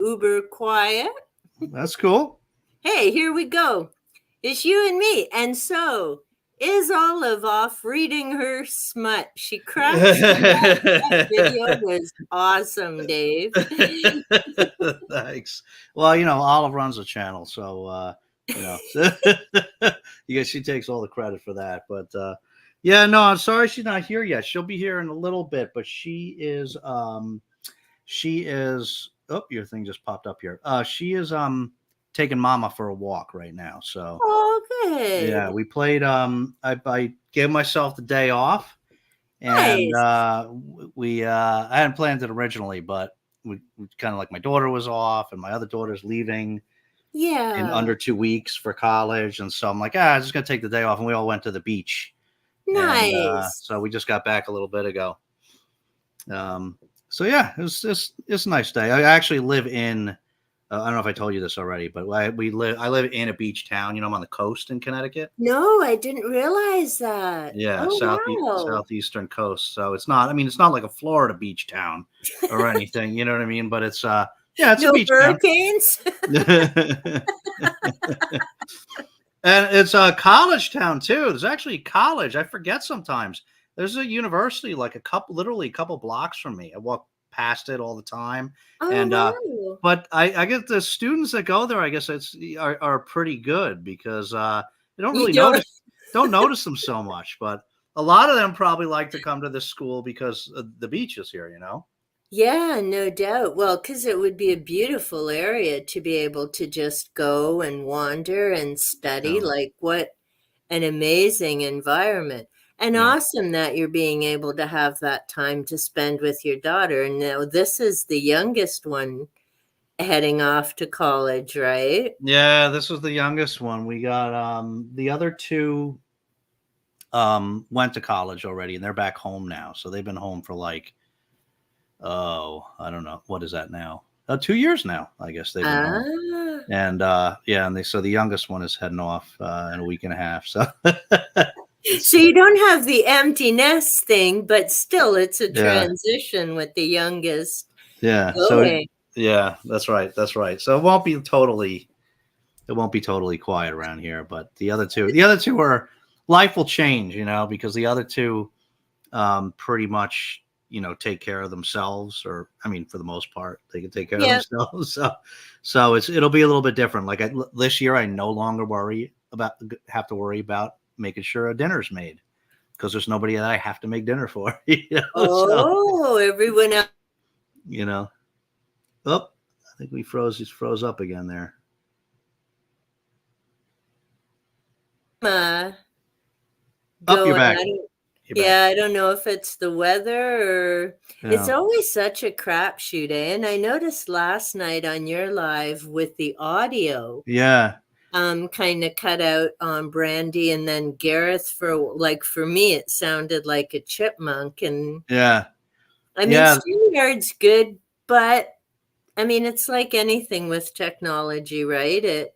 uber quiet. That's cool. Hey, here we go. It's you and me. And so, is Olive off reading her smut? She cracks me up. That video was awesome, Dave. Thanks. Well, Olive runs the channel, so you guess she takes all the credit for that. But yeah, no, I'm sorry she's not here yet. She'll be here in a little bit, but she is oh, your thing just popped up here. She is taking mama for a walk right now. So Oh, yeah, good. we played I gave myself the day off, and Nice. we I hadn't planned it originally, but we kind of like, my daughter was off and my other daughter's leaving in Yeah. under 2 weeks for college, and so I'm like, I'm just gonna take the day off, and we all went to the beach, and Nice. so we just got back a little bit ago. Um, so yeah, it's a nice day. I actually live in. I don't know if I told you this already, but I live in a beach town. I'm on the coast in Connecticut. No, I didn't realize that. Yeah, Oh, wow. southeastern coast. So it's not. I mean, it's not like a Florida beach town or anything. You know what I mean? But it's yeah, it's a No beach town. hurricanes? And it's a college town too. There's actually college. I forget sometimes. There's a university like literally a couple blocks from me. I walk past it all the time, Oh, and wow. but I guess the students that go there, I guess are pretty good, because they don't You really don't. don't notice them so much. But a lot of them probably like to come to this school because the beach is here. Yeah, no doubt. Well, because it would be a beautiful area to be able to just go and wander and study. Yeah, Like, what an amazing environment. And yeah. awesome that you're being able to have that time to spend with your daughter. And now this is the youngest one heading off to college, right? Yeah, this was the youngest one. We got the other two went to college already, and they're back home now. So they've been home for like, oh, I don't know, what is that now? 2 years now, I guess they've been home. Ah. And yeah, and so the youngest one is heading off in a week and a half. So So you don't have the empty nest thing, but still it's a yeah, transition with the youngest yeah. going. Yeah, that's right, that's right. So it won't be totally quiet around here. But the other two are, life will change, because the other two pretty much take care of themselves, or I mean, for the most part they can take care of Yeah. themselves. So it'll be a little bit different. Like this year I no longer have to worry about making sure a dinner's made, because there's nobody that I have to make dinner for. So Oh, everyone else you know oh, I think we just froze up again there. uh, Up, you're going. back. You're back. Yeah, I don't know if it's the weather or it's Yeah, always such a crapshoot, eh? And I noticed last night on your live with the audio, yeah, kind of cut out on Brandy, and then Gareth, for me it sounded like a chipmunk. And yeah, I mean, yeah, StreamYard's good, but I mean, it's like anything with technology, right? It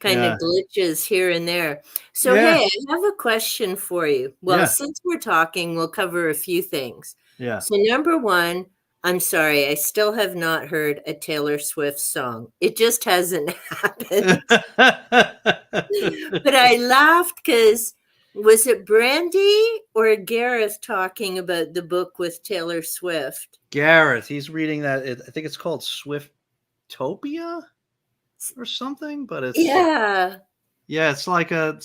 kind of yeah, glitches here and there. So, yeah, hey, I have a question for you. Well, yeah, since we're talking, we'll cover a few things. yeah. So, number one, I'm sorry, I still have not heard a Taylor Swift song. It just hasn't happened. But I laughed because was it Brandy or Gareth talking about the book with Taylor Swift? Gareth, he's reading that. I think it's called Swiftopia or something, but Yeah. it's like a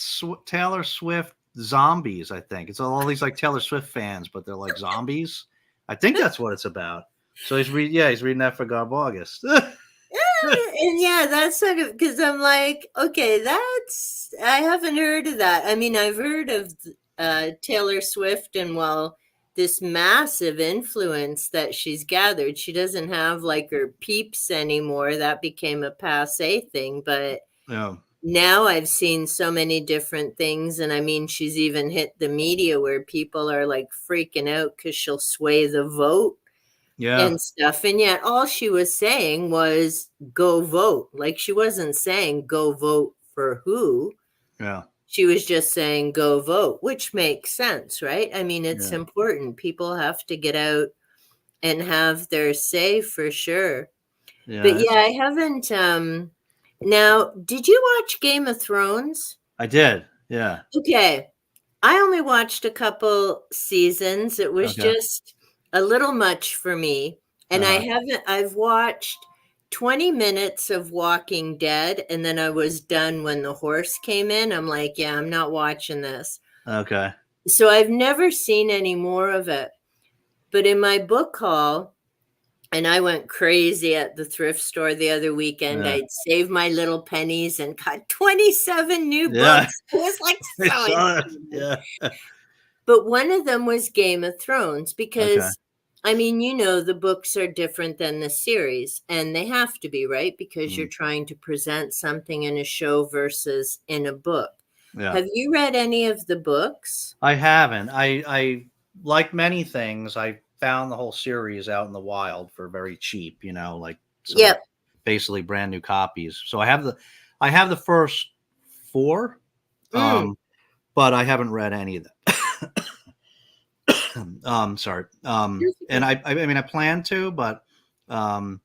Taylor Swift zombies. I think it's all these like Taylor Swift fans, but they're like zombies. I think that's what it's about. So he's reading that for Garbaugust. And yeah, that's sort of because I'm like, okay, I haven't heard of that. I mean, I've heard of Taylor Swift and, well, this massive influence that she's gathered. She doesn't have like her peeps anymore. That became a passe thing. But Yeah, now I've seen so many different things. And I mean, she's even hit the media where people are like freaking out because she'll sway the vote yeah, and stuff. And yet all she was saying was go vote. Like, she wasn't saying go vote for who. yeah, She was just saying go vote, which makes sense, right? I mean, it's yeah, important. People have to get out and have their say for sure. But Yeah, yeah, I haven't. Now, did you watch Game of Thrones? I did. Yeah. Okay, I only watched a couple seasons. It was Okay. just a little much for me. And I Uh-huh. haven't, I've watched 20 minutes of Walking Dead, and then I was done when the horse came in. I'm like, yeah, I'm not watching this. Okay. So I've never seen any more of it. But in my book haul, and I went crazy at the thrift store the other weekend. Yeah. I'd saved my little pennies and got 27 new Yeah. books. It was like I so saw it. exciting. Yeah. But one of them was Game of Thrones Okay. because, I mean, the books are different than the series, and they have to be, right? Because you're Mm. trying to present something in a show versus in a book. Yeah. Have you read any of the books? I haven't. I like many things. I found the whole series out in the wild for very cheap. Like so, like Yep. basically brand new copies. So I have the first four, Mm. um, but I haven't read any of them. Sorry. That's And okay. I mean, I plan to, but um,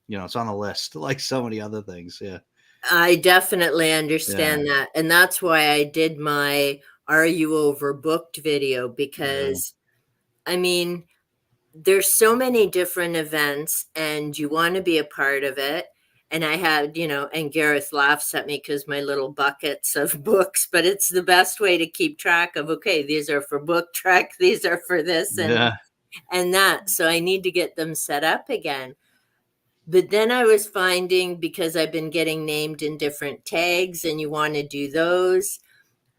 it's on the list, like so many other things. Yeah. I definitely Yeah. understand that. And that's why I did my Are You Overbooked video Yeah. because, I mean, there's so many different events and you want to be a part of it. And I had, and Gareth laughs at me because my little buckets of books, but it's the best way to keep track of, okay, these are for book track, these are for this Yeah. and that. So I need to get them set up again. But then I was finding because I've been getting named in different tags and you want to do those,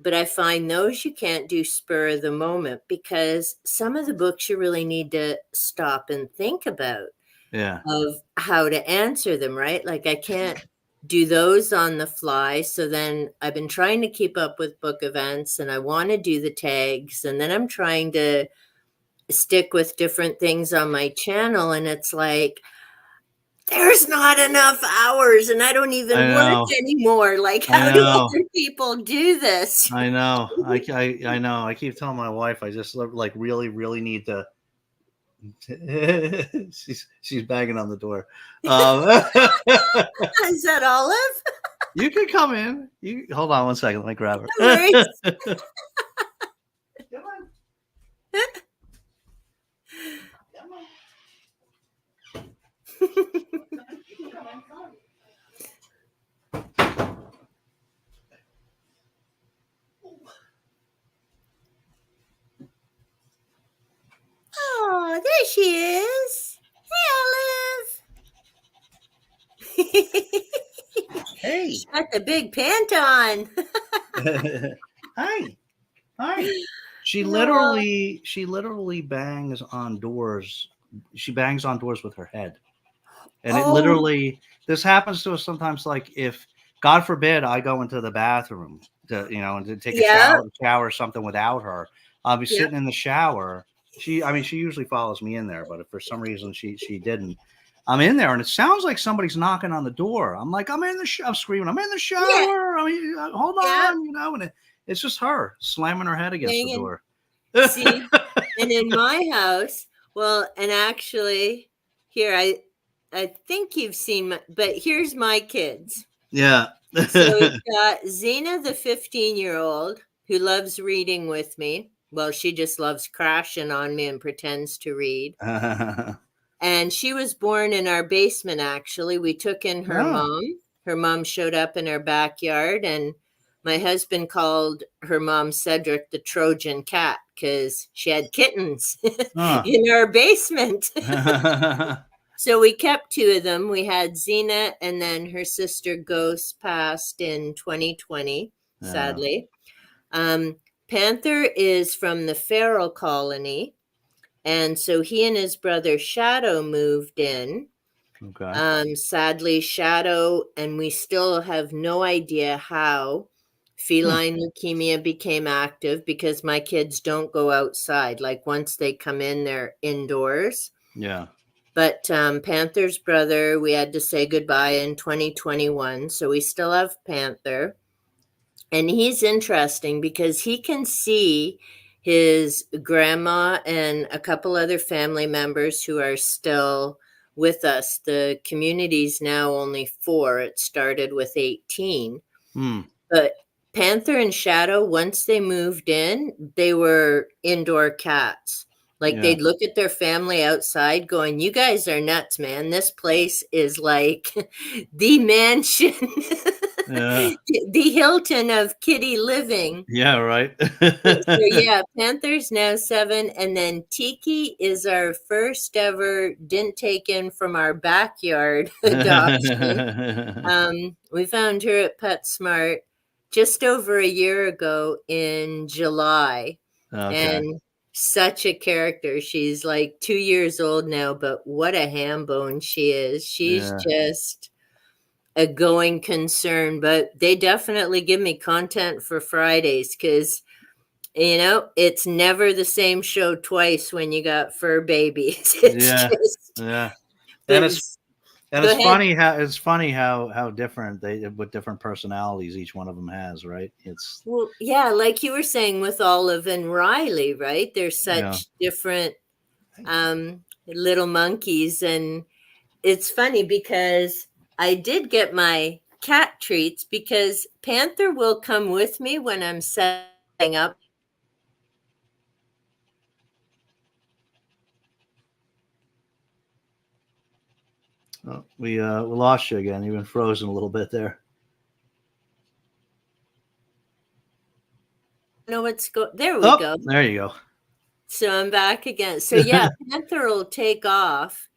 but I find those you can't do spur of the moment because some of the books you really need to stop and think about Yeah. of how to answer them, right? Like I can't do those on the fly. So then I've been trying to keep up with book events and I want to do the tags and then I'm trying to stick with different things on my channel and it's like there's not enough hours and I don't I even work know. anymore. Like I how do know. other people do this? I know. I know. I keep telling my wife I just like really really need to. She's banging on the door. Um, Is that Olive? you can come in. You hold on one second. Let me grab No worries. her. Come on. Come on. Come on. Come on. Oh, there she is. Hey, Olive. Hey. She's got the big pant on. Hi. Hi. Oh, She literally bangs on doors. She bangs on doors with her head. And it oh, literally, this happens to us sometimes. Like if, God forbid, I go into the bathroom and to take a yeah, shower or something without her, I'll be yeah. sitting in the shower. I mean, she usually follows me in there, but if for some reason she didn't, I'm in there and it sounds like somebody's knocking on the door. I'm like, I'm screaming, I'm in the Yeah, shower. I mean, hold yeah. on, and it's just her slamming her head against the Hanging. door. See, and in my house, well, and actually, here I think you've seen my, but here's my kids. Yeah. So we've got Zena, the 15-year-old, who loves reading with me. Well, she just loves crashing on me and pretends to read. And she was born in our basement, actually. We took in her Oh, mom. Her mom showed up in our backyard, and my husband called her mom Cedric the Trojan cat because she had kittens oh. in our basement. So we kept two of them. We had Xena, and then her sister Ghost passed in 2020, Yeah. sadly. Um, Panther is from the feral colony, and so he and his brother Shadow moved in. Okay. Sadly, Shadow, and we still have no idea how Hmm. feline leukemia became active because my kids don't go outside. Like once they come in, they're indoors. Yeah. But Panther's brother, we had to say goodbye in 2021. So we still have Panther. And he's interesting because he can see his grandma and a couple other family members who are still with us. The community's now only 4. It started with 18. Hmm. But Panther and Shadow, once they moved in, they were indoor cats. Like Yeah. they'd look at their family outside going, "You guys are nuts, man. This place is like the mansion, Yeah. the Hilton of kitty living." Yeah. Right. So yeah, Panther's now 7, and then Tiki is our first ever didn't take in from our backyard adoption. We found her at PetSmart just over a year ago in July, Okay. and such a character. She's like 2 years old now, but what a ham bone she is. She's Yeah. just a going concern, but they definitely give me content for Fridays because it's never the same show twice when you got fur babies. It's Yeah. just, Yeah. but And go it's ahead. funny how different they with different personalities each one of them has, right? It's Well, yeah, like you were saying with Olive and Riley, right? They're yeah. such different little monkeys. And it's funny because I did get my cat treats because Panther will come with me when I'm setting up. Oh, we lost you again. You've been frozen a little bit there. Know what's there we Oh, go. there you go. So I'm back again. So yeah, Panther will take off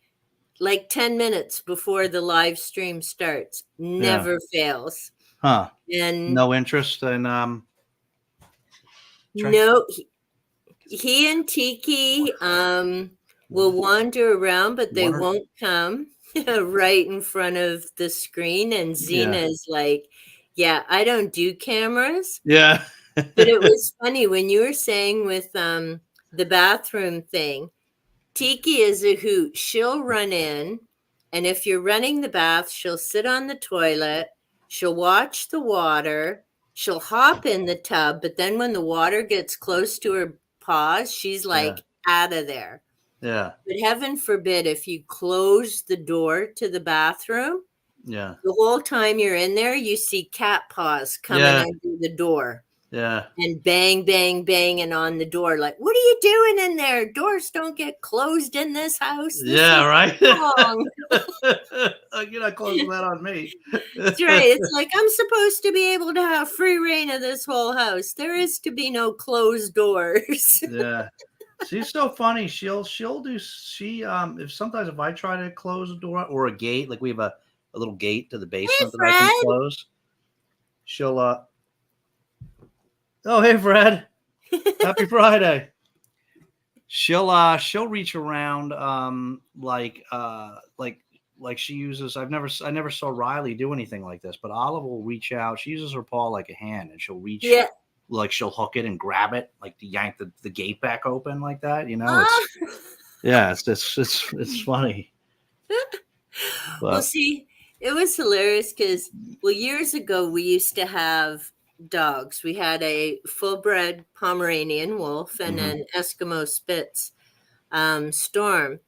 like 10 minutes before the live stream starts. Yeah. Never fails. Huh. And No interest in try no, he and Tiki will water. wander around, but they Water. won't come right in front of the screen. And Yeah. Xena is like, "Yeah, I don't do cameras." Yeah. But it was funny when you were saying with the bathroom thing. Tiki is a hoot. She'll run in, and if you're running the bath, she'll sit on the toilet. She'll watch the water. She'll hop in the tub, but then when the water gets close to her paws, she's Yeah. like out of there. Yeah. But heaven forbid if you close the door to the bathroom, Yeah. the whole time you're in there, you see cat paws coming Yeah. under the door Yeah. and bang, bang, banging on the door. Like, what are you doing in there? Doors don't get closed in this house. This Yeah, is right. wrong. You're not closing that on me. That's right. It's like I'm supposed to be able to have free reign of this whole house. There is to be no closed doors. Yeah. She's so funny. She'll do if sometimes if I try to close a door or a gate, like we have a little gate to the Hey, basement that I can Fred. close, she'll oh hey Fred. Happy Friday. She'll reach around like she uses I never saw Riley do anything like this, but Olive will reach out. She uses her paw like a hand and she'll reach Yeah. like she'll hook it and grab it, like to yank the gate back open like that. Ah. It's funny. Well, But see, it was hilarious because, well, years ago we used to have dogs. We had a full-bred Pomeranian wolf and mhm, an Eskimo Spitz Storm.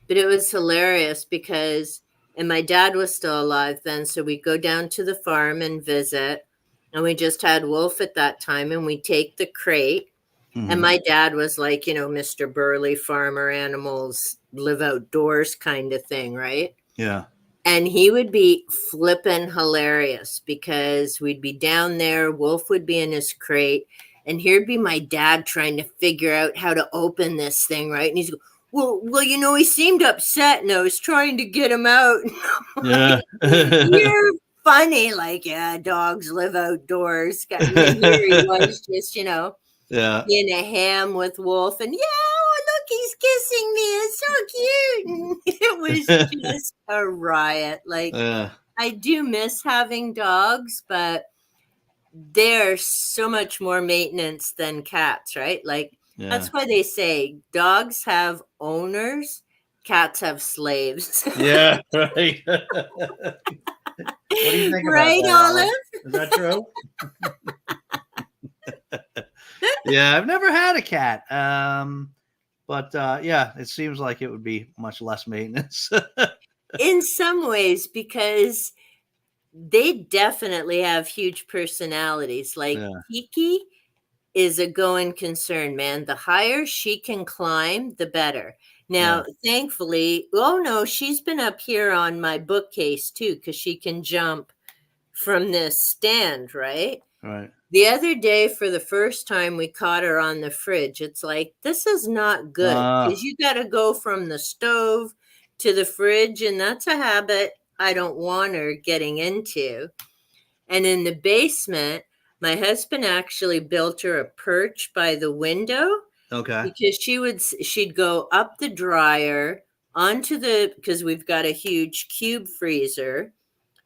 But it was hilarious because, and my dad was still alive then, so we'd go down to the farm and visit. And we just had Wolf at that time, and we take the crate. And mhm, my dad was like, Mr. Burley, farmer animals live outdoors kind of thing, right? yeah. And he would be flippin' hilarious because we'd be down there, Wolf would be in his crate, and here'd be my dad trying to figure out how to open this thing, right? And he's go, well, he seemed upset and I was trying to get him out. Yeah. Like, you're funny, like, yeah, dogs live outdoors. And here he was just, Yeah. being a ham with Wolf, and yeah, oh, look, he's kissing me. It's so cute. And it was just a riot. Like, Yeah. I do miss having dogs, but they're so much more maintenance than cats, right? Like, Yeah. that's why they say dogs have owners, cats have slaves. Yeah. Right. What do you think about Right, that, Olive? Olive? Is that true? Yeah, I've never had a cat. But yeah, it seems like it would be much less maintenance. In some ways, because they definitely have huge personalities. Like Yeah, Kiki is a going concern, man. The higher she can climb, the better. yeah, Now, thankfully, oh no, she's been up here on my bookcase too, because she can jump from this stand, right? right. The other day, for the first time, we caught her on the fridge. It's like, this is not good because Uh, you got to go from the stove to the fridge, and that's a habit I don't want her getting into. And in the basement, my husband actually built her a perch by the window okay. because she'd go up the dryer onto the because we've got a huge cube freezer.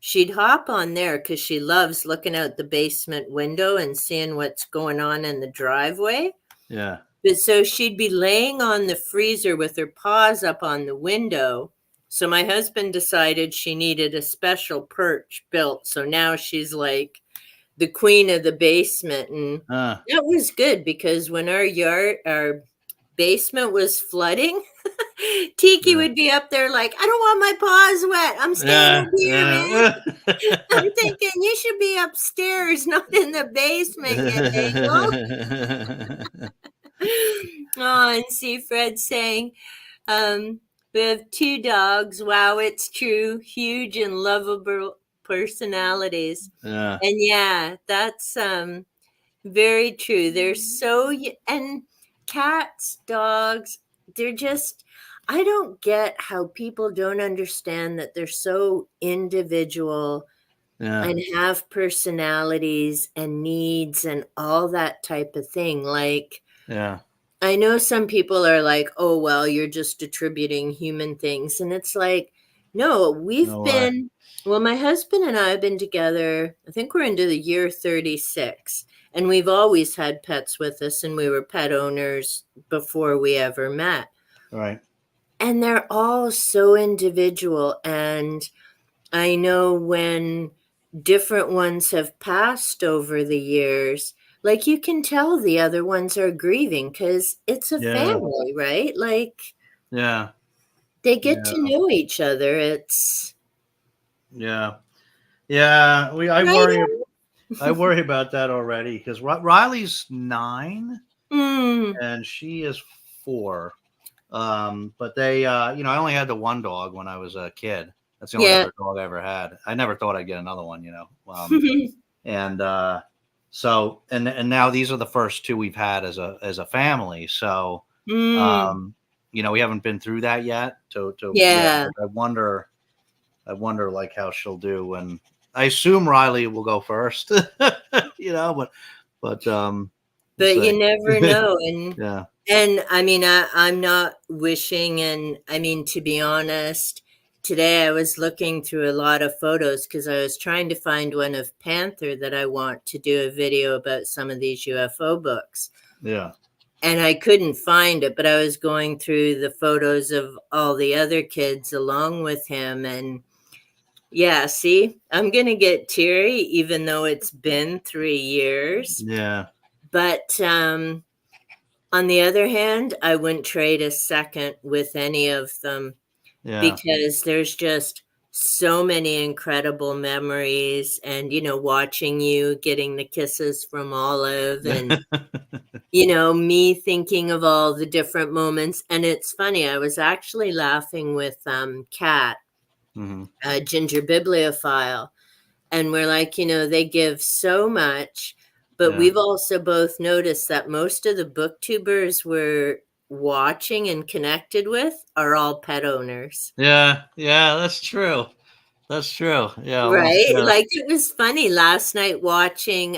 She'd hop on there because she loves looking out the basement window and seeing what's going on in the driveway. Yeah. But so she'd be laying on the freezer with her paws up on the window. So my husband decided she needed a special perch built. So now she's like the queen of the basement. And Uh, that was good because when our basement was flooding, Tiki yeah. would be up there like, I don't want my paws wet. I'm staying Yeah. in here, man. Yeah. I'm thinking you should be upstairs, not in the basement, you dingle. Oh, and see Fred saying, we have two dogs. Wow, it's true. Huge and lovable personalities. Yeah. And yeah, that's very true. They're so and cats, dogs, they're just I don't get how people don't understand that they're so individual Yeah. and have personalities and needs and all that type of thing. Like Yeah. I know some people are like, "Oh, well, you're just attributing human things." And it's like, "No, we've No way. been well, my husband and I have been together, I think we're into the year 36, and we've always had pets with us, and we were pet owners before we ever met. Right. And they're all so individual, and I know when different ones have passed over the years, like you can tell the other ones are grieving because it's a Yeah. family, right? Like Yeah. they get to Yeah. know each other. It's Yeah. Yeah. right. I worry about that already because Riley's 9 Mm, and she is 4. But I only had the one dog when I was a kid. That's the only yeah. other dog I ever had. I never thought I'd get another one. And and now these are the first two we've had as a family. So, mm, um, we haven't been through that yet. Yeah, yeah. I wonder like how she'll do when I assume Riley will go first. But we'll But see. you never know. Yeah, And I mean, I'm not wishing, and I mean, to be honest, today I was looking through a lot of photos because I was trying to find one of Panther that I want to do a video about some of these UFO books. yeah, And I couldn't find it, but I was going through the photos of all the other kids along with him. And yeah, see, I'm going to get teary, even though it's been 3 years. yeah, But on the other hand, I wouldn't trade a second with any of them yeah. because there's just so many incredible memories. And, watching you getting the kisses from Olive and, me thinking of all the different moments. And it's funny, I was actually laughing with Kat, Hmm. a ginger bibliophile. And we're like, they give so much, but Yeah, we've also both noticed that most of the booktubers we're watching and connected with are all pet owners. yeah, yeah. That's true. That's true. Yeah, almost. Right? Like it was funny last night watching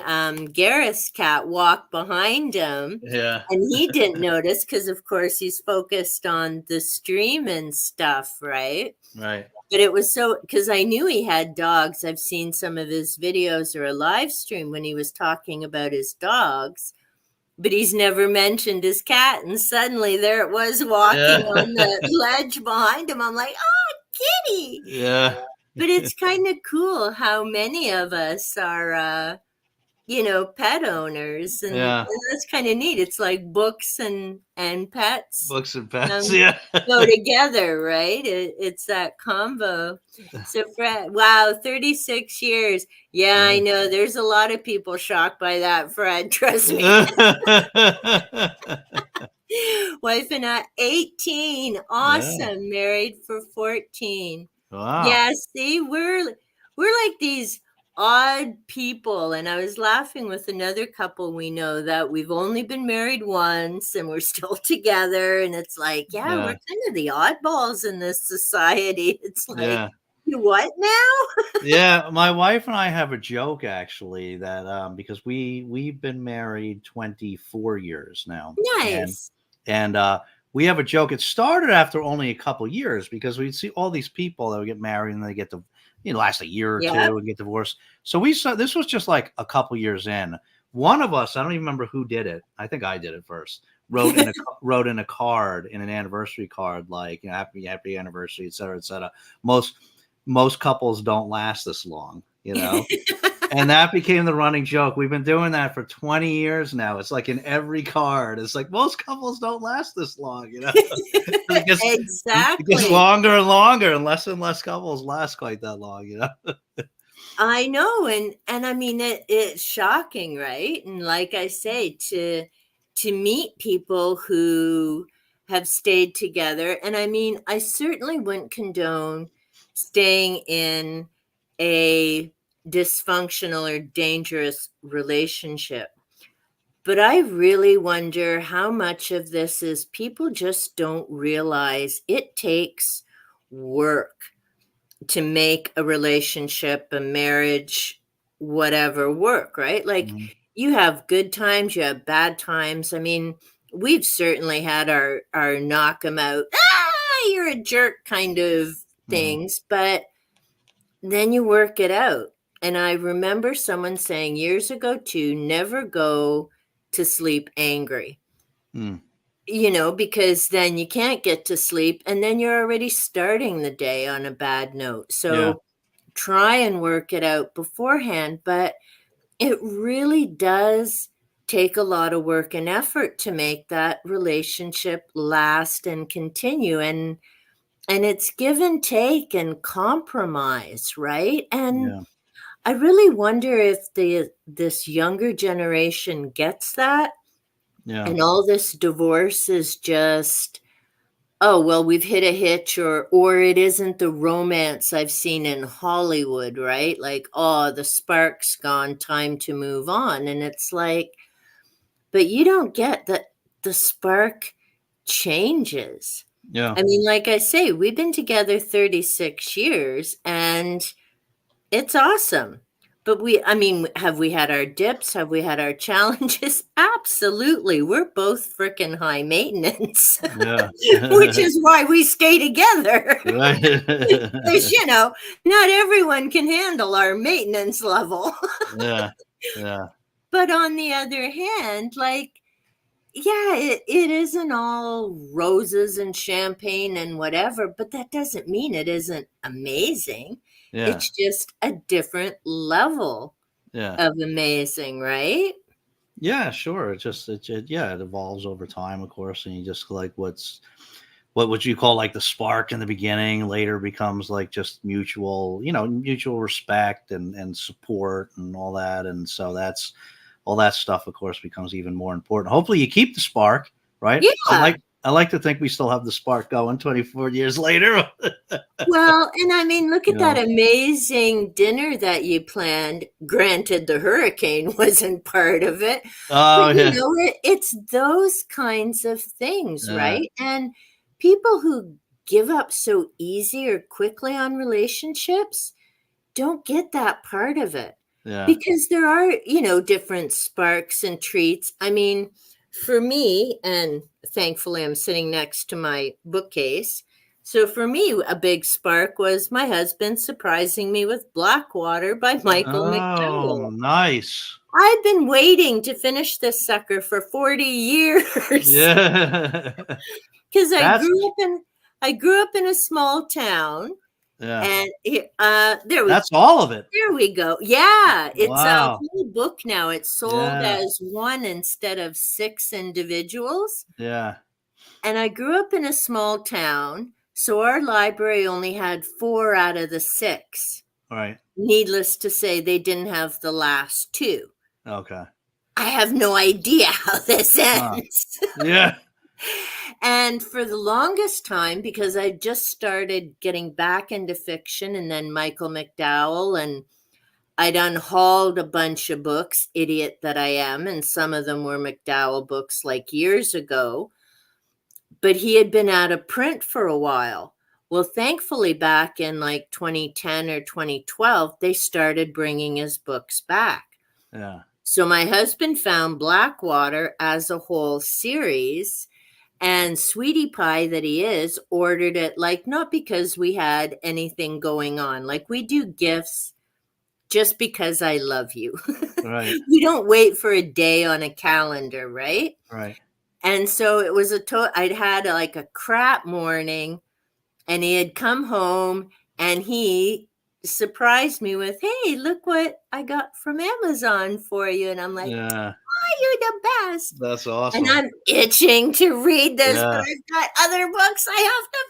Gareth's cat walk behind him, Yeah, and he didn't notice because of course he's focused on the stream and stuff, right? right. But it was so because I knew he had dogs. I've seen some of his videos or a live stream when he was talking about his dogs, but he's never mentioned his cat. And suddenly there it was walking Yeah, on the ledge behind him. I'm like, oh, kitty. yeah, But it's kind of cool how many of us are pet owners, and Yeah. that's kind of neat. It's like books and pets Books and pets. um, Yeah. go together, right? It's that combo. So, Fred, wow, 36 years. Yeah, I Yeah. know. There's a lot of people shocked by that, Fred. Trust me. Wife and I, 18. Yeah. Awesome. Married for 14. Wow. Yeah, see, we're like these odd people. And I was laughing with another couple we know that we've only been married once and we're still together. And it's like, yeah, we're Yeah. kind of the oddballs in this society. It's like, Yeah. you what now? Yeah, my wife and I have a joke actually that because we've been married 24 years now, and Nice. and we have a joke. It started after only a couple years because we see all these people that would get married and they get to last a year or Yep. two and get divorced. So we saw this was just like a couple years in. One of us, I don't even remember who did it. I think I did it first. Wrote in a card, in an anniversary card, like happy anniversary, et cetera, et cetera. Most most couples don't last this long, and that became the running joke. We've been doing that for 20 years now. It's like in every card. It's like most couples don't last this long. It gets Exactly. longer and longer, and less couples last quite that long. I know, and I mean it's shocking, right? And like I say, to meet people who have stayed together, and I mean, I certainly wouldn't condone staying in a dysfunctional or dangerous relationship. But I really wonder how much of this is people just don't realize it takes work to make a relationship, a marriage, whatever work, right? Like Mhm, you have good times, you have bad times. I mean, we've certainly had our knock 'em out, you're a jerk kind of mhm, things, but then you work it out. And I remember someone saying years ago to never go to sleep angry, mm, because then you can't get to sleep and then you're already starting the day on a bad note. yeah, So try and work it out beforehand, but it really does take a lot of work and effort to make that relationship last and continue, and it's give and take and compromise, right? And yeah, I really wonder if this younger generation gets that, yeah, and all this divorce is just, oh, well, we've hit a hitch, or it isn't the romance I've seen in Hollywood, right? Like, oh, the spark's gone, time to move on. And it's like, but you don't get that the spark changes. yeah, I mean, like I say, we've been together 36 years and it's awesome. But I mean, have we had our dips? Have we had our challenges? Absolutely. We're both freaking high maintenance, yeah. which is why we stay together. Because, Right. not everyone can handle our maintenance level. Yeah, yeah, But on the other hand, like, yeah, it isn't all roses and champagne and whatever, but that doesn't mean it isn't amazing. yeah, It's just a different level yeah. of amazing, right? Yeah, sure. Yeah, it evolves over time, of course, and you just like what would you call like the spark in the beginning later becomes like just mutual respect and support and all that, and so that's all that stuff, of course, becomes even more important. Hopefully, you keep the spark, right? Yeah. I like to think we still have the spark going 24 years later. Well, and I mean, look you at that know. amazing dinner that you planned. Granted, the hurricane wasn't part of it, but Oh yeah, it's those kinds of things, yeah, right? And people who give up so easy or quickly on relationships don't get that part of it, yeah. because there are, different sparks and treats. I mean, for me, and thankfully I'm sitting next to my bookcase. So for me, a big spark was my husband surprising me with Blackwater by Michael Oh, McDowell. nice. I've been waiting to finish this sucker for 40 years Yeah, because that's I grew up in a small town, Yeah. And That's all of it. there we go. Yeah, it's a Wow. whole book now. It's sold Yeah. as one instead of six individuals. Yeah. And I grew up in a small town, so our library only had four out of the six. Right. Needless to say, they didn't have the last two. Okay. I have no idea how this Huh. ends. Yeah. And for the longest time, because I just started getting back into fiction and then Michael McDowell, and I'd unhauled a bunch of books, idiot that I am, and some of them were McDowell books like years ago, but he had been out of print for a while. Well, thankfully, back in like 2010 or 2012, they started bringing his books back. Yeah. So my husband found Blackwater as a whole series, and Sweetie Pie, that he is, ordered it, like, not because we had anything going on. Like, we do gifts just because I love you. Right. We don't wait for a day on a calendar, right? Right. And so it was I'd had like a crap morning, and he had come home and he surprised me with, "Hey, look what I got from Amazon for you." And I'm like, Yeah. "Oh, you're the best." That's And awesome. I'm itching to read this, but Yeah. I've got other books I have to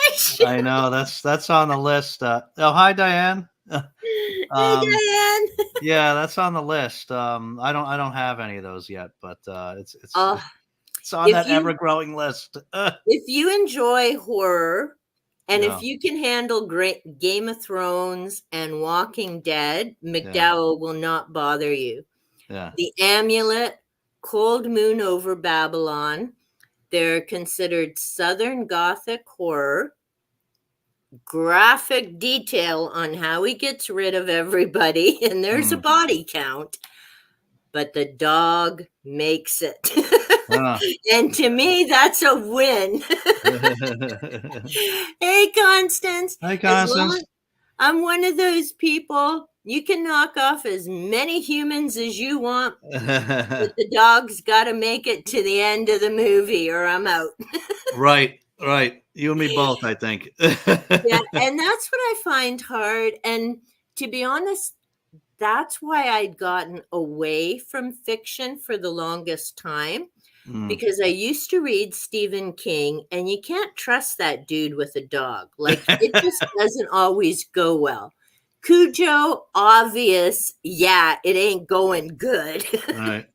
finish. I know. That's on the list. Oh, hi, Diane. Hey, um, Diane. yeah, that's on the list. I don't have any of those yet, but Oh, it's on if that you ever growing list. if you enjoy horror, and Yeah. if you can handle great Game of Thrones and Walking Dead, Yeah. McDowell will not bother you. Yeah. The Amulet, Cold Moon Over Babylon, they're considered Southern Gothic horror. Graphic detail on how he gets rid of everybody, and there's a Mm. body count, but the dog makes it. Ah. And to me, that's a win. Hey, Constance, Hi, as long Constance. I'm one of those people, you can knock off as many humans as you want, but the dog's got to make it to the end of the movie or I'm out. Right. Right. You and me both, I think. Yeah, and that's what I find hard. And to be honest, that's why I'd gotten away from fiction for the longest time, Mm. because I used to read Stephen King, and you can't trust that dude with a dog. Like, it just doesn't always go well. Cujo, obvious, yeah, it ain't going good. Right.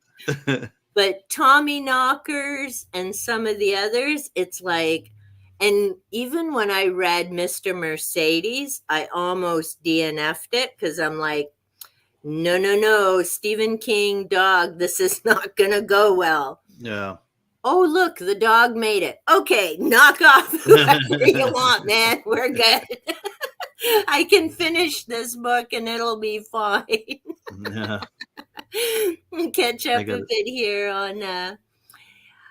But Tommy Knockers and some of the others, it's like, and even when I read Mr. Mercedes, I almost DNF'd it because I'm like, no, no, no, Stephen King dog, this is not going to go well. Yeah. Oh, look, the dog made it. Okay, knock off whoever you want, man. We're good. I can finish this book and it'll be fine. Yeah. Catch I up got a it. bit here on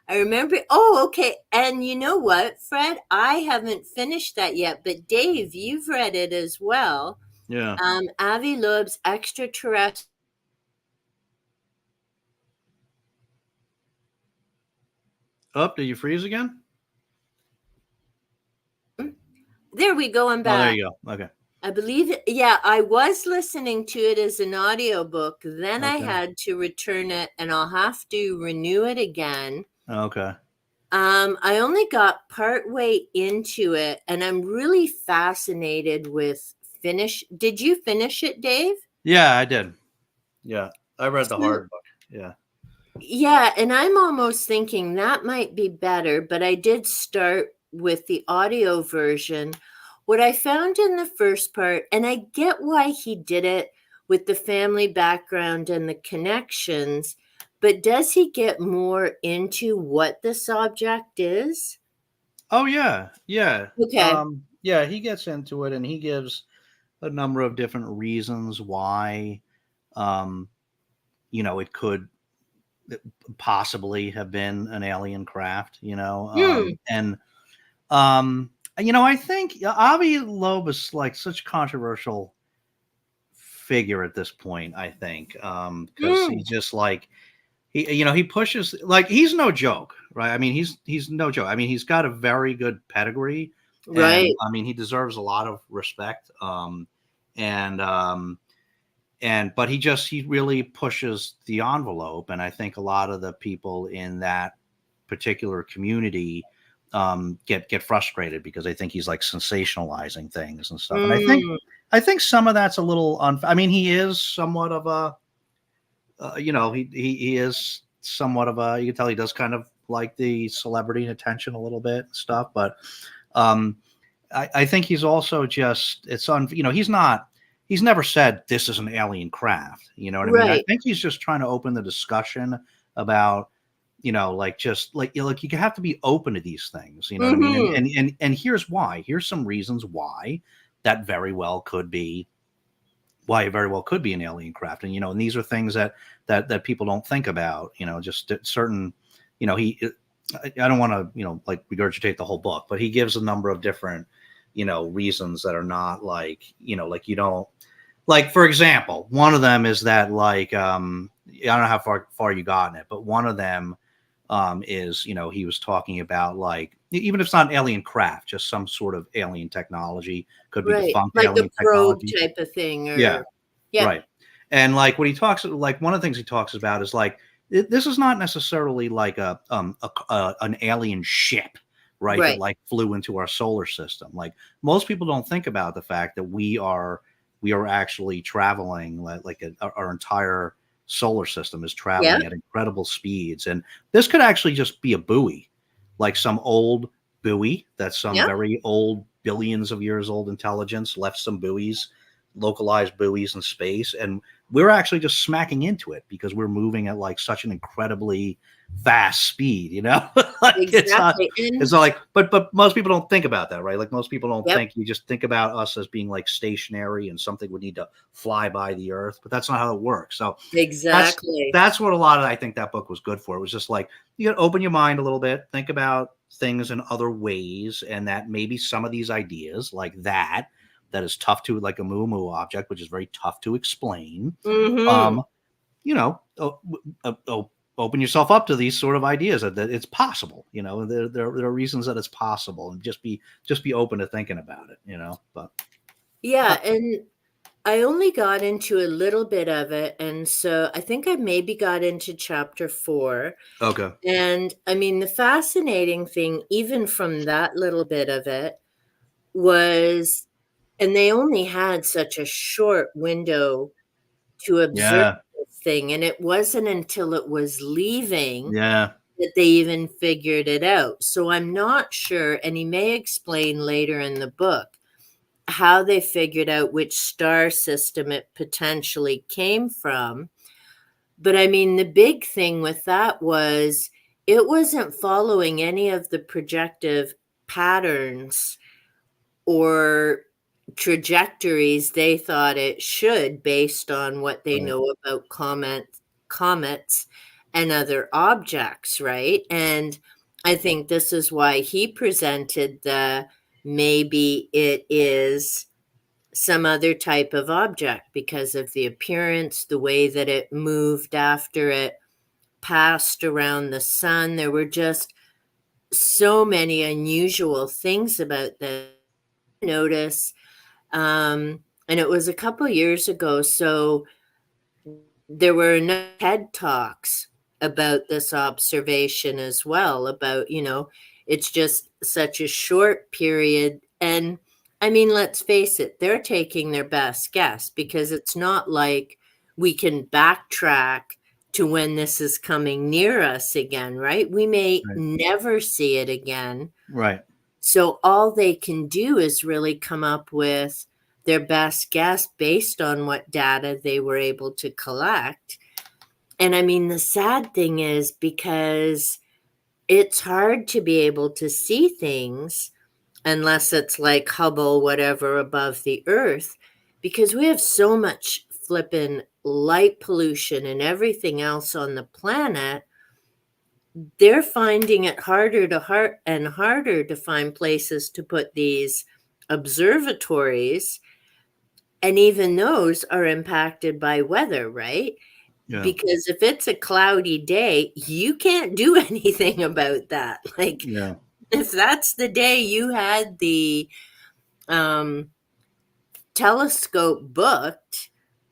I remember. Oh, okay. And you know what, Fred? I haven't finished that yet, but Dave, you've read it as well. Yeah. Avi Loeb's Extraterrestrial. Oh, did you freeze again? There we go. I'm Oh, there back. you go. Okay. I believe it. Yeah, I was listening to it as an audiobook. Then I Okay. had to return it and I'll have to renew it again. Okay. I only got part way into it and I'm really fascinated with finish. Did you finish it, Dave? Yeah, I did. Yeah. I read the So, hard book. Yeah. yeah, and I'm almost thinking that might be better, but I did start with the audio version. What I found in the first part, and I get why he did it with the family background and the connections, but does he get more into what this object is? Oh, yeah. Yeah. Okay. Yeah, he gets into it and he gives a number of different reasons why um it could possibly have been an alien craft, Hmm. and um I think Avi Loeb is like such a controversial figure at this point, I think, because Hmm. he's just like he pushes, like, he's no joke, right? I mean, he's no joke. I mean, he's got a very good pedigree, And Right. I mean, he deserves a lot of respect. And but he really pushes the envelope, and I think a lot of the people in that particular community get frustrated because they think he's like sensationalizing things and stuff. And Mm, I think some of that's a little I mean, he is somewhat of a he is somewhat of a, you can tell he does kind of like the celebrity and attention a little bit and stuff, but um I think he's also just it's on he's never said this is an alien craft. You know what I mean? I right. think he's just trying to open the discussion about like just like like you have to be open to these things. You know what I mean? Mhm. And here's why. Here's some reasons why that very well could be why it very well could be an alien craft. And and these are things that people don't think about. Just certain. He. I don't want to like regurgitate the whole book, but he gives a number of different reasons that are not like like you don't like. For example, one of them is that like I don't know how far you got in it, but one of them is he was talking about like even if it's not an alien craft, just some sort of alien technology, could be Right. defunct Like a alien probe technology. type of thing Yeah, or yeah, right. And like what he talks like one of the things he talks about is like this is not necessarily like an alien ship, right? That right. like flew into our solar system. Like most people don't think about the fact that we are actually traveling like our entire solar system is Yeah, traveling at incredible speeds, and this could actually just be a buoy, like some old buoy that some yeah, very old billions of years old intelligence left some buoys, localized buoys in space, and we're actually just smacking into it because we're moving at like such an incredibly fast speed, like exactly. it's And not like but most people don't think about that, right? Like most people don't yep, think, you just think about us as being like stationary and something would need to fly by the earth, but that's not how it works. So that's exactly. that's what a lot of I think that book was good for. It was just like you got to open your mind a little bit, think about things in other ways, and that maybe some of these ideas like that is tough to, like a moo object, which is very tough to explain. Mhm. Um, you know, open yourself up to these sort of ideas that it's possible. There are reasons that it's possible, and just be open to thinking about it. But uh, Yeah, and I only got into a little bit of it, and so I think I maybe got into chapter 4. okay, And I mean, the fascinating thing, even from that little bit of it, was and they only had such a short window to observe yeah, this thing, and it wasn't until it was leaving yeah, that they even figured it out. So I'm not sure, and he may explain later in the book how they figured out which star system it potentially came from. But I mean, the big thing with that was it wasn't following any of the projective patterns or trajectories they thought it should based on what they right, know about comets and other objects, right? And I think this is why he presented the maybe it is some other type of object because of the appearance, the way that it moved after it passed around the sun. There were just so many unusual things about this. Notice, and it was a couple years ago. So there were no TED Talks about this observation as well, about, it's just such a short period. And I mean, let's face it, they're taking their best guess because it's not like we can backtrack to when this is coming near us again, right? We may right, never see it again. right, So all they can do is really come up with their best guess based on what data they were able to collect. And I mean, the sad thing is because it's hard to be able to see things unless it's like Hubble, whatever, above the Earth, because we have so much flippin' light pollution and everything else on the planet. They're finding it harder to find places to put these observatories, and even those are impacted by weather, right? yeah, Because if it's a cloudy day, you can't do anything about that. Like yeah, if that's the day you had the um, telescope booked.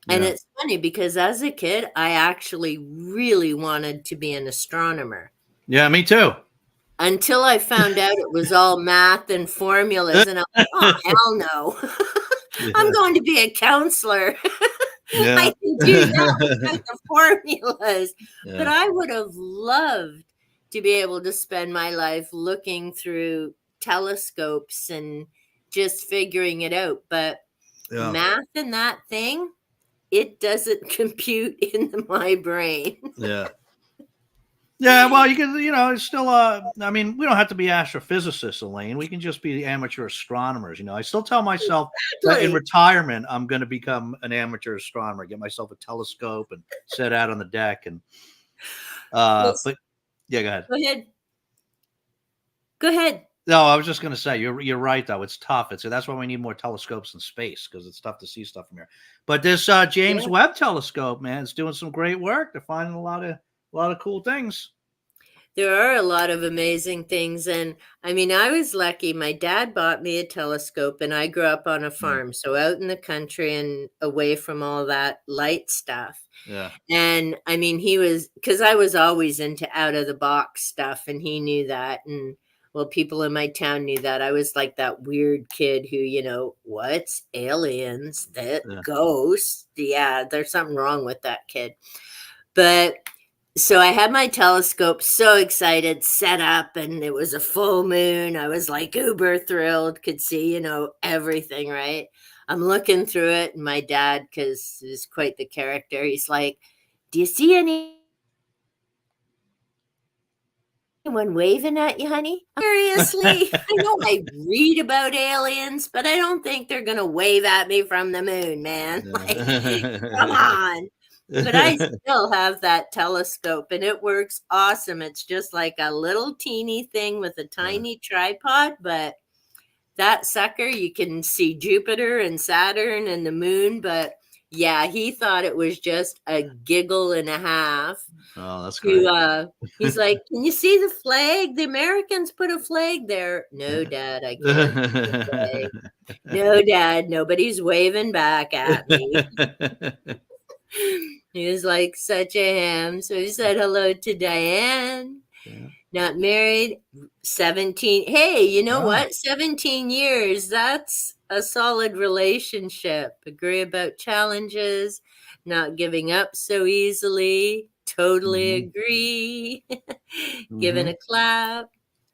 And Yeah. it's funny because as a kid, I actually really wanted to be an astronomer Yeah, me too. until I found out it was all math and formulas. And I'm like, oh, hell no. I'm Yeah. going to be a counselor. Yeah. I can do that without the formulas. But Yeah. I would have loved to be able to spend my life looking through telescopes and just figuring it out. But Yeah. math and that thing, it doesn't compute in my brain. Yeah. Yeah, well, you can, it's still, I mean, we don't have to be astrophysicists, Elaine. We can just be amateur astronomers. I still tell myself that in Exactly. retirement, I'm going to become an amateur astronomer, get myself a telescope and sit out on the deck. Well, But yeah, go ahead. go ahead. Go ahead. No, I was just going to say, you're right, though. It's tough. That's why we need more telescopes in space, because it's tough to see stuff from here. But this James Yeah. Webb telescope, man, it's doing some great work. They're finding a lot of cool things. There are a lot of amazing things. And I mean, I was lucky. My dad bought me a telescope, and I grew up on a Yeah. farm, so out in the country and away from all that light stuff. Yeah. And I mean, he was, because I was always into out of the box stuff, and he knew that. And well, people in my town knew that. I was like that weird kid who, what's aliens, that Yeah. ghosts? Yeah, there's something wrong with that kid. But so I had my telescope, so excited, set up, and it was a full moon. I was like uber thrilled, could see, everything, right? I'm looking through it, and my dad, because he's quite the character, he's like, do you see anyone waving at you, honey? Seriously? I know I read about aliens, but I don't think they're going to wave at me from the moon, man. Like, come on. But I still have that telescope, and it works awesome. It's just like a little teeny thing with a Yeah. tiny tripod, but that sucker, you can see Jupiter and Saturn and the moon. But yeah, he thought it was just a giggle and a half. Oh, that's To great. he's like, can you see the flag? The Americans put a flag there. No, Dad, I can't see the flag. No, Dad, nobody's waving back at me. He was like such a ham. So he said hello to Diane. Yeah. Not married, 17. Hey, you know Oh. what? 17 years. That's a solid relationship. Agree about challenges, not giving up so easily. Totally Hmm. agree. Giving Hmm. a clap.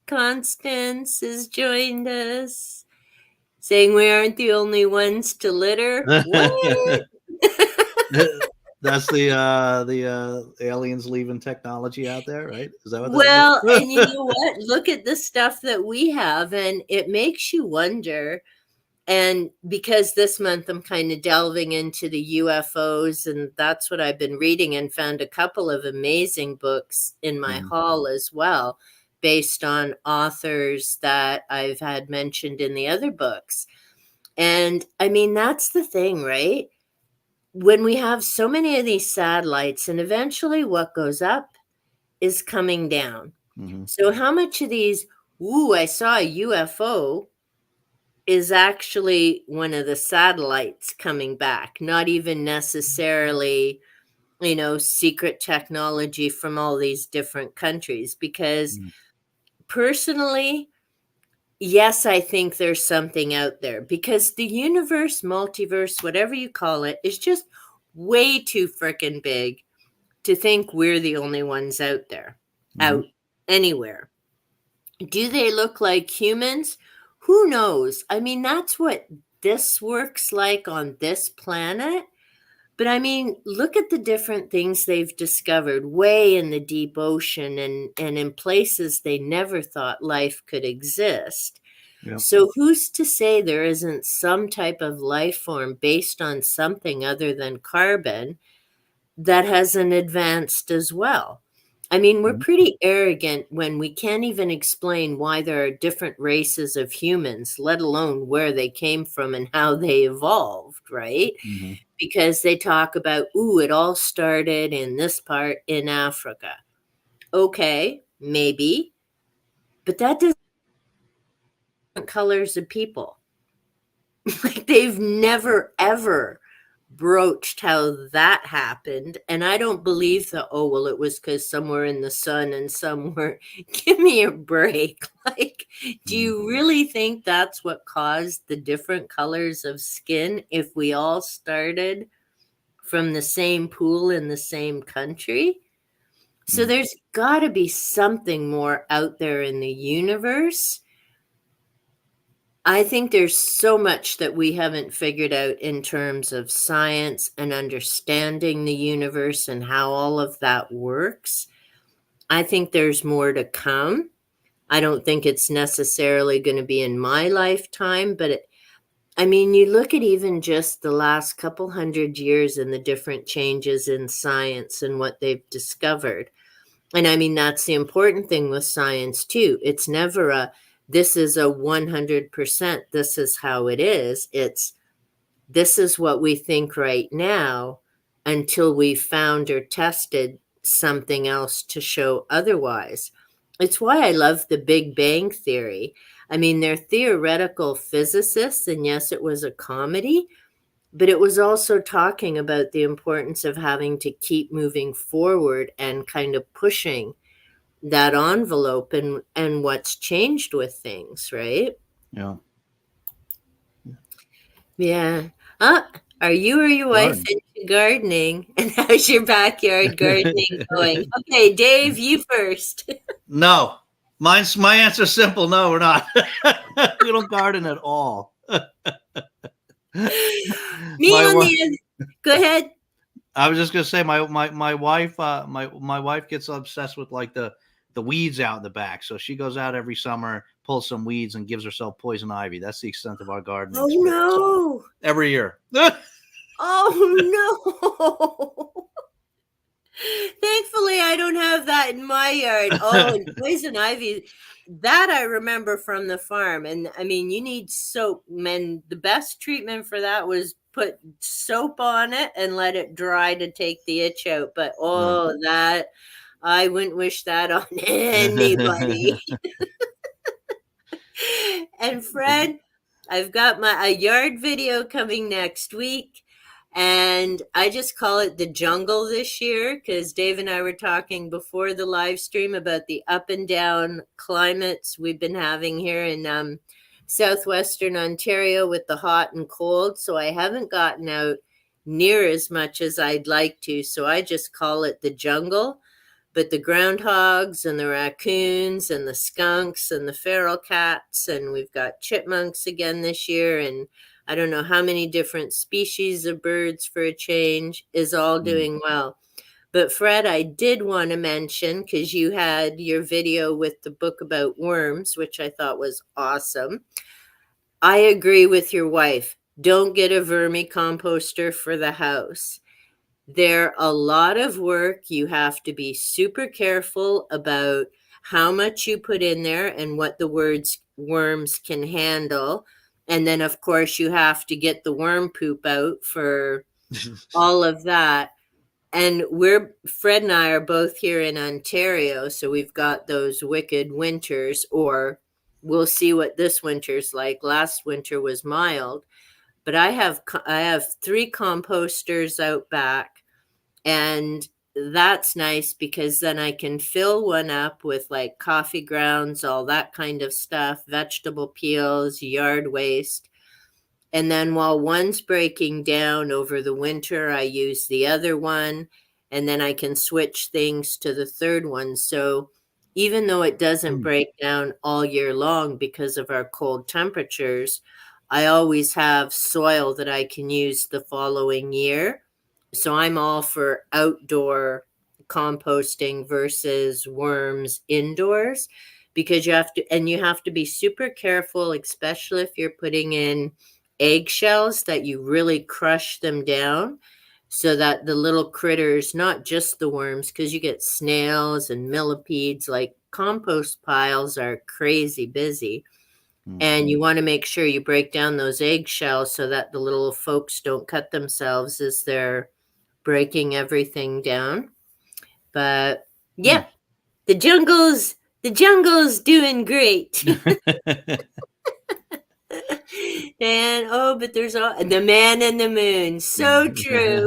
Constance has joined us, saying we aren't the only ones to litter. What? That's the aliens leaving technology out there, right? Is that what that Well, and you is? know what? Look at the stuff that we have, and it makes you wonder. And because this month I'm kind of delving into the UFOs, and that's what I've been reading, and found a couple of amazing books in my Mhm. haul as well, based on authors that I've had mentioned in the other books. And I mean, that's the thing, right? When we have so many of these satellites, and eventually what goes up is coming down. Mhm. So, how much of these, ooh, I saw a UFO, is actually one of the satellites coming back, not even necessarily, secret technology from all these different countries? Because Mhm. personally, yes, I think there's something out there because the universe, multiverse, whatever you call it, is just way too freaking big to think we're the only ones out there, Mhm. out anywhere. Do they look like humans? Who knows? I mean, that's what this works like on this planet. But I mean, look at the different things they've discovered way in the deep ocean and in places they never thought life could exist. Yep. So, who's to say there isn't some type of life form based on something other than carbon that hasn't advanced as well? I mean, we're Mhm. pretty arrogant when we can't even explain why there are different races of humans, let alone where they came from and how they evolved, right? Mhm. Because they talk about, ooh, it all started in this part in Africa. Okay, maybe, but that doesn't colors of people. Like they've never ever broached how that happened. And I don't believe that, oh, well, it was because some were in the sun and some were. Give me a break. Like, do Mm. you really think that's what caused the different colors of skin if we all started from the same pool in the same country? So Mm. there's got to be something more out there in the universe. I think there's so much that we haven't figured out in terms of science and understanding the universe and how all of that works. I think there's more to come. I don't think it's necessarily going to be in my lifetime, but I mean, you look at even just the last couple 100 years and the different changes in science and what they've discovered. And I mean, that's the important thing with science too. It's never a, this is a 100%, this is how it is. It's, this is what we think right now until we found or tested something else to show otherwise. It's why I love the Big Bang Theory. I mean, they're theoretical physicists, and yes, it was a comedy, but it was also talking about the importance of having to keep moving forward and kind of pushing that envelope and what's changed with things, right? Yeah. Yeah. Are you or your wife Garden. into gardening? And how's your backyard gardening going? Okay, Dave, you first. No. My answer's simple. No, we're not. We don't garden at all. Me My on wife. the other. Go ahead. I was just gonna say my wife my wife gets obsessed with like the weeds out in the back. So she goes out every summer, pulls some weeds, and gives herself poison ivy. That's the extent of our gardening Oh experience no. every year. Oh no. Thankfully, I don't have that in my yard. Oh, and poison ivy, that I remember from the farm. And I mean, you need soap. Man, the best treatment for that was put soap on it and let it dry to take the itch out. But Right. oh, that I wouldn't wish that on anybody. And Fred, I've got my a yard video coming next week. And I just call it the jungle this year because Dave and I were talking before the live stream about the up and down climates we've been having here in southwestern Ontario with the hot and cold. So I haven't gotten out near as much as I'd like to. So I just call it the jungle. But the groundhogs and the raccoons and the skunks and the feral cats, and we've got chipmunks again this year, and I don't know how many different species of birds for a change, is all Mm. doing well. But Fred, I did want to mention because you had your video with the book about worms, which I thought was awesome. I agree with your wife. Don't get a vermicomposter for the house. They're a lot of work. You have to be super careful about how much you put in there and what the worms can handle. And then, of course, you have to get the worm poop out for all of that. And Fred and I are both here in Ontario, so we've got those wicked winters, or we'll see what this winter's like. Last winter was mild, but I have 3 composters out back, and that's nice because then I can fill one up with like coffee grounds, all that kind of stuff, vegetable peels, yard waste. And then while one's breaking down over the winter, I use the other one. And then I can switch things to the third one. So even though it doesn't Mm. break down all year long because of our cold temperatures, I always have soil that I can use the following year. So I'm all for outdoor composting versus worms indoors because you have to be super careful, especially if you're putting in eggshells, that you really crush them down so that the little critters, not just the worms, because you get snails and millipedes, like compost piles are crazy busy. Mm. And you want to make sure you break down those eggshells so that the little folks don't cut themselves as they're breaking everything down. But Mm. yeah, the jungle's doing great. And oh, but there's all the man in the moon. So true.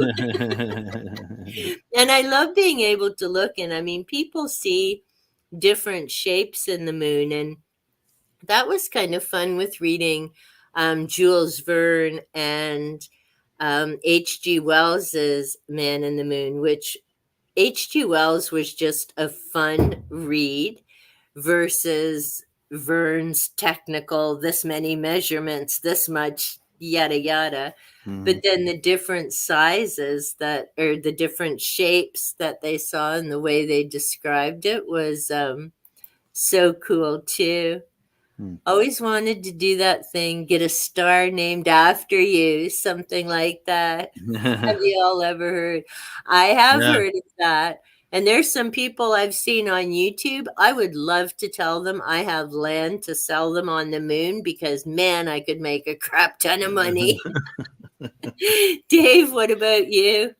And I love being able to look, and I mean, people see different shapes in the moon, and that was kind of fun with reading Jules Verne and H.G. Wells's Man in the Moon, which H.G. Wells was just a fun read versus Verne's technical, this many measurements, this much, yada, yada. But Mhm. then the different sizes that, or the different shapes that they saw and the way they described it was so cool too. Mm. Always wanted to do that thing, get a star named after you, something like that. Have you all ever heard? I have Yeah. heard of that. And there's some people I've seen on YouTube. I would love to tell them I have land to sell them on the moon because, man, I could make a crap ton of money. Dave, what about you?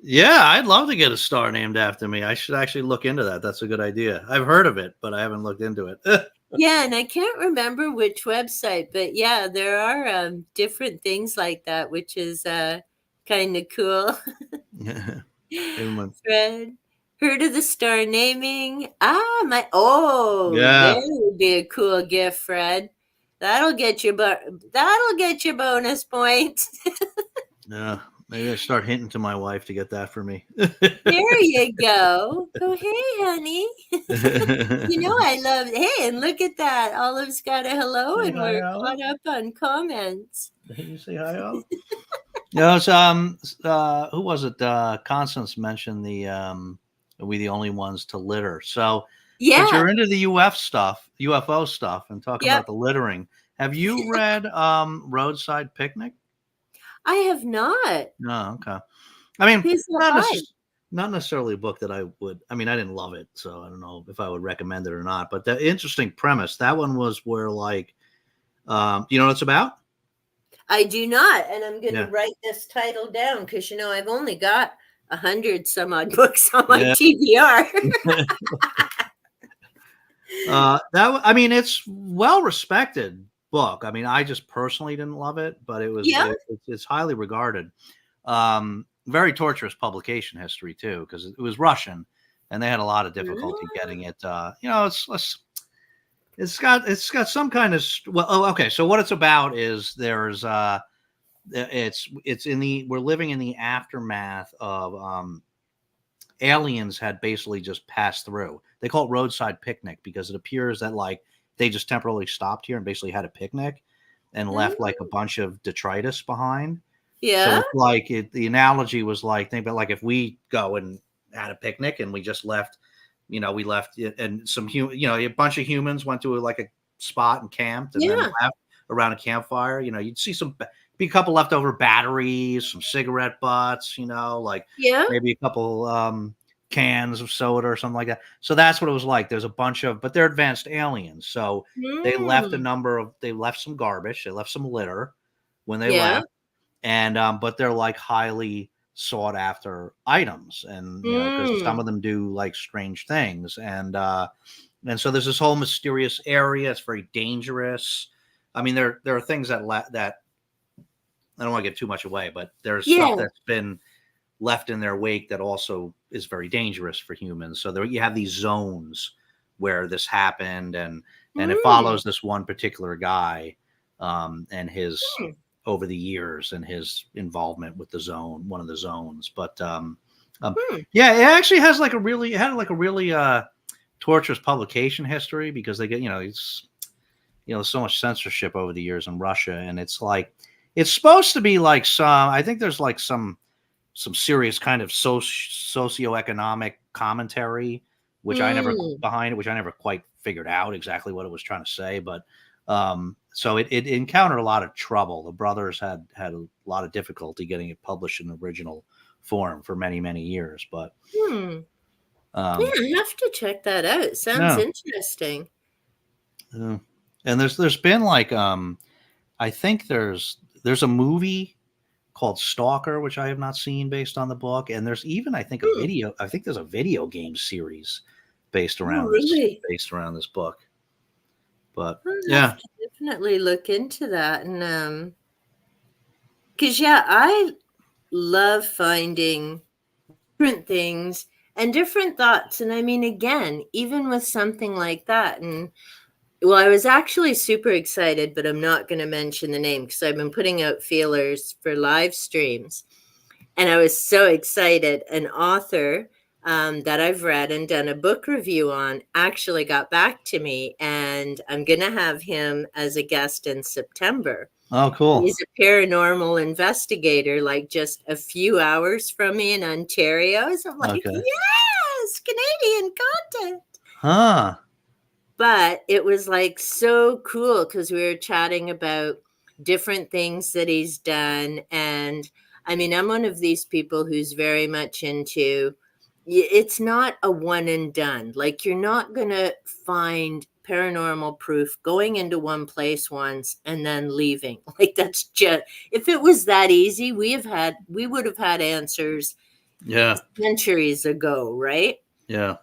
Yeah, I'd love to get a star named after me. I should actually look into that. That's a good idea. I've heard of it, but I haven't looked into it. Yeah, and I can't remember which website, but yeah, there are different things like that, which is kind of cool. Yeah. Everyone- Fred, heard of the star naming? Ah, my oh, there yeah. would be a cool gift, Fred. That'll get you bonus points. Yeah. Maybe I start hinting to my wife to get that for me. There you go. Go, hey, honey. You know I love. Hey, and look at that. Olive's got a hello, Say and hi, we're Olive. caught up on comments. You say hi, Olive. Yeah, it's who was it? Constance mentioned the are we the only ones to litter? So since Yeah. you're into the UFO stuff and talking Yep. about the littering, have you read Roadside Picnic? I have not. No, okay. I mean, Who's that not by? necess- not necessarily a book that I would. I mean, I didn't love it, so I don't know if I would recommend it or not. But the interesting premise that one was where like, you know what it's about? I do not, and I'm going to Yeah, write this title down because I've only got 100 some odd books on my yeah. TBR. I mean, it's well respected book. I mean, I just personally didn't love it, but Yeah. it's highly regarded. Very torturous publication history too, because it was Russian, and they had a lot of difficulty getting it. It's got some kind of well. Oh, okay. So what it's about is there's it's in the we're living in the aftermath of aliens had basically just passed through. They call it roadside picnic because it appears that like they just temporarily stopped here and basically had a picnic and left like a Mm, bunch of detritus behind. So yeah. it's like the analogy was like think about like if we go and had a picnic and we just left, we left and a bunch of humans went to like a spot and camped and then Yeah. left around a campfire. You'd see be a couple leftover batteries, some cigarette butts, like Yeah. maybe a couple cans of soda or something like that. So that's what it was like. There's a bunch of, but they're advanced aliens. So Mm, they left some garbage, they left some litter when they yeah. left, and but they're like highly sought after items, and because some Mm, of them do like strange things, and so there's this whole mysterious area. It's very dangerous. I mean, there are things that I don't want to give too much away, but there's stuff yeah. that's been left in their wake that also is very dangerous for humans. So there you have these zones where this happened, and it Mm, follows this one particular guy, and his mm, over the years and his involvement with one of the zones. But mm. yeah, it actually had like a really torturous publication history because they get so much censorship over the years in Russia, and it's like it's supposed to be like I think there's like some serious kind of socioeconomic commentary, Mm. which I never quite figured out exactly what it was trying to say. But so it encountered a lot of trouble. The brothers had a lot of difficulty getting it published in original form for many, many years. But Hmm. Yeah, um, I have to check that out. Sounds no, interesting. uh, and there's been like I think there's a movie called Stalker, which I have not seen based on the book. And there's even Hmm. I think there's a video game series Oh, really? based around this book. But I'll have yeah, to definitely look into that. And, because, yeah, I love finding different things and different thoughts. And I mean, again, even with something like that, and well, I was actually super excited, but I'm not going to mention the name because I've been putting out feelers for live streams. And I was so excited. An author that I've read and done a book review on actually got back to me, and I'm going to have him as a guest in September. oh, cool. He's a paranormal investigator, like just a few hours from me in Ontario. So I'm like, Okay. yes, Canadian content. Huh. But it was like so cool because we were chatting about different things that he's done. And I mean, I'm one of these people who's very much into it's not a one and done. Like, you're not going to find paranormal proof going into one place once and then leaving. Like, that's just, if it was that easy, we would have had answers Yeah. centuries ago, right? Yeah.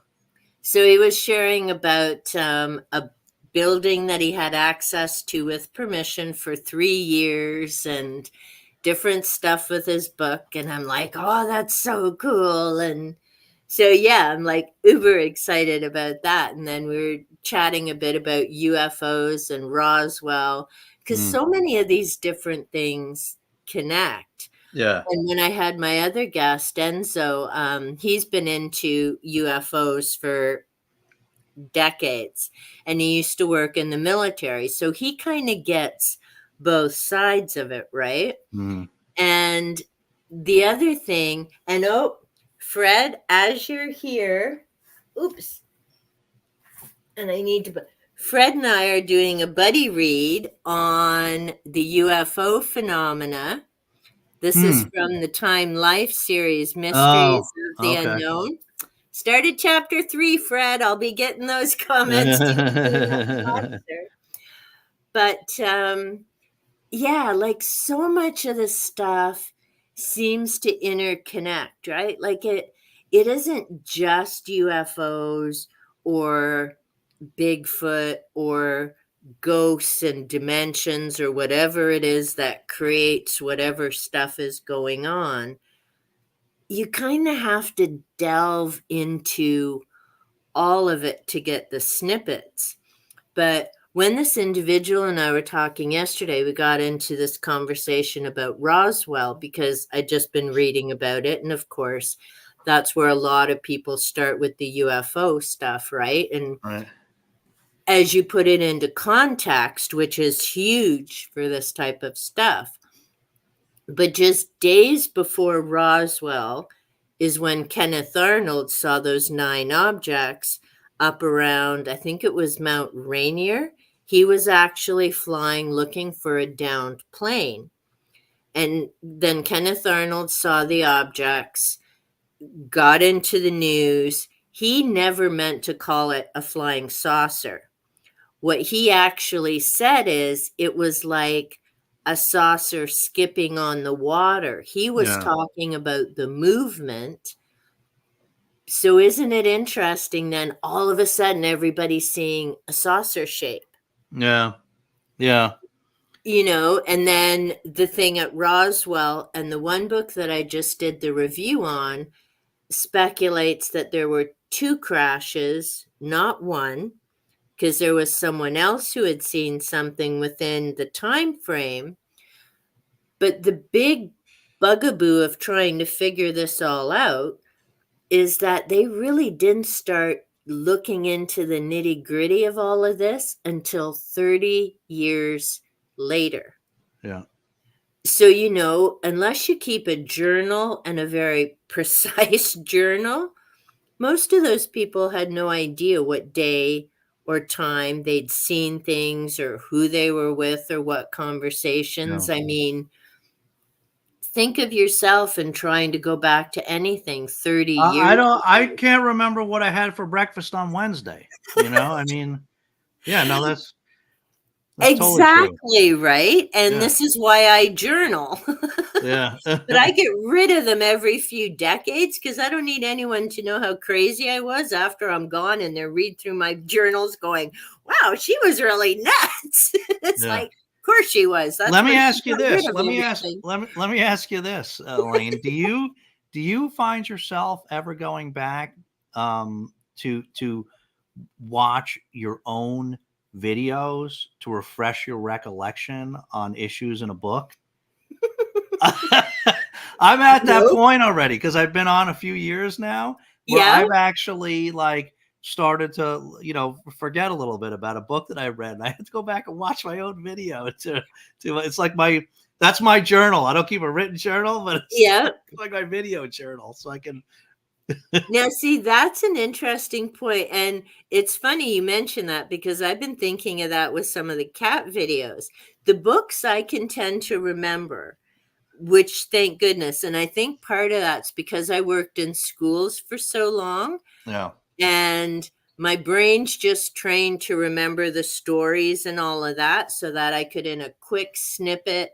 So he was sharing about a building that he had access to with permission for 3 years and different stuff with his book. And I'm like, oh, that's so cool. And so, yeah, I'm like uber excited about that. And then we were chatting a bit about UFOs and Roswell because Mm. so many of these different things connect. Yeah. And when I had my other guest, Enzo, he's been into UFOs for decades and he used to work in the military. So he kind of gets both sides of it, right? Mm. And the other thing, and oh, Fred, as you're here, oops, and I need to. Fred and I are doing a buddy read on the UFO phenomena. This is Hmm. from the Time Life series, Mysteries Oh, of the okay. Unknown. Started chapter 3, Fred. I'll be getting those comments to you next month, sir. But yeah, like so much of the stuff seems to interconnect, right? Like it isn't just UFOs or Bigfoot or ghosts and dimensions or whatever it is that creates whatever stuff is going on. You kind of have to delve into all of it to get the snippets. But when this individual and I were talking yesterday, we got into this conversation about Roswell because I'd just been reading about it. And of course, that's where a lot of people start with the UFO stuff, right? And Right. as you put it into context, which is huge for this type of stuff, but just days before Roswell is when Kenneth Arnold saw those 9 objects up around, I think it was Mount Rainier. He was actually flying looking for a downed plane. And then Kenneth Arnold saw the objects, got into the news. He never meant to call it a flying saucer. What he actually said is it was like a saucer skipping on the water. He was Yeah. talking about the movement. So isn't it interesting then all of a sudden everybody's seeing a saucer shape? Yeah. Yeah. And then the thing at Roswell and the one book that I just did the review on speculates that there were 2 crashes, not one, because there was someone else who had seen something within the time frame. But the big bugaboo of trying to figure this all out is that they really didn't start looking into the nitty gritty of all of this until 30 years later. Yeah. So, unless you keep a journal and a very precise journal, most of those people had no idea what day or time they'd seen things or who they were with or what Yeah. conversations. I mean, think of yourself and trying to go back to anything 30 I years don't. I ago. can't remember what I had for breakfast on Wednesday. I mean, yeah. No, that's That's totally true. Exactly, right? And Yeah. this is why I journal. Yeah. But I get rid of them every few decades because I don't need anyone to know how crazy I was after I'm gone and they read through my journals going, wow, she was really nuts. It's Yeah. like, of course she was. That's Let me why she ask you got rid this. of everything. Let me ask you this, Elaine. Do you find yourself ever going back to watch your own videos to refresh your recollection on issues in a book? I'm at that Nope. point already because I've been on a few years now where Yeah. I've actually like started to forget a little bit about a book that I read, and I had to go back and watch my own video to it's like that's my journal. I don't keep a written journal, but it's Yeah. like my video journal, so I can. Now, see, that's an interesting point, and it's funny you mention that because I've been thinking of that with some of the cat videos. The books I can tend to remember, which thank goodness, and I think part of that's because I worked in schools for so long, Yeah, and my brain's just trained to remember the stories and all of that so that I could, in a quick snippet,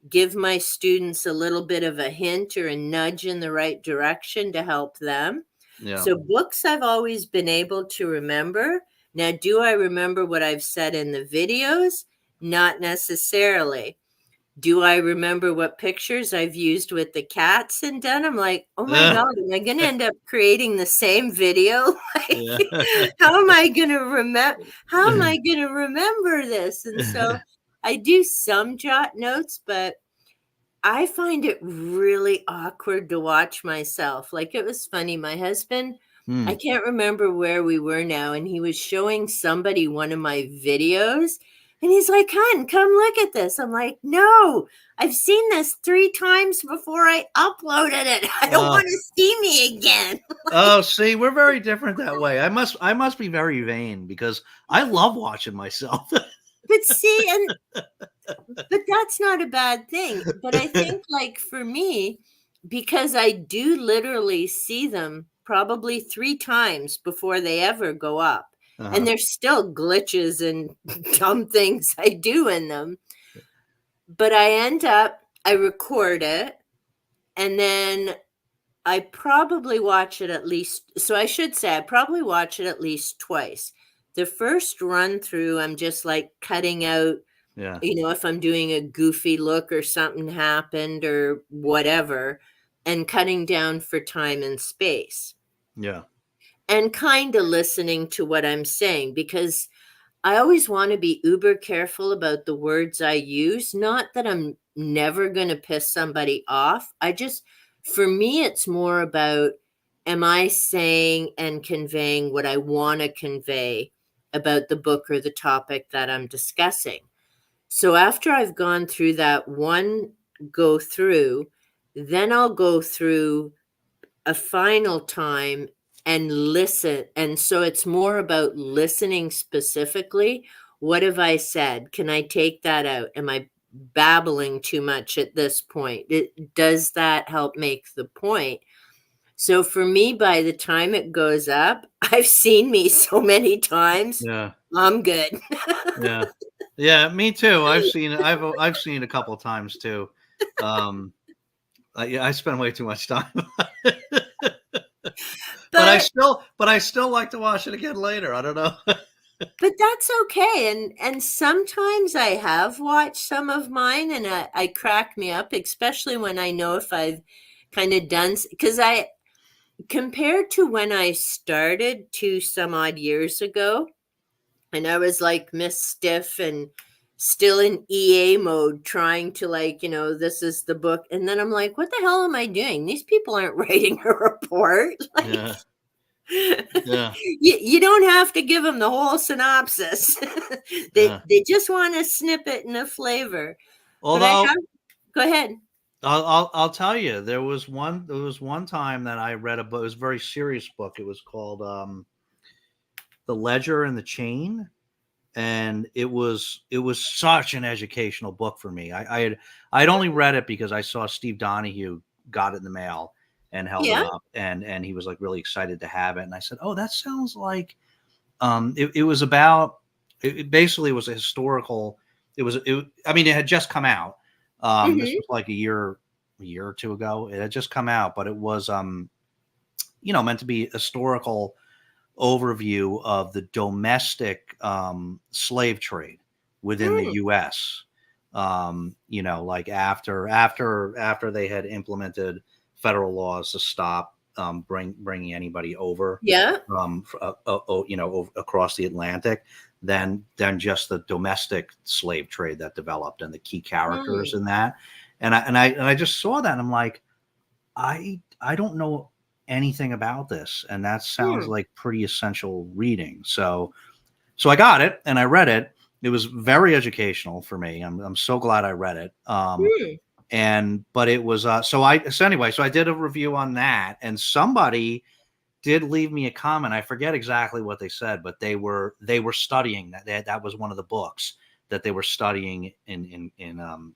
give my students a little bit of a hint or a nudge in the right direction to help them. yeah. So, books I've always been able to remember. Now, do I remember what I've said in the videos? Not necessarily. Do I remember what pictures I've used with the cats and done? I'm like, oh my Yeah. God, am I going to end up creating the same video? Like, Yeah. how am I going to remember? How am I going to remember this? And so I do some jot notes, but I find it really awkward to watch myself. Like, it was funny. My husband, I Hmm. can't remember where we were now, and he was showing somebody one of my videos. And he's like, "Hun, come look at this." I'm like, "No, I've seen this 3 times before I uploaded it. I don't Uh, want to see me again." oh, see, we're very different that way. I must be very vain because I love watching myself. But see, but that's not a bad thing. But I think, like, for me, because I do literally see them probably 3 times before they ever go up, and Uh-huh. there's still glitches and dumb things I do in them, but I record it, and then I probably watch it at least, so I should say I probably watch it at least twice. The first run through, I'm just, like, cutting out, Yeah. if I'm doing a goofy look or something happened or whatever, and cutting down for time and space, Yeah. and kinda listening to what I'm saying because I always wanna be uber careful about the words I use, not that I'm never gonna piss somebody off, for me, it's more about, am I saying and conveying what I wanna convey about the book or the topic that I'm discussing? So after I've gone through that one go through, then I'll go through a final time and listen. And so it's more about listening specifically. What have I said? Can I take that out? Am I babbling too much at this point? Does that help make the point? So for me, by the time it goes up, I've seen me so many times. Yeah. I'm good. Yeah. Yeah, me too. I've seen it a couple of times too. Um, yeah, I spend way too much time, but but I still like to watch it again later. I don't know. But that's okay, and sometimes I have watched some of mine, and I crack me up, especially when I know if I've kinda done because I compared to when I started 2 some odd years ago, and I was like Miss Stiff and still in EA mode trying to, like, this is the book, and then I'm like, "What the hell am I doing? These people aren't writing a report." Like, Yeah. you Yeah. you don't have to give them the whole synopsis. they Yeah. they just want a snippet and a flavor. But I Although have go ahead. I'll tell you, there was one time that I read a book. It was a very serious book. It was called The Ledger and the Chain, and it was such an educational book for me. I'd only read it because I saw Steve Donahue got it in the mail and held it Yeah. up, and he was like really excited to have it. And I said, "Oh, that sounds like it was about it basically was a historical. I mean, it had just come out. This Mhm. was like a year or two ago. It had just come out, but it was meant to be historical overview of the domestic slave trade within the Mm. U.S. Like after they had implemented federal laws to stop bringing anybody over Yeah. across the Atlantic, then just the domestic slave trade that developed and the key characters Mm. in that, and I just saw that and I'm like, I don't know anything about this, and that sounds Mm. like pretty essential reading. So I got it and I read it. It was very educational for me. I'm so glad I read it. Mm. And but it was so I did a review on that, and somebody did leave me a comment. I forget exactly what they said, but they were studying that. That was one of the books that they were studying in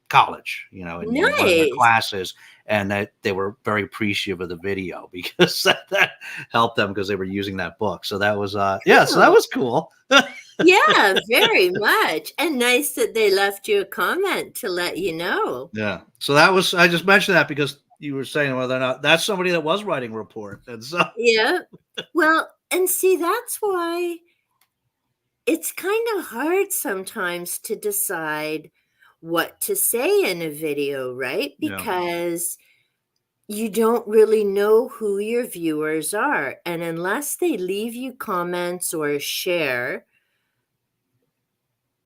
college, in one of their Nice. classes, and that they were very appreciative of the video because that helped them because they were using that book. So that was yeah, so that Cool. was cool. Yeah, very much. And nice that they left you a comment to let you know. Yeah. So that was I just mentioned that because you were saying whether or not that's somebody that was writing a report, and so Yeah. Well, and see, that's why it's kind of hard sometimes to decide what to say in a video, right? yeah, Because you don't really know who your viewers are. And unless they leave you comments or share,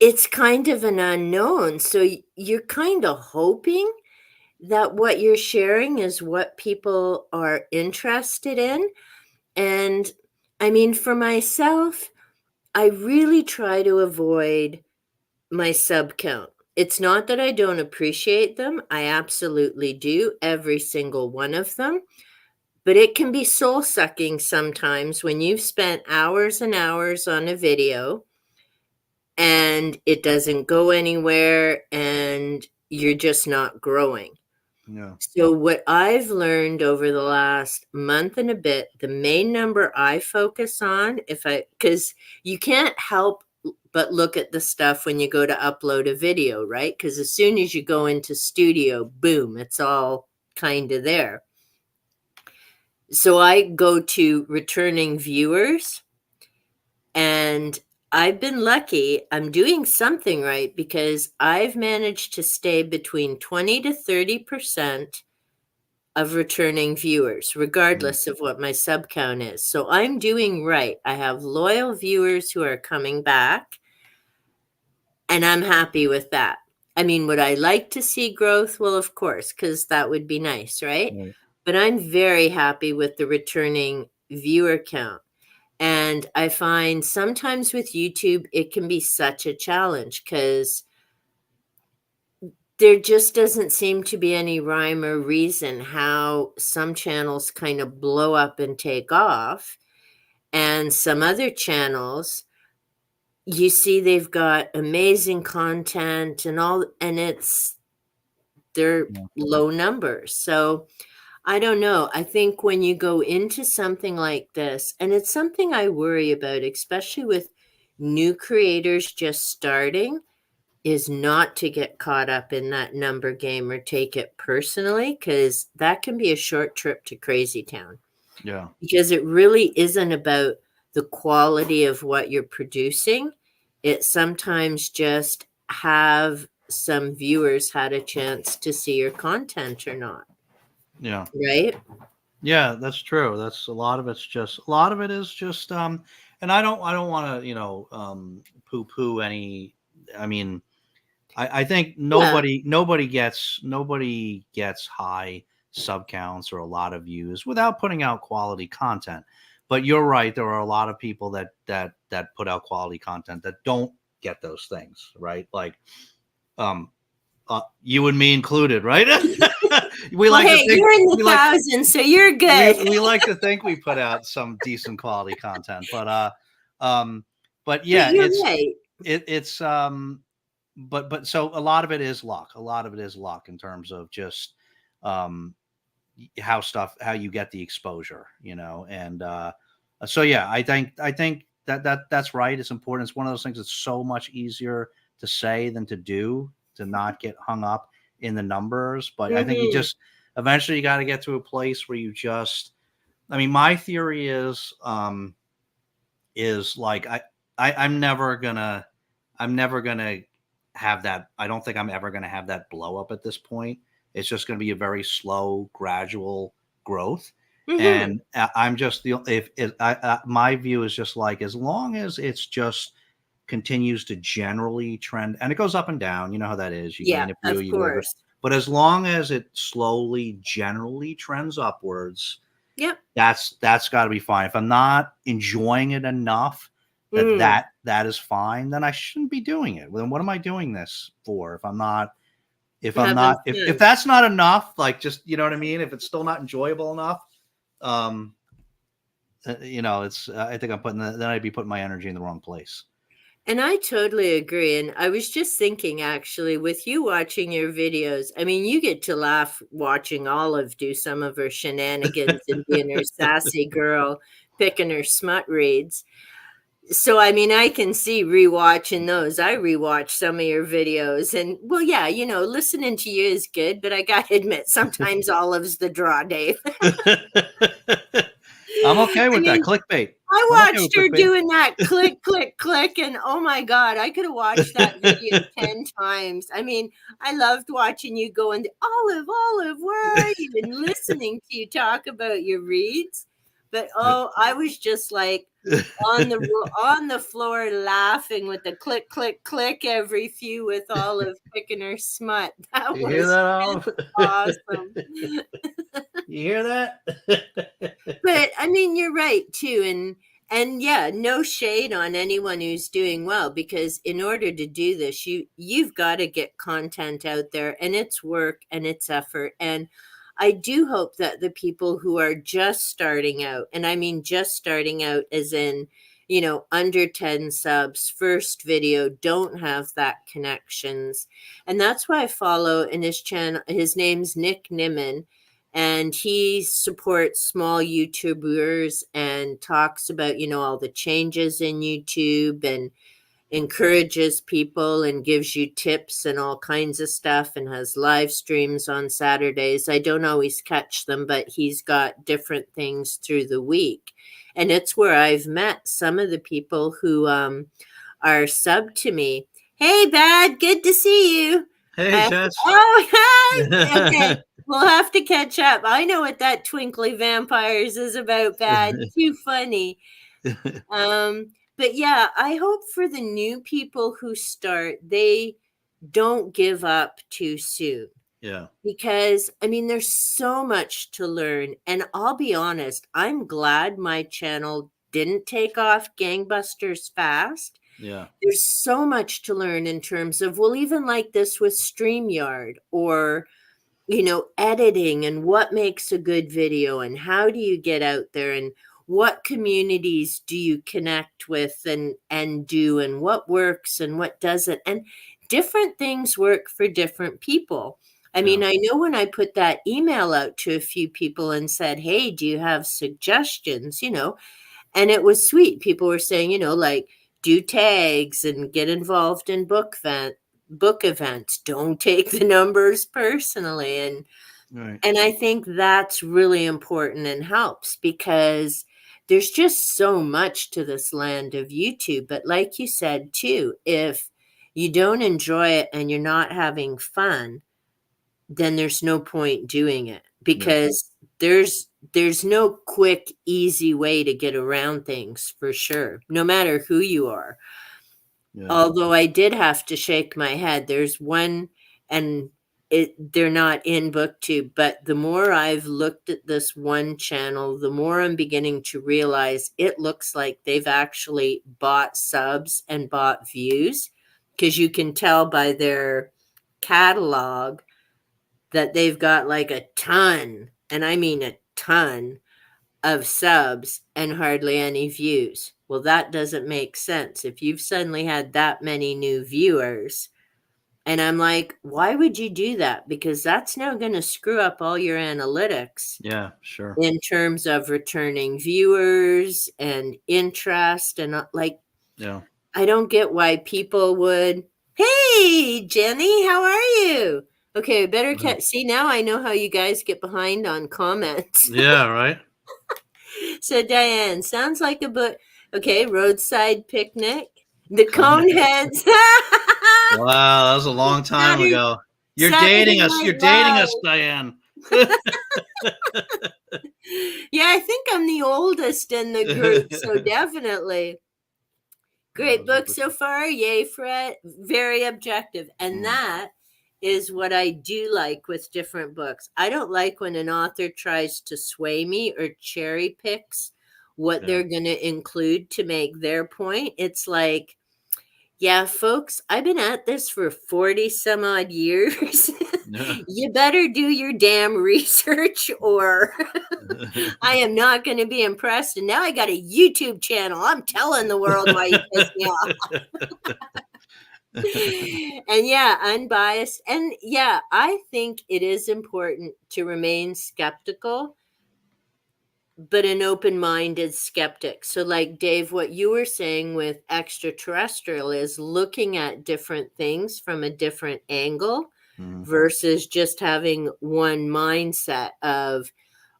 it's kind of an unknown. So you're kind of hoping that what you're sharing is what people are interested in. And I mean, for myself, I really try to avoid my sub count. It's not that I don't appreciate them, I absolutely do, every single one of them. But it can be soul sucking sometimes when you've spent hours and hours on a video and it doesn't go anywhere and you're just not growing. yeah, So, what I've learned over the last month and a bit, the main number I focus on, because you can't help but look at the stuff when you go to upload a video, right? Because as soon as you go into studio, boom, it's all kind of there. So, I go to returning viewers, and I've been lucky. I'm doing something right because I've managed to stay between 20 to 30% of returning viewers, yeah, regardless of what my sub count is. So I'm doing right. I have loyal viewers who are coming back, and I'm happy with that. I mean, would I like to see growth? Well, of course, because that would be nice, right? right, But I'm very happy with the returning viewer count. And I find sometimes with YouTube, it can be such a challenge because there just doesn't seem to be any rhyme or reason how some channels kind of blow up and take off, and some other channels, you see they've got amazing content and all, and they're yeah, low numbers. So I don't know. I think when you go into something like this, and it's something I worry about, especially with new creators just starting, is not to get caught up in that number game or take it personally, because that can be a short trip to crazy town. yeah, Because it really isn't about the quality of what you're producing. It sometimes just have some viewers had a chance to see your content or not, yeah. right? Yeah, that's true. That's a lot of it is just and I don't want to, poo poo any. I mean, I think Yeah. nobody gets high sub counts or a lot of views without putting out quality content. But you're right, there are a lot of people that put out quality content that don't get those things, right? Like um you and me included, right? we Well, like to hey, think you're in the we like thousands, so you're we good. we like to think we put out some decent quality content, um but But yeah, you're right. it's but so a lot of it is luck. A lot of it is luck in terms of just um how you get the exposure, and so yeah, I think that's right. It's important. It's one of those things that's so much easier to say than to do, to not get hung up in the numbers. But I think you Mhm. just eventually you got to get to a place where you just, I mean, my theory is like I'm never gonna have that. I don't think I'm ever gonna have that blow up at this point. It's just gonna be a very slow, gradual growth. Mhm. And I'm just the if my view is just like, as long as it's just continues to generally trend, and it goes up and down. You know how that is. You Yeah, gain a view, of you go over. course. But as long as it slowly, generally trends upwards, Yep. that's got to be fine. If I'm not enjoying it enough Mm. that is fine, then I shouldn't be doing it. Then what am I doing this for? Having If fun. that's not enough, like, just, you know what I mean. If it's still not enjoyable enough, um, it's I think then I'd be putting my energy in the wrong place. And I totally agree. And I was just thinking, actually, with you watching your videos, I mean, you get to laugh watching Olive do some of her shenanigans and being her sassy girl, picking her smut reads. So, I mean, I can see rewatching those. I rewatch some of your videos, and well, yeah, listening to you is good, but I got to admit, sometimes Olive's the draw, Dave. I'm okay I with that mean, clickbait. I'm I okay with watched her clickbait. doing that click, click, click, and oh my God, I could have watched that video 10 times. I mean, I loved watching you going, Olive, Olive, where are you? And listening to you talk about your reads. But oh, I was just like on the floor laughing with the click, click, click every few with Olive picking her smut. That You hear was that, just Olive? awesome. You hear that? But I mean, you're right too, and yeah, no shade on anyone who's doing well, because in order to do this, you've got to get content out there, and it's work and it's effort. And I do hope that the people who are just starting out, and I mean just starting out as in, under 10 subs, first video, don't have that connections. And that's why I follow in his channel. His name's Nick Nimmin, and he supports small YouTubers and talks about, all the changes in YouTube, and encourages people and gives you tips and all kinds of stuff, and has live streams on Saturdays. I don't always catch them, but he's got different things through the week. And it's where I've met some of the people who are subbed to me. Hey, Bad, good to see you. Hey, Uh, Chess. oh, hi. Okay. We'll have to catch up. I know what that Twinkly Vampires is about, Bad. Too funny. Um, but yeah, I hope for the new people who start, they don't give up too soon, Yeah, because I mean, there's so much to learn. And I'll be honest, I'm glad my channel didn't take off gangbusters fast. yeah, There's so much to learn in terms of, well, even like this with StreamYard, or editing, and what makes a good video, and how do you get out there, and what communities do you connect with, and do, and what works and what doesn't. And different things work for different people. I yeah, mean, I know when I put that email out to a few people and said, hey, do you have suggestions, and it was sweet. People were saying, like, do tags and get involved in book events. Don't take the numbers personally. right, And I think that's really important and helps, because there's just so much to this land of YouTube. But like you said too, if you don't enjoy it and you're not having fun, then there's no point doing it, yeah, because there's no quick easy way to get around things, for sure, no matter who you are. yeah, Although I did have to shake my head. There's one, and they're not in booktube, but the more I've looked at this one channel, the more I'm beginning to realize it looks like they've actually bought subs and bought views, because you can tell by their catalog that they've got like a ton, and I mean a ton, of subs and hardly any views. Well, that doesn't make sense. If you've suddenly had that many new viewers, And I'm like, why would you do that? Because that's now going to screw up all your analytics Yeah, sure. in terms of returning viewers and interest. And like, Yeah. I don't get why people would, hey, Jenny, how are you? Okay, better Yeah. see now I know how you guys get behind on comments. Yeah, right. So Diane, sounds like a book. Okay, roadside picnic. The Coneheads. Coneheads. Wow, that was a long time Saturday, ago. You're Saturday dating us. Night You're dating us, Live. Diane. Yeah, I think I'm the oldest in the group, so definitely. That Great was book so interesting. far. Yay, Fred. Very objective. And Mm, that is what I do like with different books. I don't like when an author tries to sway me or cherry picks what yeah. they're going to include to make their point. It's like, yeah, folks, I've been at this for 40 some odd years. Yeah. You better do your damn research or I am not going to be impressed. And now I got a YouTube channel. I'm telling the world why you pissed me off. And yeah, unbiased. And yeah, I think it is important to remain skeptical, but an open minded skeptic. So, like Dave, what you were saying with extraterrestrial is looking at different things from a different angle Mhm. versus just having one mindset of,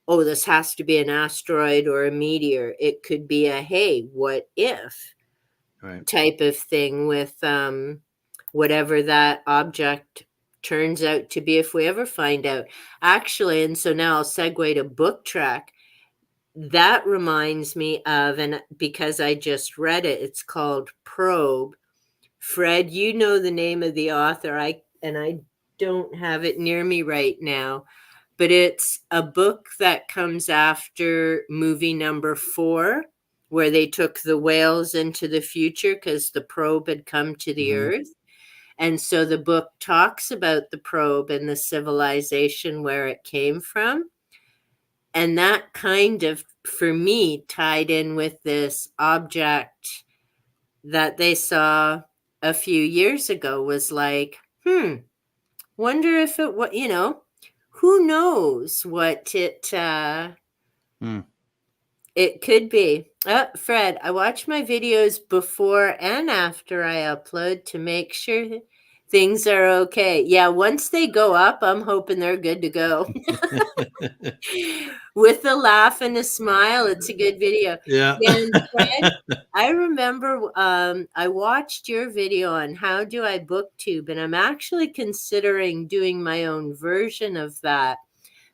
oh, this has to be an asteroid or a meteor. It could be a, hey, what if Right. type of thing with whatever that object turns out to be if we ever find out. Actually, and so now I'll segue to book track. That reminds me of, and because I just read it, it's called Probe. Fred, you know the name of the author. I don't have it near me right now, but it's a book that comes after movie number 4, where they took the whales into the future because the probe had come to the Hmm. earth. And so the book talks about the probe and the civilization where it came from. And that kind of, for me, tied in with this object that they saw a few years ago was like, wonder if it, what, who knows what Mm. it could be. Fred, I watch my videos before and after I upload to make sure things are okay. Yeah, once they go up, I'm hoping they're good to go. With a laugh and a smile, it's a good video. Yeah. Yeah, and Fred, I remember I watched your video on how do I booktube, and I'm actually considering doing my own version of that.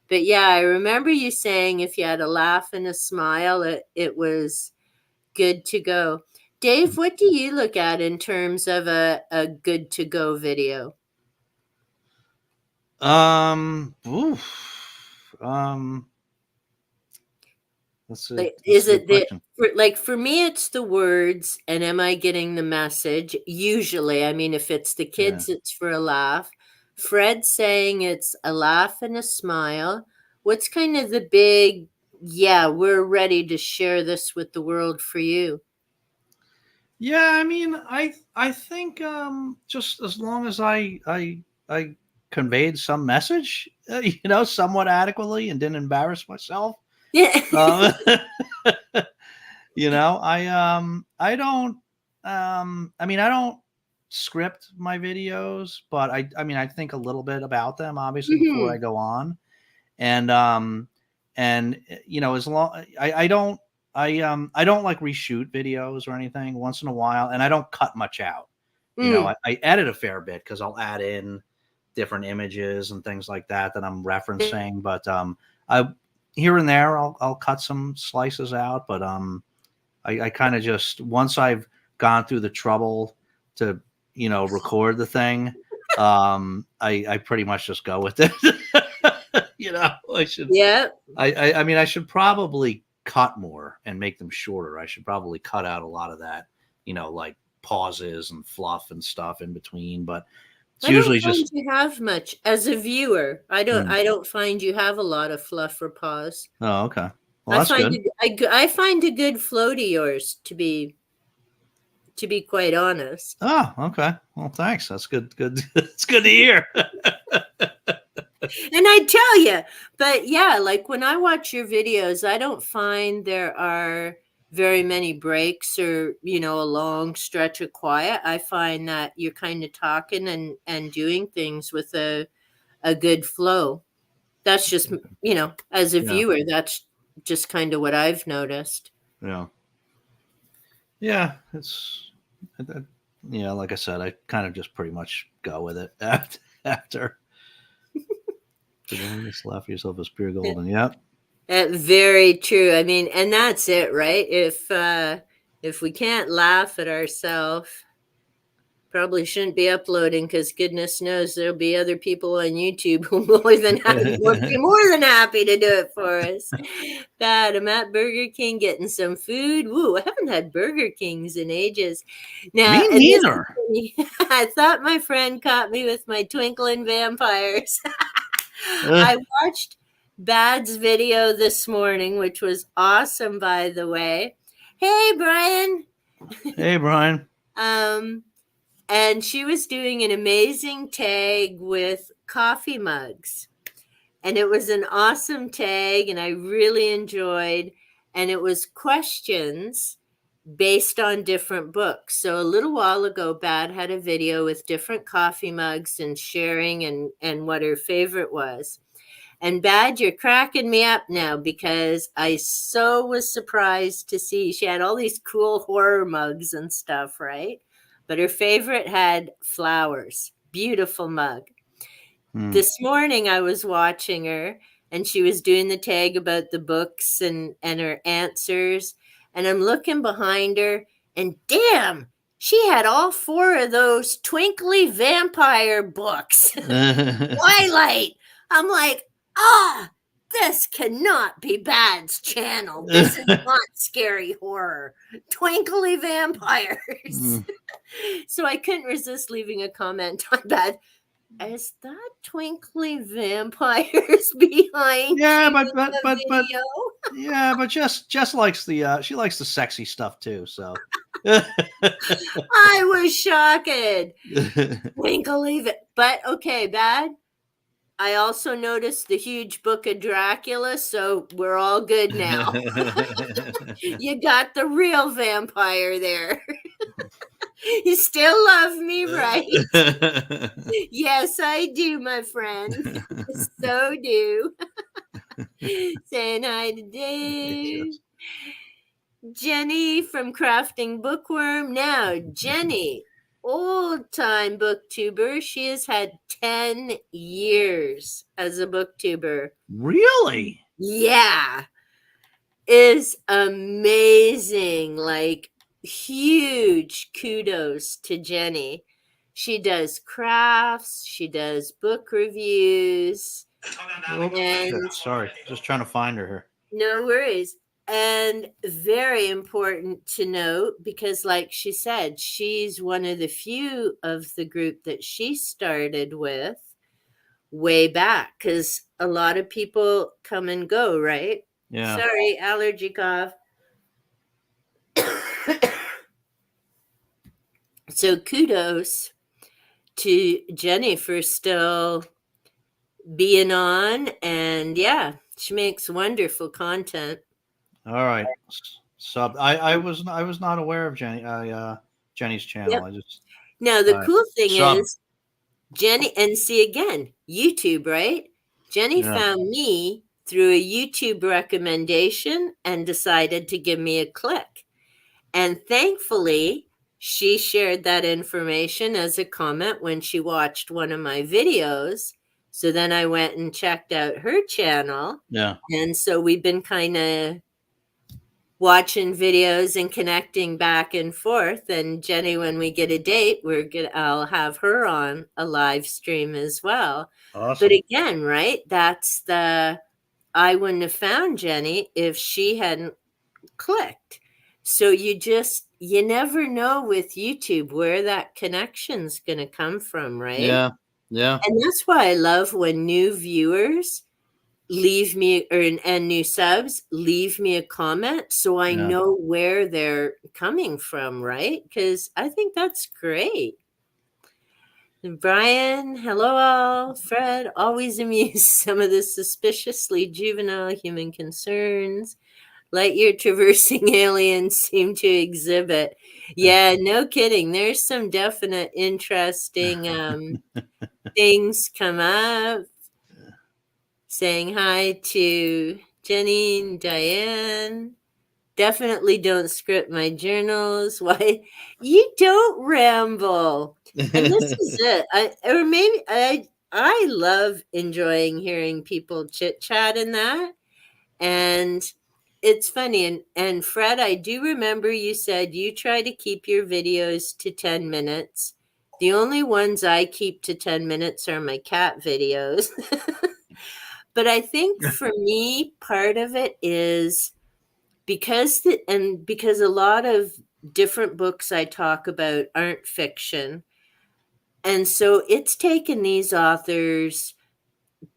But yeah, I remember you saying if you had a laugh and a smile, it was good to go. Dave, what do you look at in terms of a good to go video? Oof. Like, That's is a good it the question. for me, it's the words, and am I getting the message? Usually, I mean, if it's the Yeah. kids, it's for a laugh. Fred saying it's a laugh and a smile. What's kind of the big, yeah, we're ready to share this with the world for you? Yeah, I mean, I think just as long as I conveyed some message, somewhat adequately and didn't embarrass myself. Yeah. Um, I don't I mean I don't script my videos, but I think a little bit about them obviously before I Mhm. go on. And as long I don't like reshoot videos or anything once in a while, and I don't cut much out. Mm. I edit a fair bit because I'll add in different images and things like that I'm referencing. But I here and there I'll cut some slices out, but I kind of just once I've gone through the trouble to record the thing, I pretty much just go with it. I should Yeah. I mean I should probably cut more and make them shorter. I should probably cut out a lot of that, like pauses and fluff and stuff in between. But it's I don't usually find just you have much as a viewer. mm. I don't find you have a lot of fluff or pause. Oh, I that's find good. it, I find a good flow to yours to be quite honest. Oh, okay. Well, thanks. That's good. Good. It's good to hear. And I tell you, but yeah, like when I watch your videos, I don't find there are very many breaks or, a long stretch of quiet. I find that you're kind of talking and doing things with a good flow. That's just, as a Yeah. viewer, that's just kind of what I've noticed. Yeah. Yeah. Yeah. Like I said, I kind of just pretty much go with it after. To go just laugh yourself as pure golden. Yep. Very true. I mean, and that's it, right? If we can't laugh at ourselves, probably shouldn't be uploading because goodness knows there'll be other people on YouTube who would be more than happy to do it for us. Bad. I'm at Burger King getting some food. Woo, I haven't had Burger Kings in ages. Now, Me and this neither. is funny. I thought my friend caught me with my twinkling vampires. I watched Bad's video this morning, which was awesome, by the way. Hey, Brian. Hey, Brian. And she was doing an amazing tag with coffee mugs. And it was an awesome tag, and I really enjoyed. And it was questions based on different books. So a little while ago, Bad had a video with different coffee mugs and sharing and what her favorite was. And Bad, you're cracking me up now because I so was surprised to see she had all these cool horror mugs and stuff, right? But her favorite had flowers. Beautiful mug. This morning I was watching her and she was doing the tag about the books and her answers. And I'm looking behind her and damn, she had all 4 of those twinkly vampire books. Twilight. I'm like, this cannot be Bad's channel. This is not scary horror. Twinkly vampires. So I couldn't resist leaving a comment on Bad. Is that twinkly vampires behind Yeah, you in the but video? yeah, but Jess likes the she likes the sexy stuff too. So. I was shocked. Twinkly, but okay, Bad. I also noticed the huge book of Dracula, so we're all good now. You got the real vampire there. You still love me, right? Yes, I do, my friend. So do. Saying hi to Dave. Jenny from Crafting Bookworm. Now, Jenny, old time booktuber. She has had 10 years as a booktuber. Really? Yeah. Is amazing. Like, huge kudos to Jenny. She does crafts, she does book reviews, and Sorry, just trying to find her here. no worries. And very important to note because, like she said, she's one of the few of the group that she started with way back because a lot of people come and go, right? Yeah. Sorry, allergy cough. So kudos to Jenny for still being on. And yeah, she makes wonderful content. All right. Sub. I was not aware of Jenny's channel. Yep. I just Now, the cool thing sub. is, Jenny, and see again, YouTube, right? Jenny Yeah. found me through a YouTube recommendation and decided to give me a click. And thankfully, she shared that information as a comment when she watched one of my videos. So then I went and checked out her channel. Yeah. And so we've been kind of watching videos and connecting back and forth. And Jenny, when we get a date, I'll have her on a live stream as well. Awesome. But again, right? I wouldn't have found Jenny if she hadn't clicked. So you never know with YouTube where that connection's going to come from, right? Yeah. Yeah. And that's why I love when new viewers leave me, or and new subs, leave me a comment so I Yeah. know where they're coming from, right? Because I think that's great. And Brian, hello all. Fred, always amused some of the suspiciously juvenile human concerns light year traversing aliens seem to exhibit. Yeah, no kidding. There's some definite interesting things come up. Saying hi to Jenny, Diane. Definitely don't script my journals. Why you don't ramble? And this is it. I love enjoying hearing people chit chat in that. And it's funny. And Fred, I do remember you said you try to keep your videos to 10 minutes. The only ones I keep to 10 minutes are my cat videos. But I think for me, part of it is because a lot of different books I talk about aren't fiction. And so it's taken these authors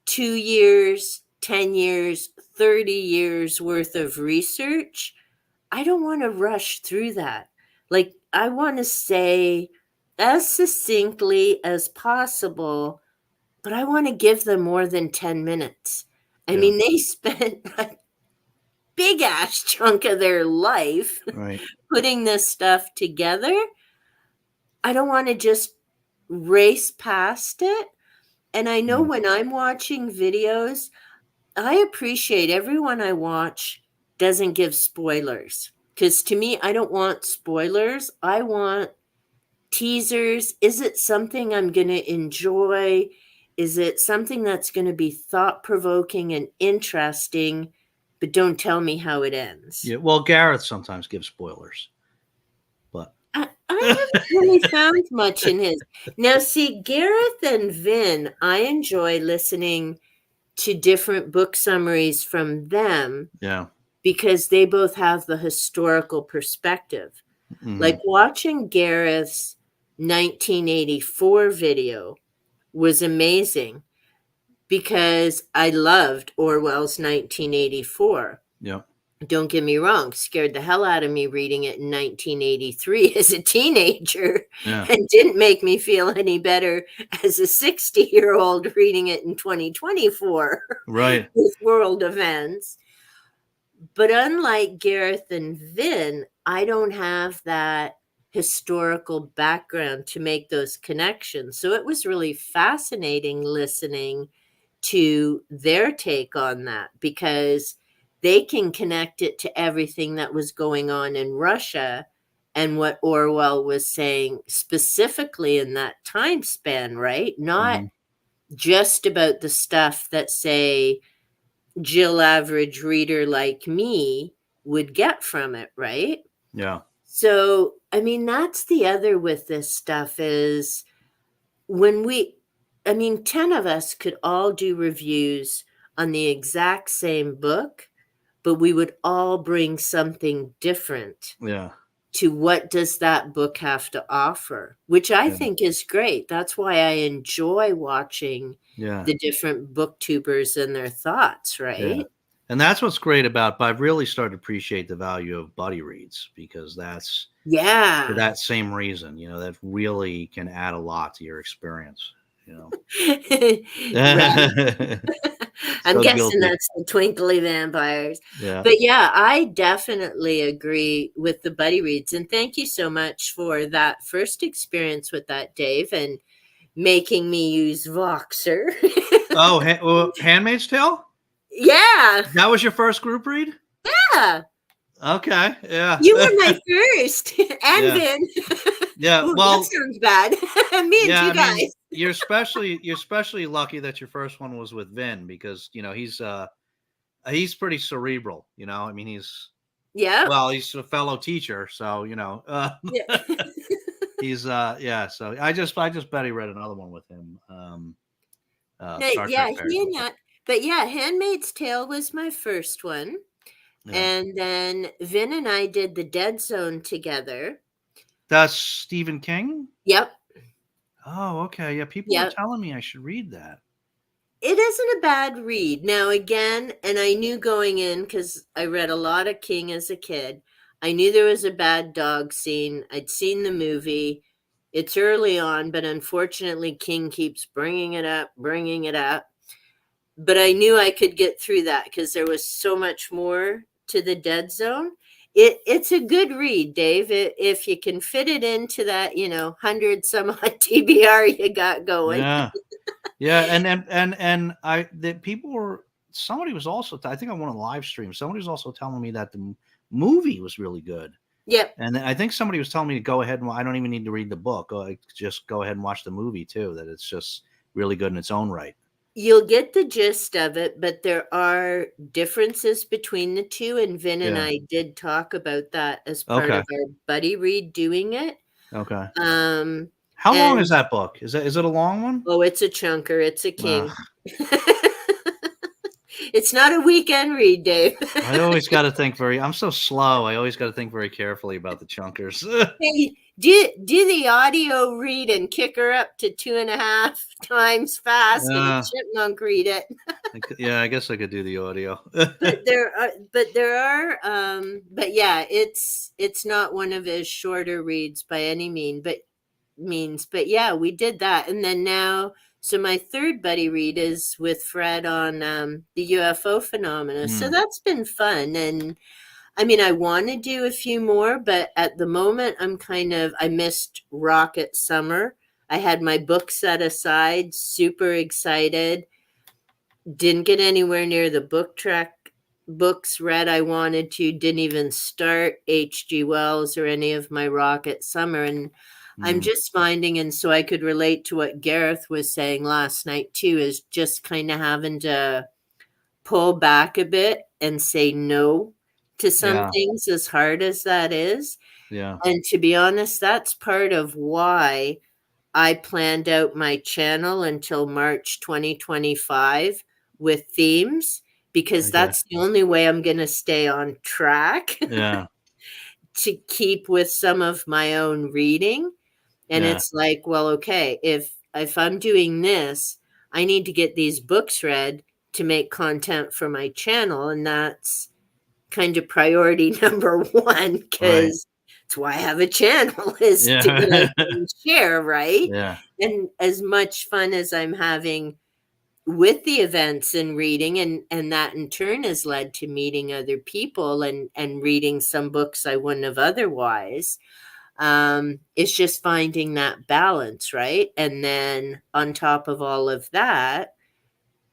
2 years, 10 years, 30 years worth of research. I don't want to rush through that. Like, I want to say as succinctly as possible, but I want to give them more than 10 minutes. I Yeah. mean, they spent a big ass chunk of their life Right. putting this stuff together. I don't want to just race past it. And I know Yeah. when I'm watching videos, I appreciate everyone I watch doesn't give spoilers. Because to me, I don't want spoilers. I want teasers. Is it something I'm going to enjoy? Is it something that's going to be thought provoking and interesting? But don't tell me how it ends. Yeah. Well, Gareth sometimes gives spoilers, but I haven't really found much in his. Now, see, Gareth and Vin, I enjoy listening to different book summaries from them yeah. because they both have the historical perspective. Hmm. Like watching Gareth's 1984 video was amazing because I loved Orwell's 1984. Yeah. Don't get me wrong, scared the hell out of me reading it in 1983 as a teenager Yeah. and didn't make me feel any better as a 60-year-old reading it in 2024 Right. with world events. But unlike Gareth and Vin, I don't have that historical background to make those connections. So it was really fascinating listening to their take on that because they can connect it to everything that was going on in Russia and what Orwell was saying specifically in that time span, right? Not Hmm. just about the stuff that, say, Jill average reader like me would get from it, right? Yeah. So, I mean, that's the other with this stuff is when I mean, 10 of us could all do reviews on the exact same book, but we would all bring something different Yeah. to what does that book have to offer, which I Yeah. think is great. That's why I enjoy watching Yeah. the different booktubers and their thoughts, Yeah. right? And that's what's great about, but I've really started to appreciate the value of buddy reads because that's for Yeah. that same reason, that really can add a lot to your experience, you know. Right. I'm So guessing guilty. that's the twinkly vampires. Yeah. But yeah, I definitely agree with the buddy reads. And thank you so much for that first experience with that, Dave, and making me use Voxer. Oh, Handmaid's Tale? Yeah. That was your first group read? Yeah. Okay. Yeah. You were my first. And Yeah. Vin. Yeah. Ooh, that Well, sounds bad. Me and yeah, two I mean, guys. you're especially lucky that your first one was with Vin because, he's pretty cerebral, I mean, Yep. he's a fellow teacher, so, Yeah. he's yeah, so I just bet he read another one with him. Star Yeah, Trek he parody. and that. But yeah, Handmaid's Tale was my first one. Yeah. And then Vin and I did the Dead Zone together. That's Stephen King? Yep. Oh, okay. Yeah, people were Yep. telling me I should read that. it isn't a bad read. Now, again, and I knew going in because I read a lot of King as a kid. I knew there was a bad dog scene. I'd seen the movie. It's early on, but unfortunately, King keeps bringing it up. But I knew I could get through that because there was so much more to the Dead Zone. It's a good read, Dave. If you can fit it into that, 100 some odd TBR you got going. Yeah. Yeah, and I the people were somebody was also I think I won a live stream. Somebody was also telling me that the movie was really good, Yep. and then I think somebody was telling me to go ahead and I don't even need to read the book. Just go ahead and watch the movie too. That it's just really good in its own right. You'll get the gist of it, but there are differences between the two. And Vin and Yeah. I did talk about that as part Okay. of our buddy read doing it. Okay. Um, How long is and that book? Is it a long one? oh, it's a chunker. It's a Ugh, king. It's not a weekend read, Dave. I always got to think very. I'm so slow. I always got to think very carefully about the chunkers. Hey, do the audio read and kick her up to 2.5 times fast and Yeah. chipmunk read it. Yeah, I guess I could do the audio. But yeah, it's not one of his shorter reads by any means, but yeah, we did that. And then now, so my third buddy read is with Fred on the UFO phenomena, so Hmm. that's been fun. And I mean, I want to do a few more, but at the moment I missed Rocket Summer. I had my book set aside, super excited, didn't get anywhere near the books read I wanted to, didn't even start H.G. Wells or any of my Rocket Summer. And I'm Hmm. just finding, and so I could relate to what Gareth was saying last night too, is just kind of having to pull back a bit and say no to some Yeah. things, as hard as that is. Yeah. And to be honest, that's part of why I planned out my channel until March 2025 with themes, because Okay. that's the only way I'm going to stay on track Yeah. to keep with some of my own reading. And Yeah. it's like, well, okay, if I'm doing this, I need to get these books read to make content for my channel, and that's kind of priority number one, Right. because it's why I have a channel, is to be Yeah. able to share, right? Yeah. And as much fun as I'm having with the events and reading, and that in turn has led to meeting other people and reading some books I wouldn't have otherwise. It's just finding that balance, right? And then on top of all of that,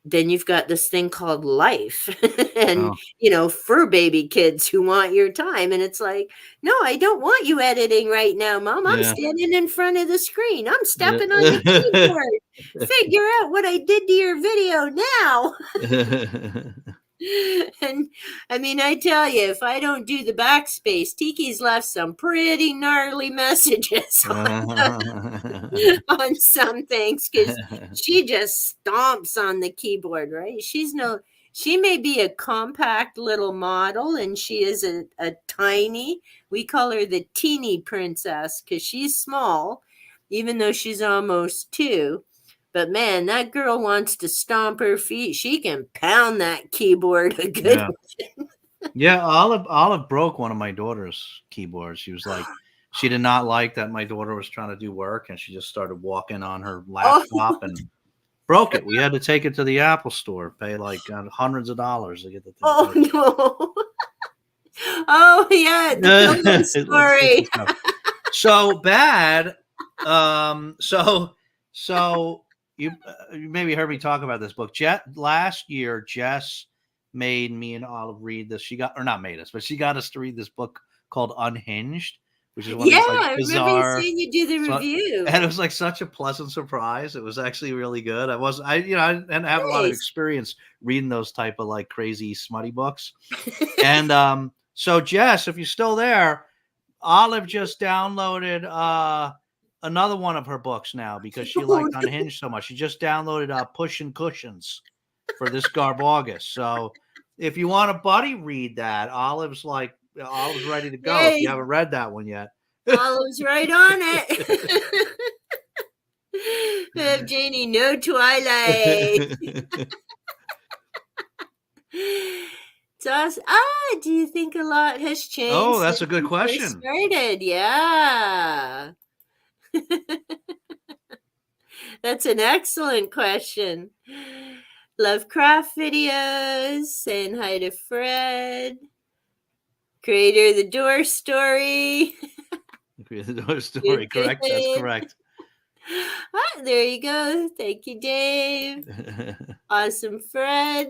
then you've got this thing called life and Oh. fur baby kids who want your time, and it's like, no, I don't want you editing right now, Mom. I'm Yeah. standing in front of the screen, I'm Yeah. stepping on the keyboard. Figure out what I did to your video now. And I mean, I tell you, if I don't do the backspace, Tiki's left some pretty gnarly messages on some things, because she just stomps on the keyboard, right? She may be a compact little model, and she is a tiny, we call her the teeny princess because she's small, even though she's almost 2. But man, that girl wants to stomp her feet. She can pound that keyboard a good Yeah. Yeah. Olive broke one of my daughter's keyboards. She was like, she did not like that my daughter was trying to do work, and she just started walking on her Oh, laptop and broke it. We had to take it to the Apple store, pay like hundreds of dollars to get the thing oh fixed. no. Oh yeah, the pillow Like story. 60 stuff. So bad. So you maybe heard me talk about this book. Last year, Jess made me and Olive read this. She got or not made us, but she got us to read this book called Unhinged, which is one of Yeah, these like I remember you bizarre. saying you do the So, review. and it was like such a pleasant surprise. It was actually really good. I didn't have a lot of Nice. experience reading those type of like crazy smutty books. And so Jess, if you're still there, Olive just downloaded another one of her books now because she Oh, liked Unhinged so much. She just downloaded Pushing Cushions for this Garbaugust. So if you want a buddy read that, Olive's ready to go if you hey, haven't read that one yet. Olive's right on it. Janie, no Twilight. It's awesome. Do you think a lot has changed Oh, that's a since good you first question. started? Yeah. That's an excellent question. Lovecraft videos, saying hi to Fred, creator of the Door Story. The Good, story, correct? That's good. correct. There you go. Thank you, Dave. Awesome, Fred.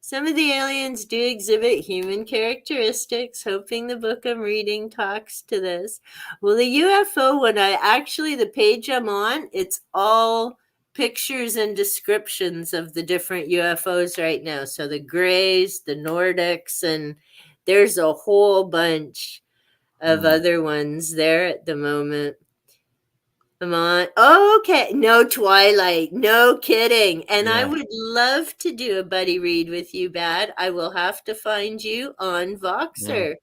Some of the aliens do exhibit human characteristics, hoping the book I'm reading talks to this. Well, the UFO one, the page I'm on, it's all pictures and descriptions of the different UFOs right now. So the Greys, the Nordics, and there's a whole bunch of Mm, other ones there at the moment. Come on. Oh, okay. No Twilight. No kidding. And I yeah, would love to do a buddy read with you, Bad. I will have to find you on yeah. Voxer.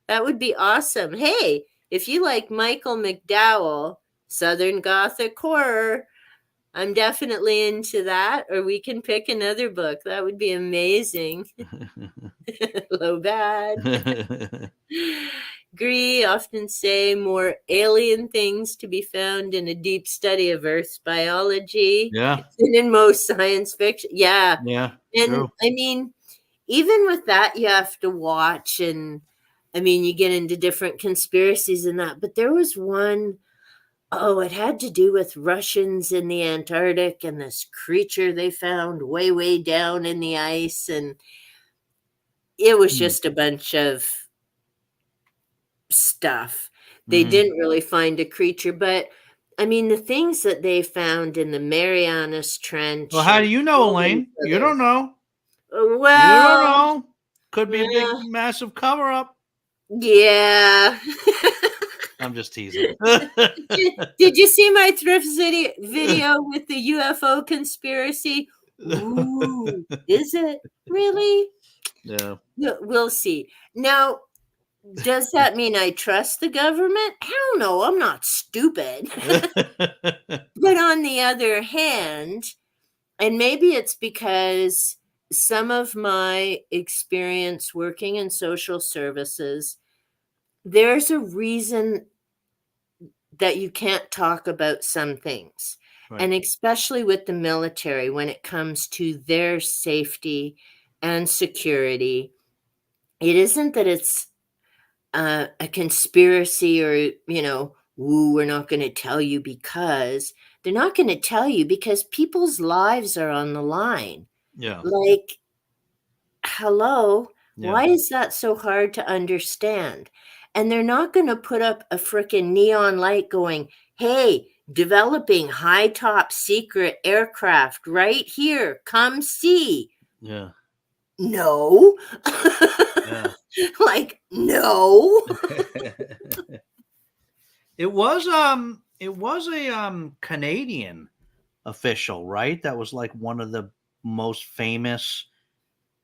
That would be awesome. Hey, if you like Michael McDowell, Southern Gothic horror, I'm definitely into that. Or we can pick another book. That would be amazing. Low Bad. Agree, often say more alien things to be found in a deep study of Earth's biology Yeah, than in most science fiction. Yeah. yeah, And true. I mean, even with that, you have to watch, and I mean, you get into different conspiracies and that. But there was one, oh, it had to do with Russians in the Antarctic and this creature they found way, way down in the ice. And it was Mm, just a bunch of stuff. They mhm. didn't really find a creature, but I mean, the things that they found in the Marianas Well, Trench how and do you know, all these Elaine? You other, don't know. You don't well, know. Could be a big, yeah, massive cover up. yeah. I'm just teasing. Did you see my thrift video with the UFO conspiracy? Ooh, is it really? Yeah. We'll see. Now, does that mean I trust the government? Hell no, I'm not stupid. But on the other hand, and maybe it's because some of my experience working in social services, there's a reason that you can't talk about some things. Right. And especially with the military, when it comes to their safety and security, it isn't that it's a conspiracy or, ooh, we're not going to tell you because they're not going to tell you because people's lives are on the line. Yeah. Like, hello, Yeah. why is that so hard to understand? And they're not going to put up a freaking neon light going, hey, developing high top secret aircraft right here. Come see. Yeah. No. Yeah. Like, no. It was a Canadian official, right? That was like one of the most famous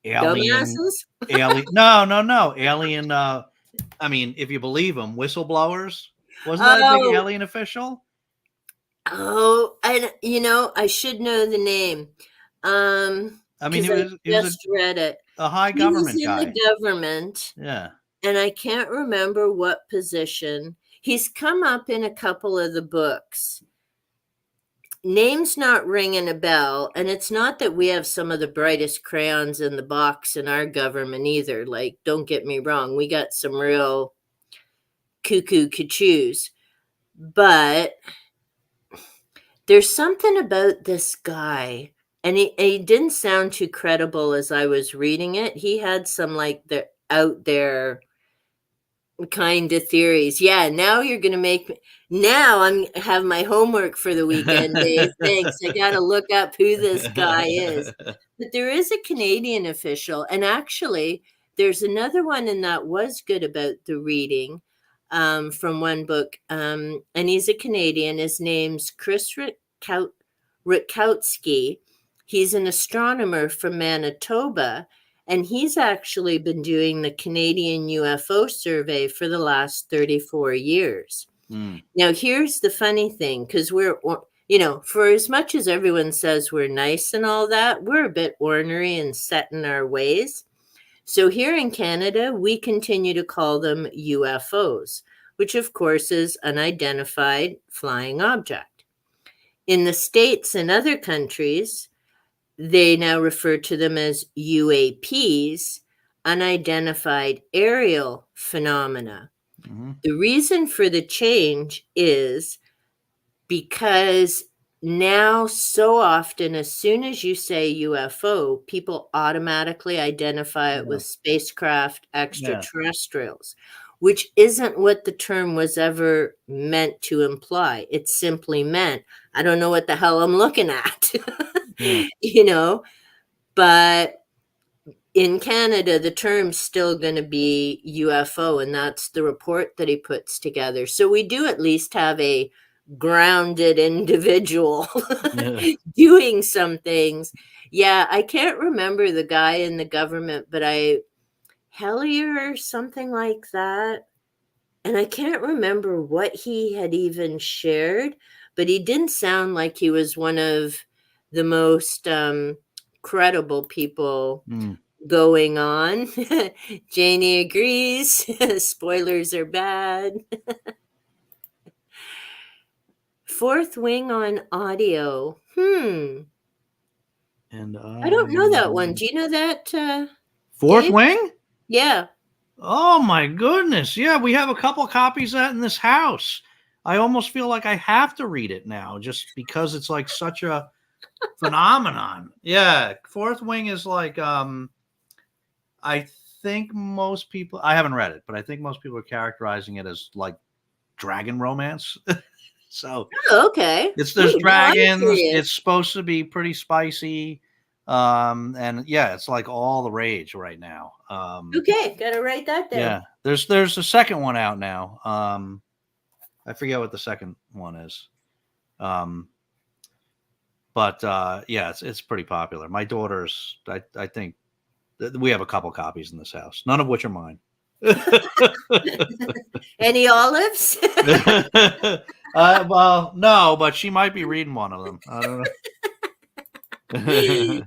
alien Dumbasses. alien no, no, no, alien I mean, if you believe them, whistleblowers. Wasn't that a big Oh, alien official? I should know the name. I mean, Because he I was he was just read it. a high He was government in the guy. government, Yeah. and I can't remember what position. He's come up in a couple of the books. Name's not ringing a bell, and it's not that we have some of the brightest crayons in the box in our government either. Like, don't get me wrong, we got some real cuckoo cuckoos, but there's something about this guy, and he didn't sound too credible as I was reading it. He had some like the out there kind of theories. Yeah, now you're gonna make me. Now I'm have my homework for the weekend, Dave. Thanks. I gotta look up who this guy is. But there is a Canadian official, and actually, there's another one, and that was good about the reading from one book. And he's a Canadian. His name's Chris Rutkowski. He's an astronomer from Manitoba, and he's actually been doing the Canadian UFO survey for the last 34 years. Mm. Now, here's the funny thing, because for as much as everyone says we're nice and all that, we're a bit ornery and set in our ways. So here in Canada, we continue to call them UFOs, which of course is unidentified flying object. In the States and other countries, they now refer to them as UAPs, unidentified aerial phenomena. Mm-hmm. The reason for the change is because now so often, as soon as you say UFO, people automatically identify it Yeah. with spacecraft Yeah. extraterrestrials, which isn't what the term was ever meant to imply. It simply meant, I don't know what the hell I'm looking at, Yeah. you know, but in Canada, the term's still going to be UFO, and that's the report that he puts together. So we do at least have a grounded individual Yeah. doing some things. Yeah, I can't remember the guy in the government, but Hellier or something like that. And I can't remember what he had even shared, but he didn't sound like he was one of the most credible people Mm. going on. Janie agrees. Spoilers are bad. Fourth Wing on audio. And I don't know that one. Do you know that, Fourth Dave? Wing? Yeah. Oh my goodness. Yeah, we have a couple copies of that in this house. I almost feel like I have to read it now just because it's like such a phenomenon. Yeah, Fourth Wing is like I think most people I haven't read it, but I think most people are characterizing it as like dragon romance. So Oh, okay. there's Now I'm dragons. curious. It's supposed to be pretty spicy. And yeah, it's like all the rage right now. Okay, gotta write that down. Yeah, there's a second one out now. I forget what the second one is. Um, but yeah, it's pretty popular. My daughter's, I think we have a couple copies in this house, none of which are mine. Any olives? Well, no, but she might be reading one of them. I don't know.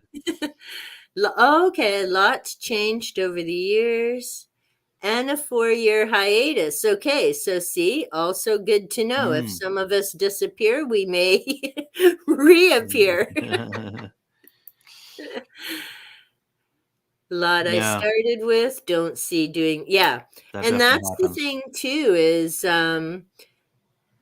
Okay, lots changed over the years. And a 4-year hiatus. Okay, so see, also good to know. If Mm. some of us disappear, we may reappear. Lot I Yeah, started with, don't see doing. Yeah. that And definitely that's the happens. thing too is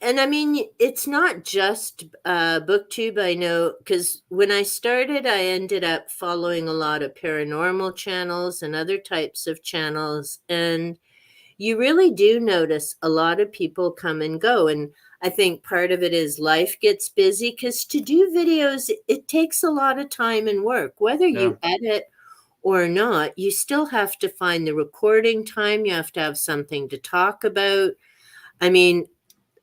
and I mean it's not just booktube. I know because when I started I ended up following a lot of paranormal channels and other types of channels, and you really do notice a lot of people come and go. And I think part of it is life gets busy because to do videos, it takes a lot of time and work. Whether Yeah, you edit or not, you still have to find the recording time. You have to have something to talk about. I mean,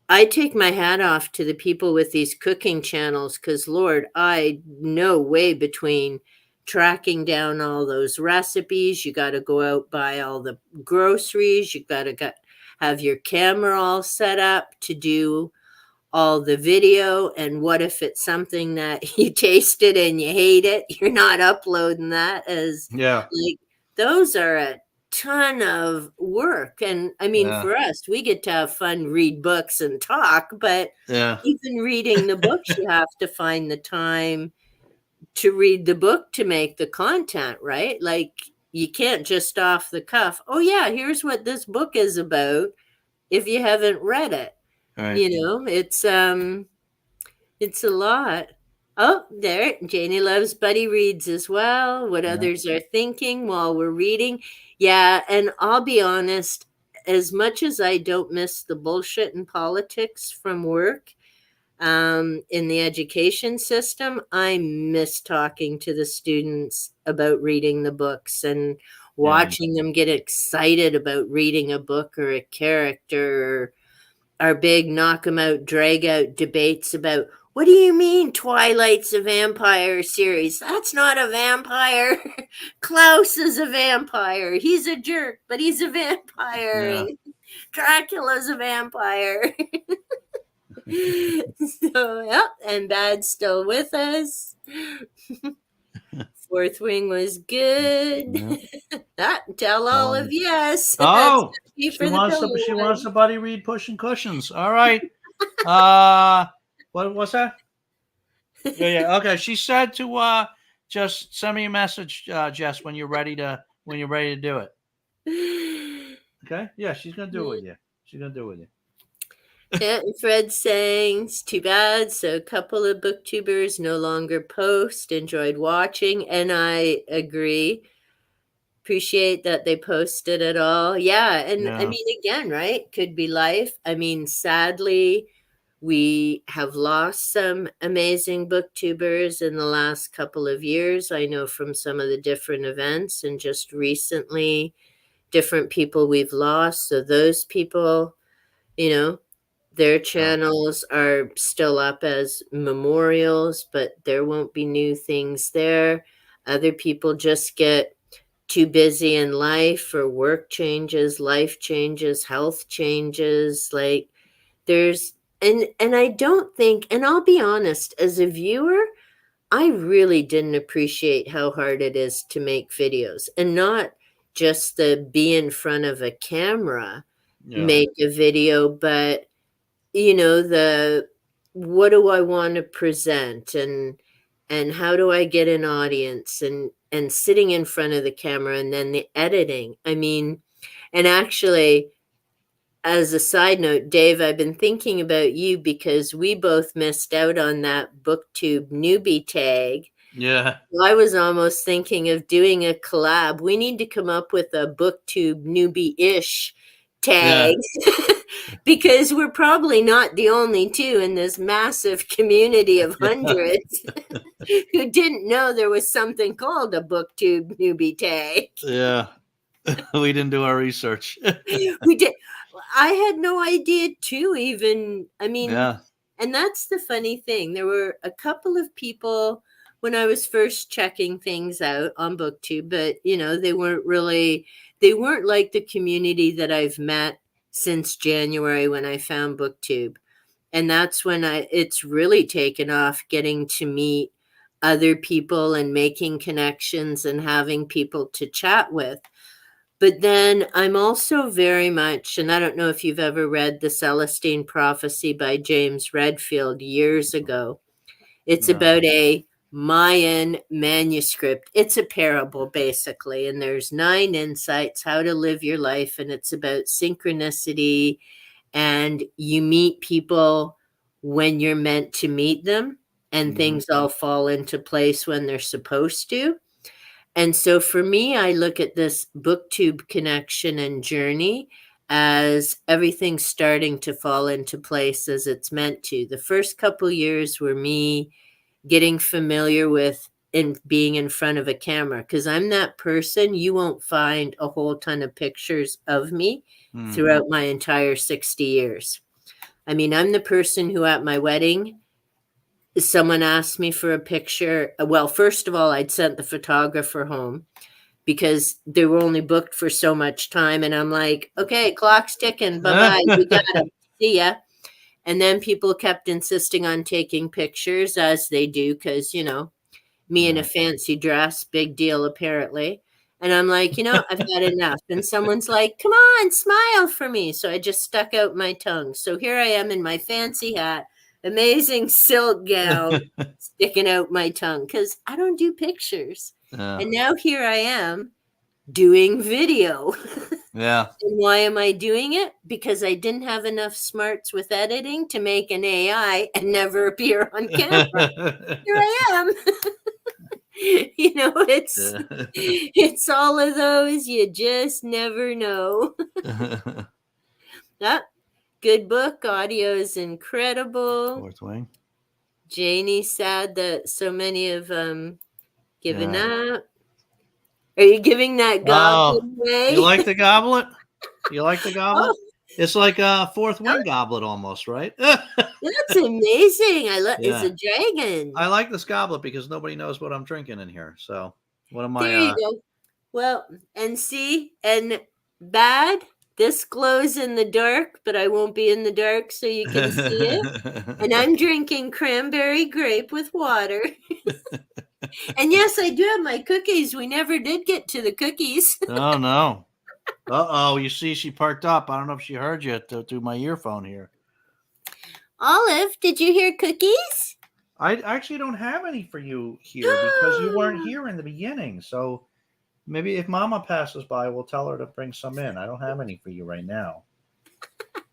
I take my hat off to the people with these cooking channels because, Lord, I know way between tracking down all those recipes. You got to go out, buy all the groceries. You got to have your camera all set up to do all the video. And what if it's something that you tasted and you hate it? You're not uploading that as yeah, like those are a ton of work. And I mean, yeah, for us, we get to have fun, read books and talk, but yeah, even reading the books, you have to find the time to read the book to make the content, right? Like you can't just off the cuff, oh yeah, here's what this book is about if you haven't read it. right. It's a lot. Oh, there. Janie loves Buddy Reads as well. What Yeah, others are thinking while we're reading. Yeah, and I'll be honest, as much as I don't miss the bullshit in politics from work, in the education system, I miss talking to the students about reading the books and yeah, watching them get excited about reading a book or a character, or our big knock 'em out, drag out debates about What do you mean Twilight's a vampire series? That's not a vampire. Klaus is a vampire. He's a jerk, but he's a vampire. Yeah. And Dracula's a vampire. So, yep, and Bad's still with us. Fourth Wing was good. Yeah. Tell all of yes. That's Oh, for the pillow she wants one. somebody read Pushing Cushions. All right. What's that? Yeah, yeah. Okay. She said to just send me a message, Jess, when you're ready to do it. Okay. Yeah, she's gonna do it with you. She's gonna do it with you. Yeah, and Fred saying, it's too bad. So, a couple of booktubers no longer post. Enjoyed watching, and I agree. Appreciate that they posted it all. Yeah, and I Yeah. mean, again, right? Could be life. I mean, sadly, we have lost some amazing booktubers in the last couple of years. I know from some of the different events, and just recently, different people we've lost. So, those people, you know, their Yeah. channels are still up as memorials, but there won't be new things there. Other people just get too busy in life, or work changes, life changes, health changes. Like, there's and I don't think, and I'll be honest, as a viewer, I really didn't appreciate how hard it is to make videos, and not just the be in front of a camera, Yeah. make a video, but the what do I want to present, and how do I get an audience, and sitting in front of the camera, and then the editing. I mean, and actually, as a side note, Dave, I've been thinking about you because we both missed out on that booktube newbie tag. Yeah. I was almost thinking of doing a collab. We need to come up with a booktube newbie-ish tag Yeah. because we're probably not the only two in this massive community of hundreds who didn't know there was something called a booktube newbie tag. Yeah. We didn't do our research. We did. I had no idea too, even. I mean, Yeah. and that's the funny thing. There were a couple of people when I was first checking things out on BookTube, but they weren't like the community that I've met since January when I found BookTube. And that's when it's really taken off, getting to meet other people and making connections and having people to chat with. But then I'm also very much, and I don't know if you've ever read The Celestine Prophecy by James Redfield years ago. It's No. about a Mayan manuscript. It's a parable, basically, and there's 9 insights how to live your life, and it's about synchronicity, and you meet people when you're meant to meet them, and Mm-hmm. things all fall into place when they're supposed to. And so for me, I look at this booktube connection and journey as everything starting to fall into place as it's meant to. The first couple years were me getting familiar with in being in front of a camera, because I'm that person. You won't find a whole ton of pictures of me Mm. throughout my entire 60 years. I mean, I'm the person who at my wedding, someone asked me for a picture. Well, first of all, I'd sent the photographer home because they were only booked for so much time. And I'm like, okay, clock's ticking. Bye bye. You got him. See ya. And then people kept insisting on taking pictures, as they do, because, me in a Yeah. fancy dress, big deal, apparently. And I'm like, I've had enough. And someone's like, come on, smile for me. So I just stuck out my tongue. So here I am in my fancy hat, amazing silk gown, sticking out my tongue because I don't do pictures. Yeah. And now here I am doing video. Yeah. And why am I doing it? Because I didn't have enough smarts with editing to make an AI and never appear on camera. Here I am. It's Yeah. it's all of those. You just never know. Ah, good book. Audio is incredible. Fourth Wing. Janie's sad that so many have given Yeah. up. Are you giving that Oh, goblin away? you like the goblet? You like the Oh, goblet? It's like a fourth wing goblet almost, right? That's amazing. It's Yeah. a dragon. I like this goblet because nobody knows what I'm drinking in here. So one of my There you go. Well, and see, and bad. This glows in the dark, but I won't be in the dark so you can see it. And I'm drinking cranberry grape with water. And yes, I do have my cookies. We never did get to the cookies. Oh no. Uh-oh, you see she perked up. I don't know if she heard you through my earphone here. Olive, did you hear cookies? I actually don't have any for you here because you weren't here in the beginning. So maybe if Mama passes by, we'll tell her to bring some in. I don't have any for you right now.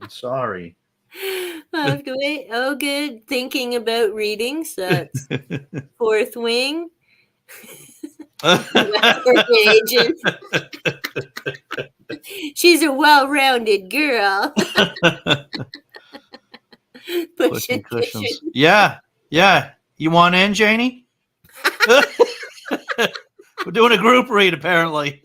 I'm sorry. I'll have to wait. Oh, good. Thinking about reading. So that's fourth wing. Agent. She's a well-rounded girl. Pushing cushions. Yeah. Yeah. You want in, Janie? We're doing a group read, apparently.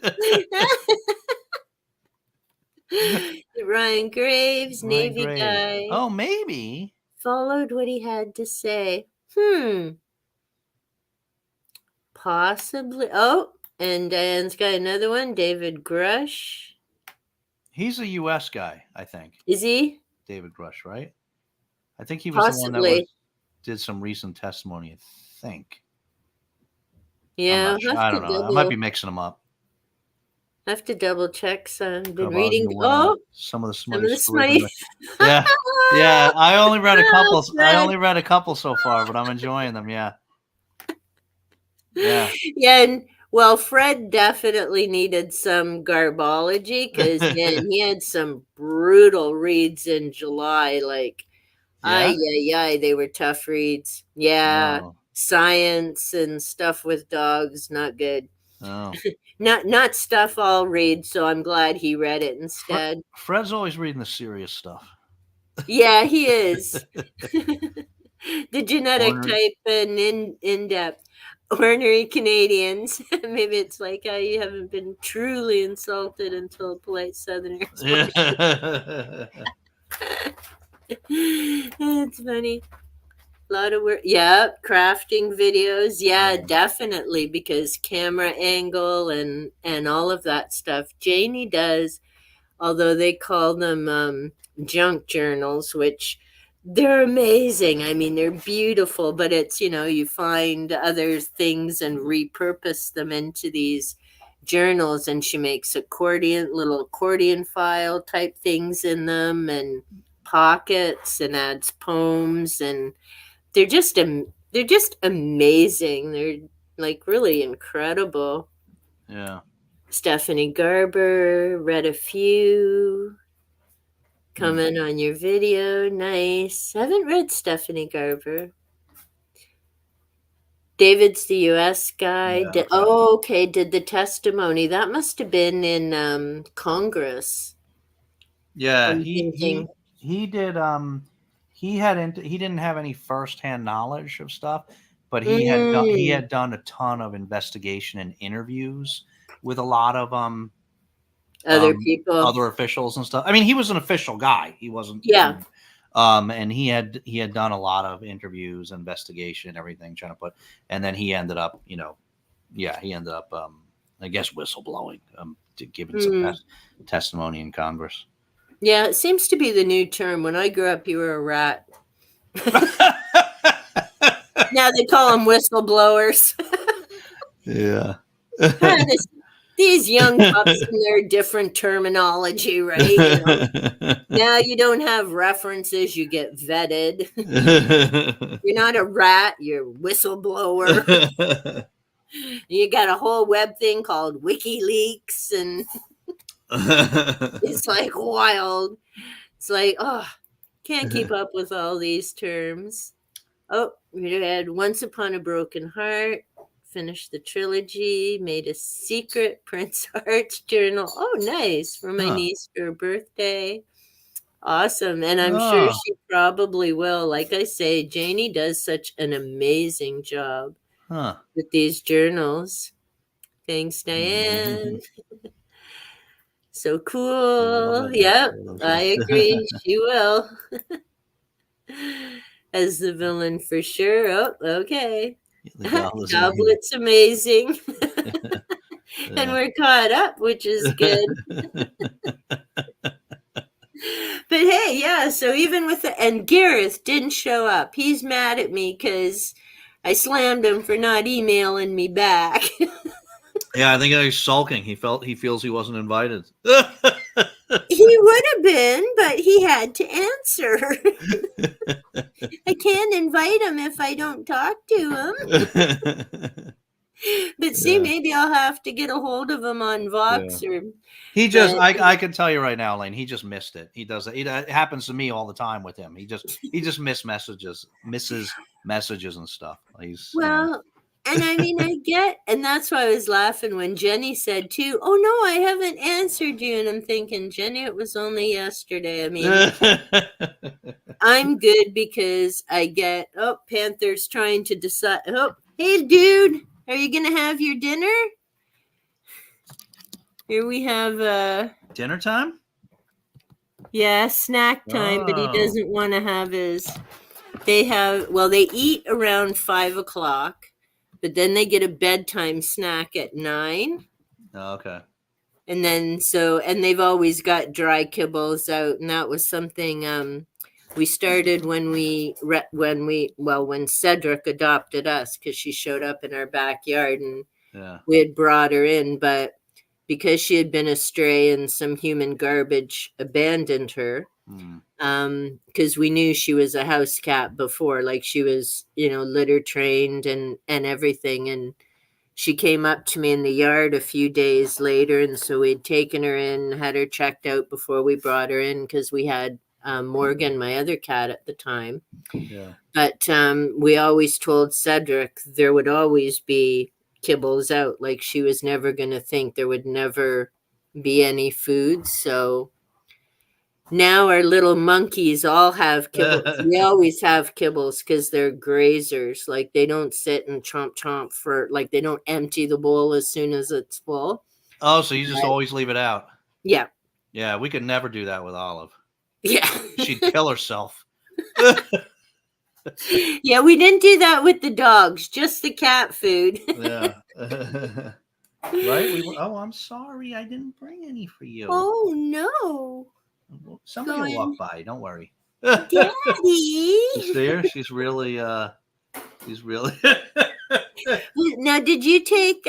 Ryan Graves, Ryan Navy Graves. guy. Oh, maybe. Followed what he had to say. Possibly. Oh, and Diane's got another one. David Grush. He's a U.S. guy, I think. Is he? David Grush, right? I think he was the one that did some recent testimony, I think. Yeah, sure. I don't know. I might be mixing them up. I have to double check. So I've been Garbaugust reading. Some of the smutty. stories. Yeah, yeah. I only read a couple. I only read a couple so far, but I'm enjoying them. Yeah, yeah, yeah. And well, Fred definitely needed some garbology because man, he had some brutal reads in July. Like, yeah, they were tough reads. Yeah, science and stuff with dogs, not good. Oh. not stuff I'll read, so I'm glad he read it instead. Fred's always reading the serious stuff. Yeah, he is. The genetic type and in depth. Ornery Canadians. Maybe it's like how you haven't been truly insulted until a polite Southerner. It's funny. A lot of work. Yeah, crafting videos. Yeah, definitely because camera angle and all of that stuff. Janie does, although they call them junk journals, which they're amazing. I mean, they're beautiful, but it's, you find other things and repurpose them into these journals, and she makes little accordion file type things in them and pockets and adds poems, and they're just amazing. They're like really incredible. Yeah. Stephanie Garber read a few. Comment on your video. Nice. I haven't read Stephanie Garber. David's the US guy. Yeah, okay. Okay. Did the testimony. That must have been in Congress. Yeah, he did. He didn't have any firsthand knowledge of stuff, but he had done a ton of investigation and interviews with a lot of other people, other officials and stuff. I mean, he was an official guy. He wasn't. Yeah. And he had done a lot of interviews, investigation, and everything, trying to put. And then he ended up, I guess, whistleblowing, giving some testimony in Congress. Yeah, it seems to be the new term. When I grew up, you were a rat. Now they call them whistleblowers. Yeah. These young pups and their different terminology, right? Now you don't have references, you get vetted. You're not a rat, you're a whistleblower. You got a whole web thing called WikiLeaks, and it's like wild. It's like, can't keep up with all these terms. Oh, we had Once Upon a Broken Heart, finished the trilogy, made a secret Prince Art's journal. Oh, nice. For my niece for her birthday. Awesome. And I'm sure she probably will. Like I say, Janie does such an amazing job with these journals. Thanks, Diane. So She'll love cool. it. I'm Yep, sure I she'll. agree. She will. As the villain for sure. Oh, okay. The doll is amazing. Goblet's amazing. And Yeah. we're caught up, which is good. But hey, yeah, so even with the, and Gareth didn't show up. He's mad at me because I slammed him for not emailing me back. Yeah, I think he's sulking. He feels he wasn't invited. He would have been, but he had to answer. I can't invite him if I don't talk to him. But see, Yeah, maybe I'll have to get a hold of him on yeah. Vox or, He just, but I can tell you right now, Lane. He just missed it. He does it. It happens to me all the time with him. He just misses messages and stuff. He's, well, and I mean, I get, and that's why I was laughing when Jenny said too, "Oh no, I haven't answered you." And I'm thinking, Jenny, it was only yesterday. I mean, I'm good because I get, oh, Panther's trying to decide. Oh, hey, dude, are you going to have your dinner? Here we have, Dinner time. yeah, snack time, but he Oh, doesn't want to have his. They have, well, they eat around 5 o'clock, but then they get a bedtime snack at 9. okay. And then, so, and they've always got dry kibbles out. And that was something, we started when Cedric adopted us, because she showed up in our backyard and Yeah. we had brought her in, but because she had been astray and some human garbage abandoned her, Hmm. because we knew she was a house cat before, like she was, litter trained and everything. And she came up to me in the yard a few days later, and so we'd taken her in, had her checked out before we brought her in, because we had Morgan, my other cat at the time. Yeah. But we always told Cedric there would always be kibbles out. Like she was never going to think there would never be any food. So now our little monkeys all have kibbles. We always have kibbles because they're grazers. Like they don't sit and chomp chomp for, like they don't empty the bowl as soon as it's full. Oh, so you just But, always leave it out? yeah. Yeah, we could never do that with Olive. Yeah. She'd kill herself. Yeah, we didn't do that with the dogs, just the cat food. Yeah. Right? Oh, I'm sorry. I didn't bring any for you. Oh no. Somebody will Going, walk by. Don't worry. Daddy. You see her? She's really. Now, did you take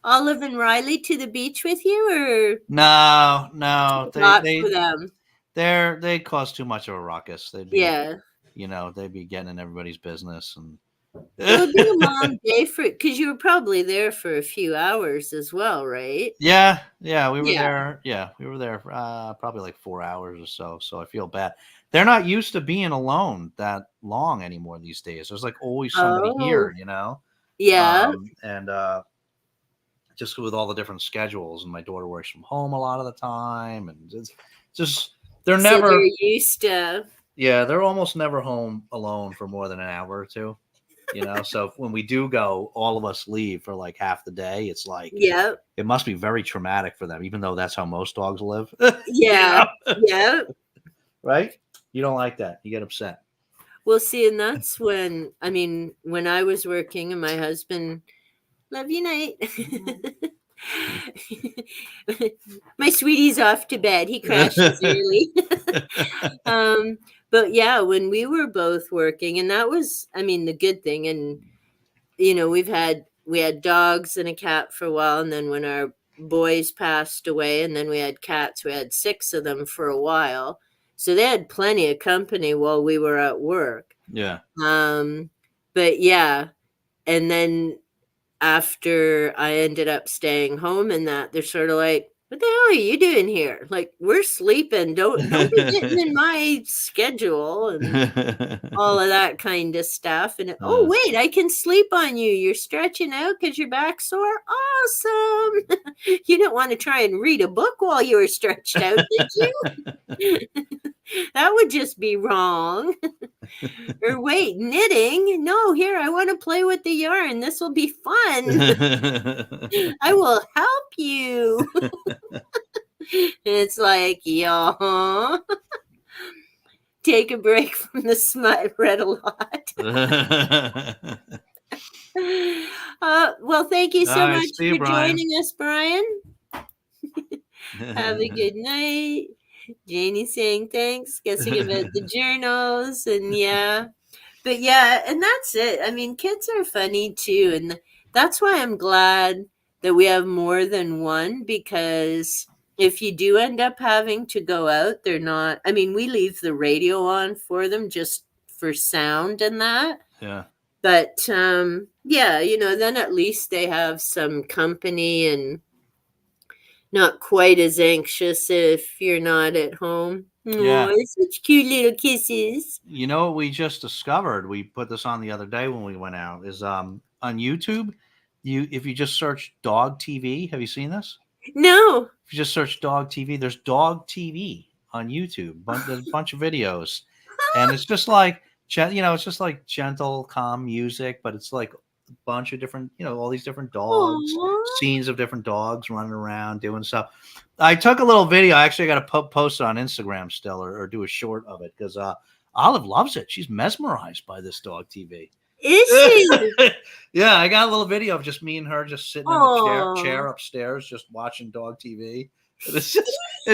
Olive and Riley to the beach with you, or No. not for them? They cause too much of a ruckus. Yeah. They'd be getting in everybody's business and. Well, it'd be a long day for it, because you were probably there for a few hours as well, right? Yeah, we were Yeah. there. Yeah, we were there for probably like 4 hours or so. So I feel bad. They're not used to being alone that long anymore these days. There's like always somebody Oh, here, yeah. and just with all the different schedules. And my daughter works from home a lot of the time, and it's just they're So never. they're used to. Yeah, they're almost never home alone for more than an hour or two. So when we do go, all of us leave for like half the day. It's like Yeah. it must be very traumatic for them, even though that's how most dogs live. Yeah. Yeah. Right? You don't like that. You get upset. Well, see, and that's when, I mean, when I was working and my husband, love you, night. My sweetie's off to bed. He crashes early. um, but yeah, when we were both working, and that was, I mean, the good thing. And, we had dogs and a cat for a while. And then when our boys passed away, and then we had cats, we had 6 of them for a while. So they had plenty of company while we were at work. Yeah. But yeah, and then after I ended up staying home and that, they're sort of like, what the hell are you doing here? Like, we're sleeping. Don't be getting in my schedule and all of that kind of stuff. And oh, wait, I can sleep on you. You're stretching out because your back's sore. Awesome. You didn't want to try and read a book while you were stretched out, did you? That would just be wrong. Or wait, knitting? No, here, I want to play with the yarn. This will be fun. I will help you. It's like, yeah, take a break from the smut. Read a lot. Well, thank you All so right, much see you, for Brian. joining us, Brian. Have a good night. Janie saying thanks, guessing about the journals, and yeah. But yeah, and that's it. I mean, kids are funny too, and that's why I'm glad that we have more than one, because if you do end up having to go out, they're not, I mean, we leave the radio on for them just for sound and that. Yeah. But yeah, then at least they have some company and not quite as anxious if you're not at home. Yeah. Oh, such cute little kisses. You know what we just discovered? We put this on the other day when we went out. Is on YouTube, you if you just search dog TV, have you seen this? No. If you just search dog TV, there's dog TV on YouTube. There's a bunch of videos, and it's just like it's just like gentle, calm music, but it's like a bunch of different, all these different dogs, Aw. scenes of different dogs running around doing stuff. I took a little video. I actually got to post it on Instagram still, or do a short of it because Olive loves it. She's mesmerized by this dog TV. Is she? Yeah, I got a little video of just me and her just sitting in the chair Oh, upstairs, just watching dog TV. And it's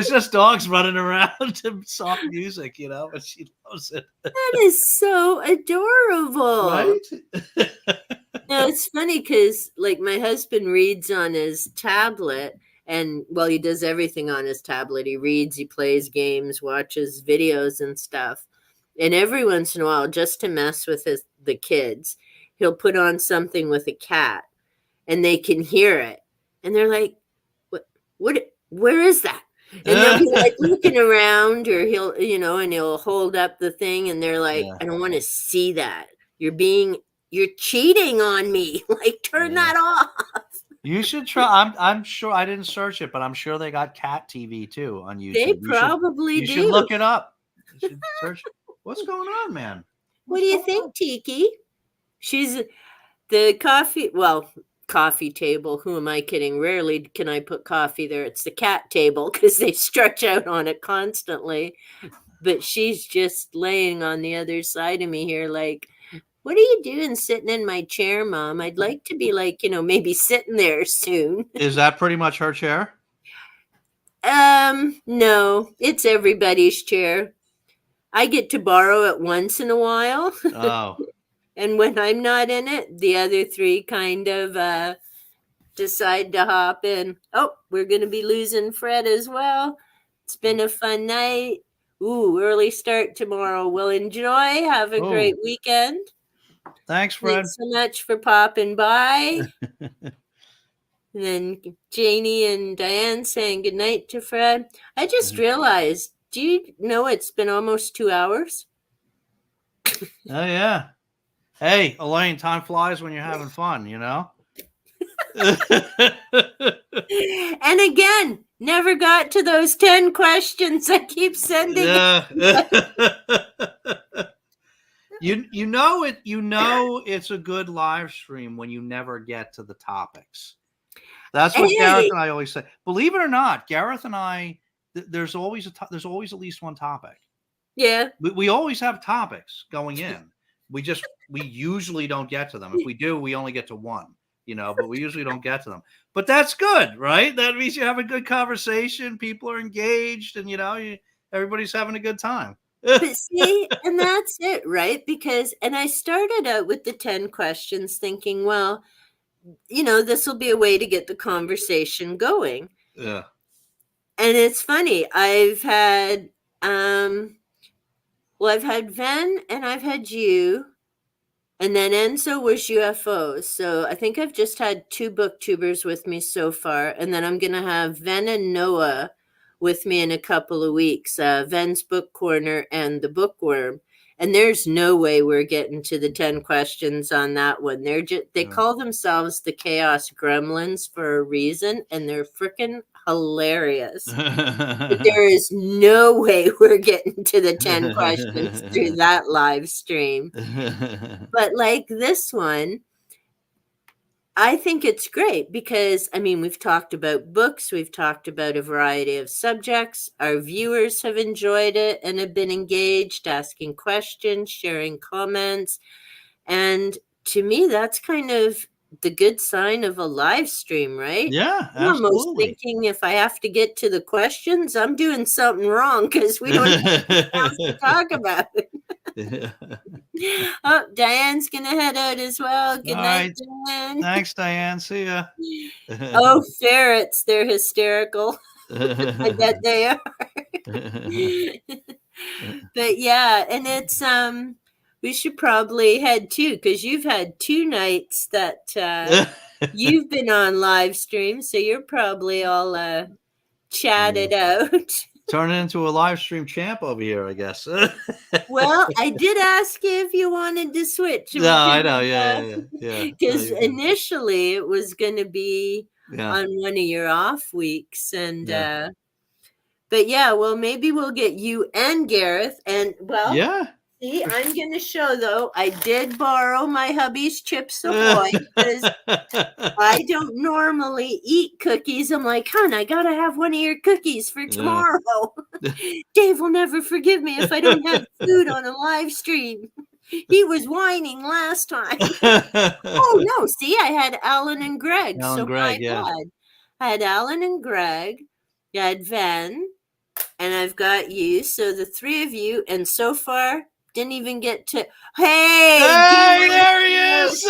just dogs running around to soft music, but she loves it. that is so adorable. Right? No, it's funny because, like, my husband reads on his tablet, and well, he does everything on his tablet. He reads, he plays games, watches videos and stuff. And every once in a while, just to mess with the kids, he'll put on something with a cat, and they can hear it, and they're like, "What? Where is that?" And they'll be like looking around, or and he'll hold up the thing, and they're like, Yeah, "I don't want to see that. You're cheating on me. Like, turn yeah. that off." You should try. I'm sure I didn't search it, but I'm sure they got cat TV too on They YouTube. probably You should do. look it up. You should search. What's going on, man? What What's do you going on? think, Tiki? She's the coffee table. Who am I kidding? Rarely can I put coffee there. It's the cat table because they stretch out on it constantly. But she's just laying on the other side of me here, like, what are you doing sitting in my chair, Mom? I'd like to be like, maybe sitting there soon. Is that pretty much her chair? No, it's everybody's chair. I get to borrow it once in a while. Oh, And when I'm not in it, the other three kind of decide to hop in. Oh, we're going to be losing Fred as well. It's been a fun night. Ooh, early start tomorrow. We'll enjoy. Have a great oh, weekend. thanks, Fred. Thanks so much for popping by. And then Janie and Diane saying goodnight to Fred. I just realized, do you know it's been almost 2 hours? Oh yeah. Hey, Elaine, time flies when you're having fun, And again, never got to those 10 questions I keep sending. Yeah. It's a good live stream when you never get to the topics. That's what Gareth Hey, and I always say. Believe it or not, Gareth and I, there's always there's always at least one topic. yeah. We always have topics going in. We usually don't get to them. If we do, we only get to one, but we usually don't get to them. But that's good, right? That means you have a good conversation. People are engaged and, everybody's having a good time. But see, and that's it, right? And I started out with the 10 questions thinking, well, this will be a way to get the conversation going. Yeah. And it's funny. I've had Ven and I've had you, and then Enzo was UFOs. So I think I've just had 2 booktubers with me so far, and then I'm gonna have Ven and Noah with me in a couple of weeks. Ven's Book Corner and the Bookworm. And there's no way we're getting to the 10 questions on that one. They call themselves the Chaos Gremlins for a reason, and they're freaking hilarious. But there is no way we're getting to the 10 questions through that live stream. But like this one, I think it's great because, I mean, we've talked about books, we've talked about a variety of subjects. Our viewers have enjoyed it and have been engaged, asking questions, sharing comments. And to me, that's kind of the good sign of a live stream, right? Yeah, I'm almost absolutely. thinking if I have to get to the questions, I'm doing something wrong because we don't have anything else to talk about. Oh, Diane's gonna head out as well. All Good night, right. Diane. Thanks, Diane. See ya. Oh, ferrets, they're hysterical. I bet they are. But yeah, and it's we should probably head too, because you've had 2 nights that you've been on live stream, so you're probably all chatted out. Turn it into a live stream champ over here, I guess. Well, I did ask you if you wanted to switch No, I because know. Yeah. No, you're good. initially it was going to be Yeah, on one of your off weeks, and yeah, but yeah, well, maybe we'll get you and Gareth, and well, yeah. see, I'm going to show though. I did borrow my hubby's Chips Ahoy because I don't normally eat cookies. I'm like, hon, I gotta have one of your cookies for Yeah. tomorrow. Dave will never forgive me if I don't have food on a live stream. He was whining last time. Oh no, see, I had Alan and Greg. Alan So my Gregg, yeah. God. I had Alan and Greg, I had Ven, and I've got you. So the three of you, and so far didn't even get to hey, Hey, Gareth, there he is.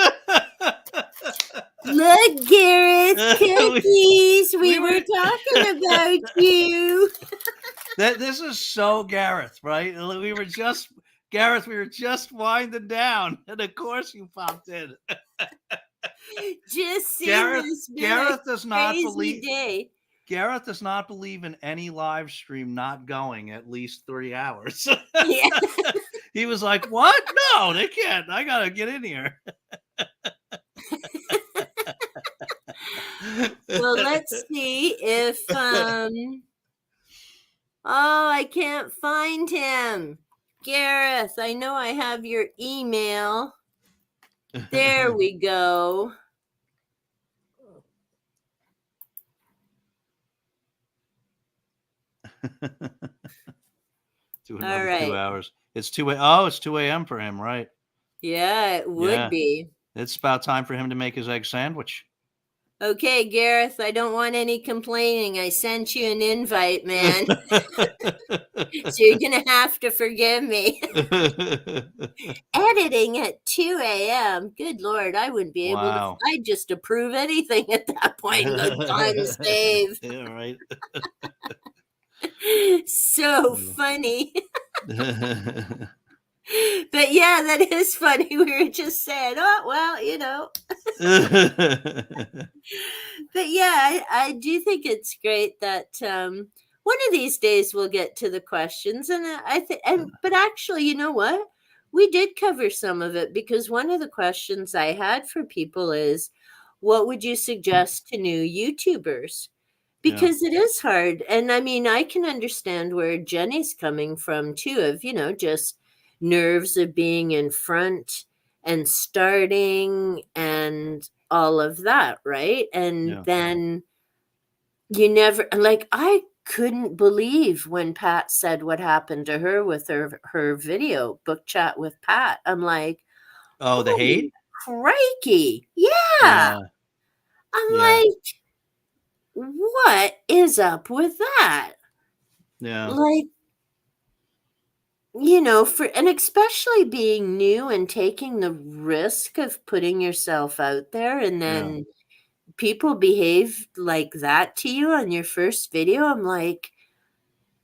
look, Gareth, cookies. We We were were talking about you. this is so Gareth, right? We were just Gareth, we were just winding down, and of course you popped in. Just see, Gareth this been a Gareth does not crazy believe day. Gareth does not believe in any live stream not going at least 3 hours. Yeah. He was like, "What? No, they can't. I gotta get in here." Well, let's see if oh, I can't find him. Gareth, I know I have your email. There we go. Do All another 2 right. hours. It's 2 it's 2 a.m. for him, right? Yeah, it would Yeah. be. It's about time for him to make his egg sandwich. Okay, Gareth, I don't want any complaining. I sent you an invite, man. So you're going to have to forgive me. Editing at 2 a.m. Good Lord, I wouldn't be able to. Wow. I'd just approve anything at that point and go, done, save. Yeah, right. So funny. But yeah, that is funny. We were just saying, oh, well, you know. But yeah, I do think it's great that one of these days we'll get to the questions, and I think, but actually, you know what? We did cover some of it because one of the questions I had for people is, what would you suggest to new YouTubers? Yeah, Because it is hard, and I mean, I can understand where Jenny's coming from too, of just nerves of being in front and starting and all of that, right? And yeah. then you never like I couldn't believe when Pat said what happened to her with her video book chat with Pat. I'm like, Oh, the holy hate? crikey. Yeah. Yeah, I'm yeah, like, what is up with that? yeah, Like, for and especially being new and taking the risk of putting yourself out there and yeah, then people behave like that to you on your first video. I'm like,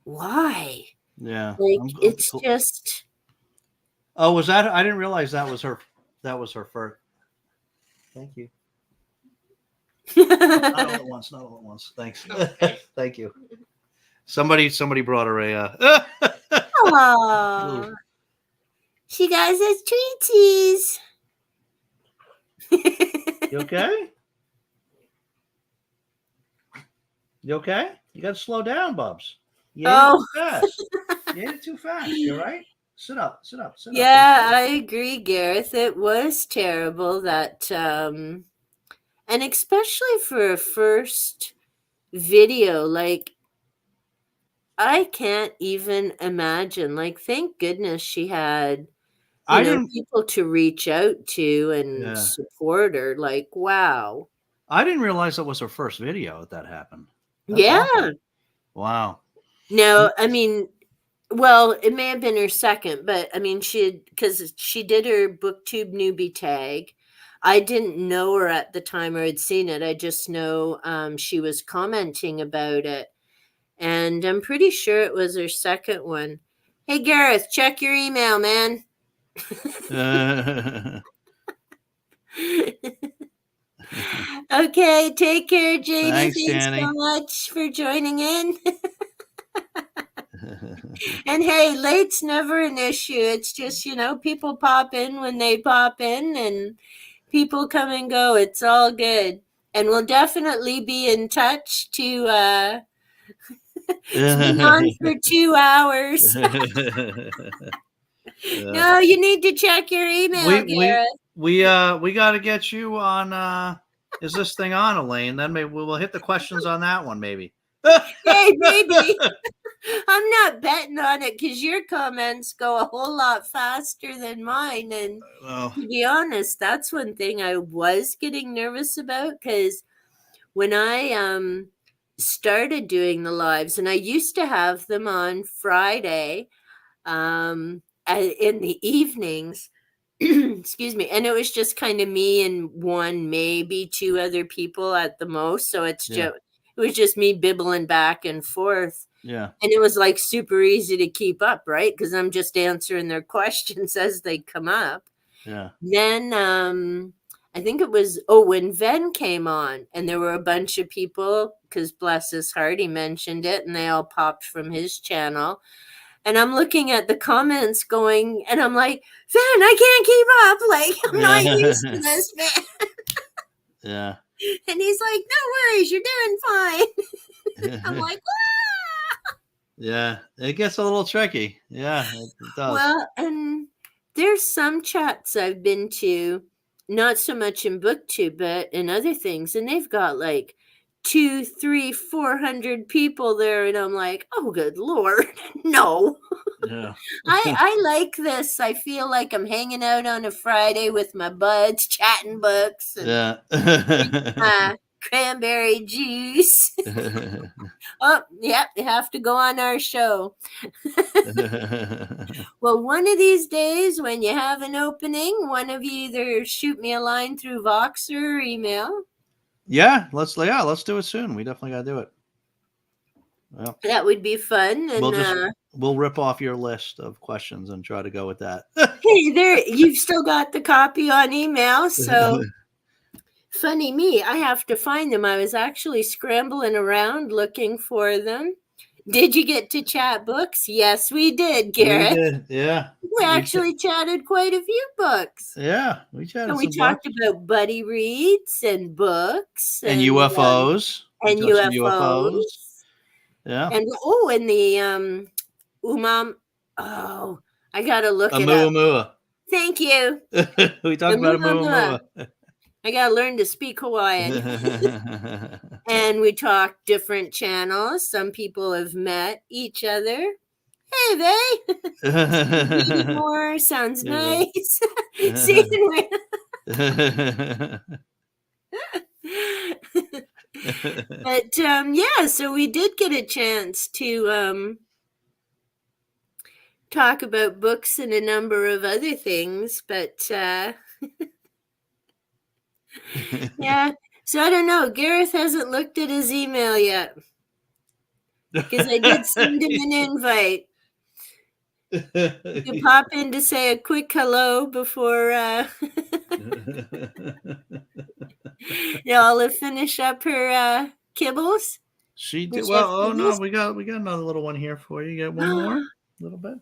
why? yeah. Like, it's just Oh, was that? I didn't realize that was her. That was her first. Thank you. Not all at once. Not all at once. Thanks. Thank you. Somebody brought her a. Aw, she got us treaties. You okay? You okay? You got to slow down, Bubs. You ate it Oh, too fast. You ate it too fast. You all right? Sit up. Sit up. Sit up. yeah, I agree, Gareth. It was terrible that And especially for a first video, like, I can't even imagine. Like, thank goodness she had, I didn't. people to reach out to and Yeah, support her. Like, wow. I didn't realize that was her first video that happened. That's Yeah. awesome. Wow. No, I mean, well, it may have been her second, but I mean, because she did her BookTube newbie tag. I didn't know her at the time or had seen it. I just know she was commenting about it. And I'm pretty sure it was her second one. Hey, Gareth, check your email, man. Okay, take care, Jada. Thanks, Thanks so Jenny. much for joining in. And hey, late's never an issue. It's just, people pop in when they pop in and people come and go. It's all good. And we'll definitely be in touch to be on for 2 hours. No, you need to check your email, we we Gareth. we got to get you on. Is this thing on, Elaine? Then maybe we'll hit the questions on that one. Maybe. Hey, maybe. I'm not betting on it because your comments go a whole lot faster than mine. And Well, to be honest, that's one thing I was getting nervous about because when I started doing the lives, and I used to have them on Friday in the evenings, excuse me, and it was just kind of me and one, maybe two other people at the most. So yeah, it was just me bibbling back and forth. yeah, And it was like super easy to keep up, right? Because I'm just answering their questions as they come up. yeah, Then I think it was, oh, when Ven came on, and there were a bunch of people, because bless his heart, he mentioned it, and they all popped from his channel. And I'm looking at the comments going, and I'm like, Ven, I can't keep up. Like, I'm not used to this, man. yeah. And he's like, no worries, you're doing fine. I'm like, Yeah, it gets a little tricky. Yeah, it does. well, and there's some chats I've been to, not so much in BookTube, but in other things, and they've got like 2, 3, 400 people there, and I'm like, oh, good Lord, no. Yeah. I like this. I feel like I'm hanging out on a Friday with my buds, chatting books, and Yeah. cranberry juice. Oh, yep, you have to go on our show. Well, one of these days when you have an opening, one of you either shoot me a line through Voxer or email. Yeah, let's do it soon. We definitely got to do it. Well, That would be fun. And we'll rip off your list of questions and try to go with that. hey, there, you've still got the copy on email, so funny me, I have to find them. I was actually scrambling around looking for them. Did you get to chat books? Yes, we did, We Garrett. did, yeah. We actually chatted quite a few books. Yeah, we chatted And we some talked books. about buddy reads and books And UFOs. and We touched some UFOs. Yeah. And and the umam. Oh, I gotta look it up. Oumuamua. Thank you. We talked about Oumuamua. I gotta learn to speak Hawaiian. And we talked different channels. Some people have met each other. Hey, they. More sounds nice. See you. But yeah, so we did get a chance to talk about books and a number of other things, but yeah. So I don't know. Gareth hasn't looked at his email yet because I did send him an invite. You can pop in to say a quick hello before y'all finish up her kibbles. She did well. Oh no, we got another little one here for you. You got one more, a little bit.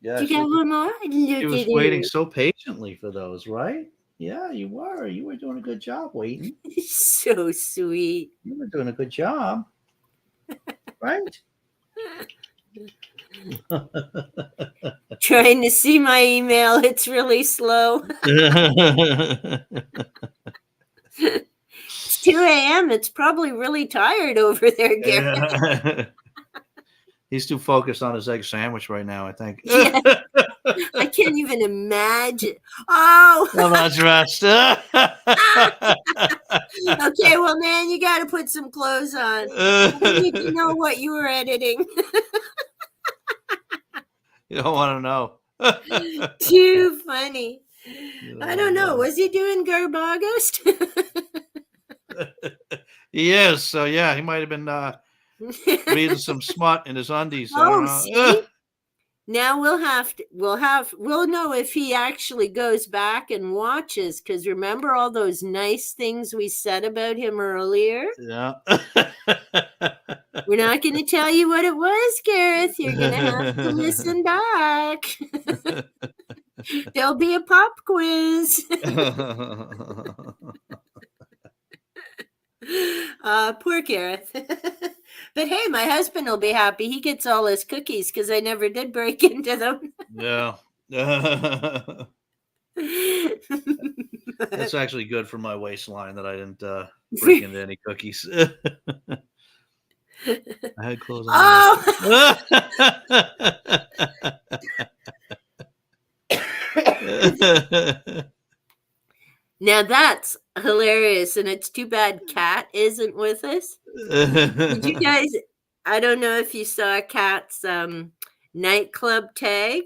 Yeah, you got one more. She was waiting so patiently for those, right? Yeah, you were. You were doing a good job waiting. So sweet. You were doing a good job, right? Trying to see my email. It's really slow. a.m. It's probably really tired over there, Garrett. Yeah. He's too focused on his egg sandwich right now, I think. Yeah, I can't even imagine. Oh, I'm not stressed. okay. Well, man, you got to put some clothes on. I need to know what you were editing. You don't want to know. Too funny. You I don't don't want to know. know. Was he doing Garbaugust? He is. So yeah, he might have been reading some smut in his undies. I don't Oh, know. see? Now we'll know if he actually goes back and watches, because remember all those nice things we said about him earlier? Yeah. We're not going to tell you what it was, Gareth. You're going to have to listen back. There'll be a pop quiz. Poor Gareth. But hey, my husband will be happy. He gets all his cookies because I never did break into them. Yeah. That's actually good for my waistline that I didn't break into any cookies. I had clothes on. Oh! Now that's hilarious, and it's too bad Kat isn't with us. Did you guys? I don't know if you saw Kat's nightclub tag,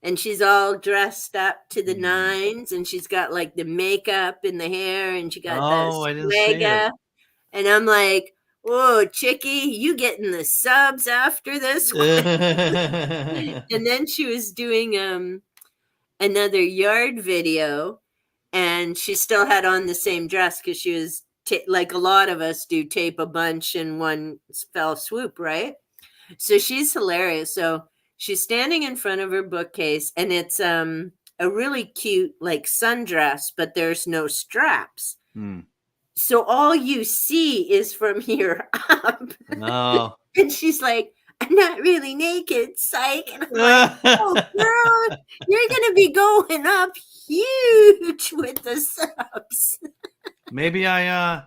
and she's all dressed up to the nines, and she's got like the makeup and the hair, and she got the Oh, I didn't see it. swagger. And I'm like, "Whoa, Chickie, you getting the subs after this one?" And then she was doing another yard video, and she still had on the same dress because she was like a lot of us do, tape a bunch in one fell swoop, right? So she's hilarious. So she's standing in front of her bookcase, and it's a really cute like sundress, but there's no straps. Hmm. So all you see is from here up. No. And she's like, "I'm not really naked, psych." And I'm like, "Oh, girl, you're going to be going up huge with the subs." Maybe I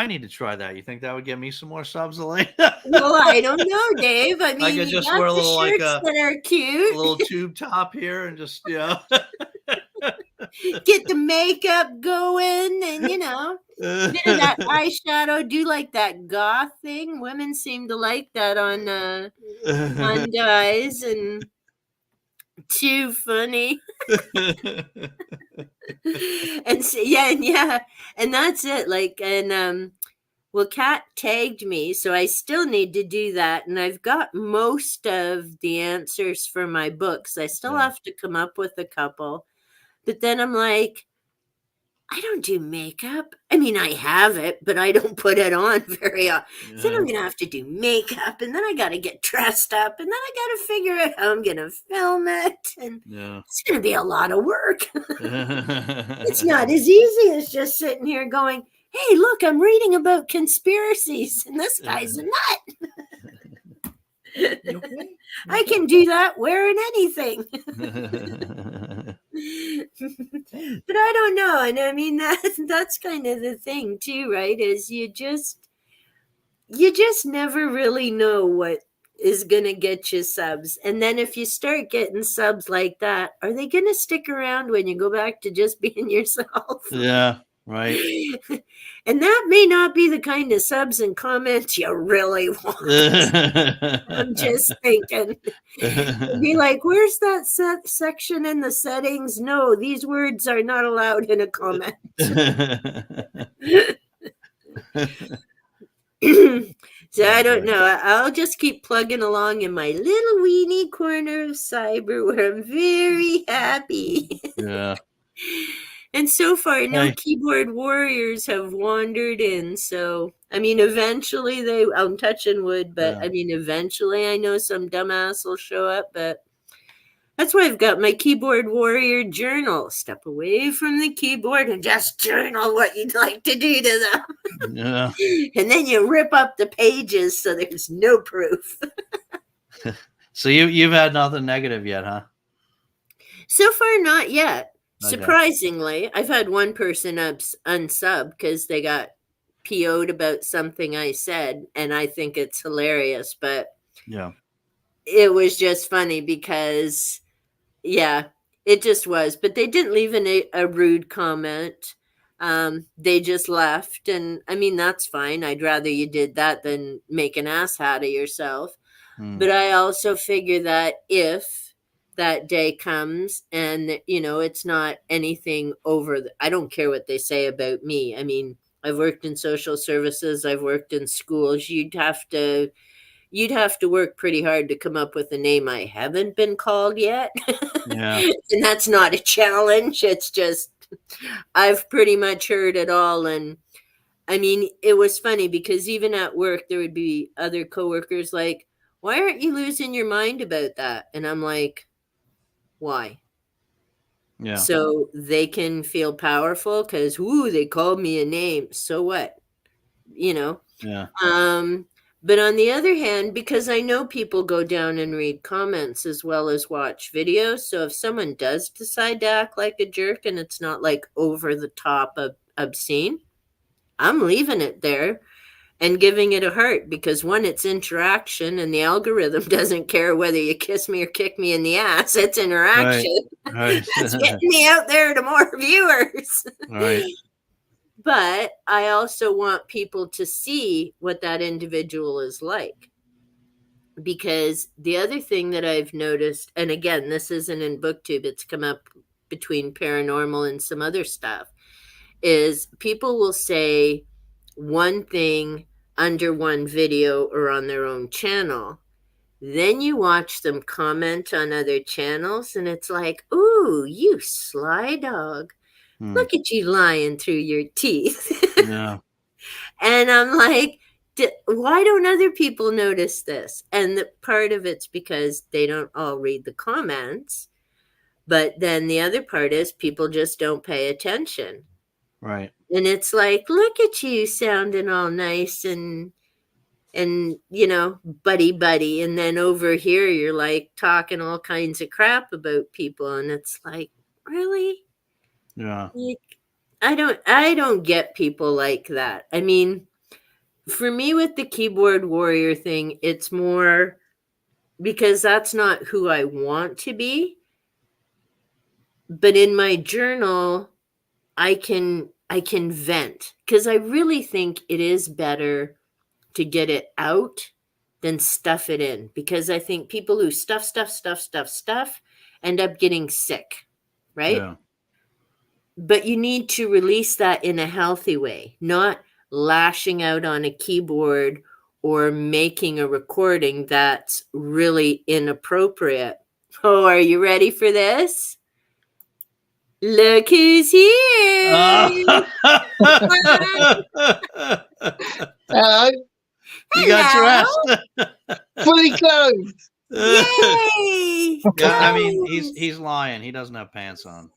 need to try that. You think that would get me some more subs, Elaine? Well, I don't know, Dave. I I mean, could you just got wear a the little like shirts a that are cute. little tube top here and just Get the makeup going, and bit of that eyeshadow. Do like that goth thing. Women seem to like that on guys, and too funny. And so, yeah, and that's it. Like, and well, Kat tagged me, so I still need to do that, and I've got most of the answers for my books. I still Yeah. have to come up with a couple, but then I'm like, I don't do makeup. I mean, I have it, but I don't put it on very often. Then I'm gonna have to do makeup, and then I got to get dressed up, and then I got to figure out how I'm gonna film it, and Yeah. it's gonna be a lot of work. It's not as easy as just sitting here going, "Hey, look, I'm reading about conspiracies, and this guy's a nut." You okay? I can do that wearing anything. But I don't know. And I mean, that's kind of the thing too, right? Is you just never really know what is gonna get you subs. And then if you start getting subs like that, are they gonna stick around when you go back to just being yourself? Yeah, right. And that may not be the kind of subs and comments you really want. I'm just thinking. Be like, "Where's that section in the settings? No, these words are not allowed in a comment." So I don't know. I'll just keep plugging along in my little weeny corner of cyber where I'm very happy. Yeah. And so far, no Hey. keyboard warriors have wandered in. So, I mean, eventually I'm touching wood, but Yeah. I mean, eventually I know some dumbass will show up. But that's why I've got my keyboard warrior journal. Step away from the keyboard and just journal what you'd like to do to them. Yeah. And then you rip up the pages so there's no proof. So you've had nothing negative yet, huh? So far, not yet. Okay. Surprisingly, I've had one person unsub because they got PO'd about something I said, and I think it's hilarious, but Yeah. it was just funny because, yeah, it just was. But they didn't leave a rude comment. They just left. And I mean, that's fine. I'd rather you did that than make an ass out of yourself. Hmm. But I also figure that if that day comes and, it's not anything over, I don't care what they say about me. I mean, I've worked in social services, I've worked in schools. You'd have to work pretty hard to come up with a name I haven't been called yet. Yeah. And that's not a challenge. It's just, I've pretty much heard it all. And I mean, it was funny because even at work, there would be other coworkers like, why aren't you losing your mind about that? And I'm like, why? Yeah. So they can feel powerful because, ooh, they called me a name. So what? You know? Yeah. But on the other hand, because I know people go down and read comments as well as watch videos, so if someone does decide to act like a jerk and it's not like over the top of obscene, I'm leaving it there and giving it a heart because one, it's interaction and the algorithm doesn't care whether you kiss me or kick me in the ass. It's Right. interaction. Right. That's getting me out there to more viewers. Right. But I also want people to see what that individual is like. Because the other thing that I've noticed, and again, this isn't in BookTube, it's come up between paranormal and some other stuff, is people will say one thing under one video or on their own channel. Then you watch them comment on other channels, and it's like, ooh, you sly dog. Hmm. Look at you lying through your teeth. Yeah. And I'm like, why don't other people notice this? And part of it's because they don't all read the comments. But then the other part is people just don't pay attention. Right. And it's like, look at you sounding all nice and buddy buddy, and then over here you're like talking all kinds of crap about people, and it's like, really? Yeah. Like, I don't get people like that. I mean, for me with the keyboard warrior thing, it's more because that's not who I want to be. But in my journal, I can vent because I really think it is better to get it out than stuff it in, because I think people who stuff end up getting sick, right? Yeah. But you need to release that in a healthy way, not lashing out on a keyboard or making a recording that's really inappropriate. Oh, are you ready for this? Look who's here. Hello, You got Hello. dressed. fully clothed. Yay! Yeah, I mean, Clothes. he's lying. He doesn't have pants on.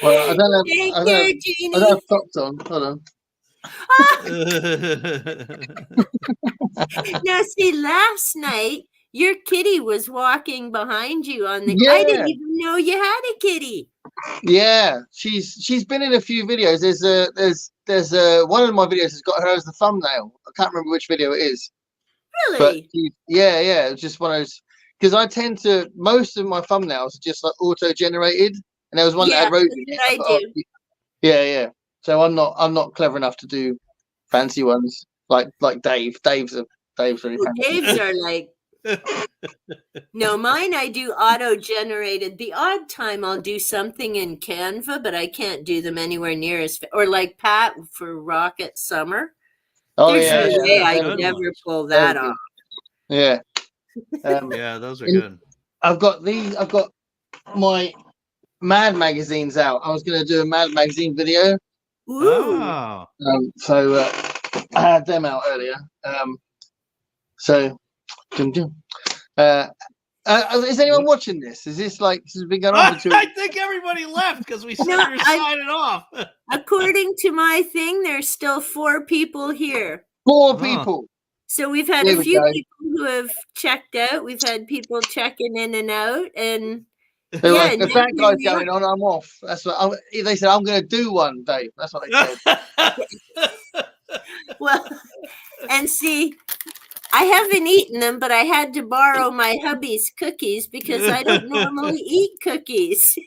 Well, I don't have, Take I don't care, have, Jeannie. I don't have socks on. Hold on. Now, see, last night your kitty was walking behind you on the. I Yeah, didn't even know you had a kitty. yeah. She's been in a few videos. There's one of my videos has got her as the thumbnail. I can't remember which video it is, but Really? yeah. It's just one of those because I tend to most of my thumbnails are just like auto generated, and there was one that Yeah, had Rosie that's in it. what I I thought, do. oh, yeah. So I'm not clever enough to do fancy ones like Dave. Dave's really Well, fancy. Dave's are like. No, mine I do auto generated. The odd time I'll do something in Canva, but I can't do them anywhere near as or like Pat for Rocket Summer. Oh There's yeah, no Yeah, yeah. she way has I'd good never ones. pull That was that off. good. Yeah. Yeah, those are And good. I've got my Mad magazines out. I was going to do a Mad magazine video, Ooh. Oh, so I had them out earlier. So, dum, dum. Is anyone watching this? Is this like this has been going on for 2 I think everybody left because we said No, we were signing off. according to my thing, there's still 4 people here. 4 Oh. people? So we've had There a we few go. people who have checked out. We've had people checking in and out, and They're yeah, like, and if now that here guy's we are. going on, I'm off. That's what they said. I'm going to do one, Dave. That's what they said. Well, and see, I haven't eaten them, but I had to borrow my hubby's cookies because I don't normally eat cookies.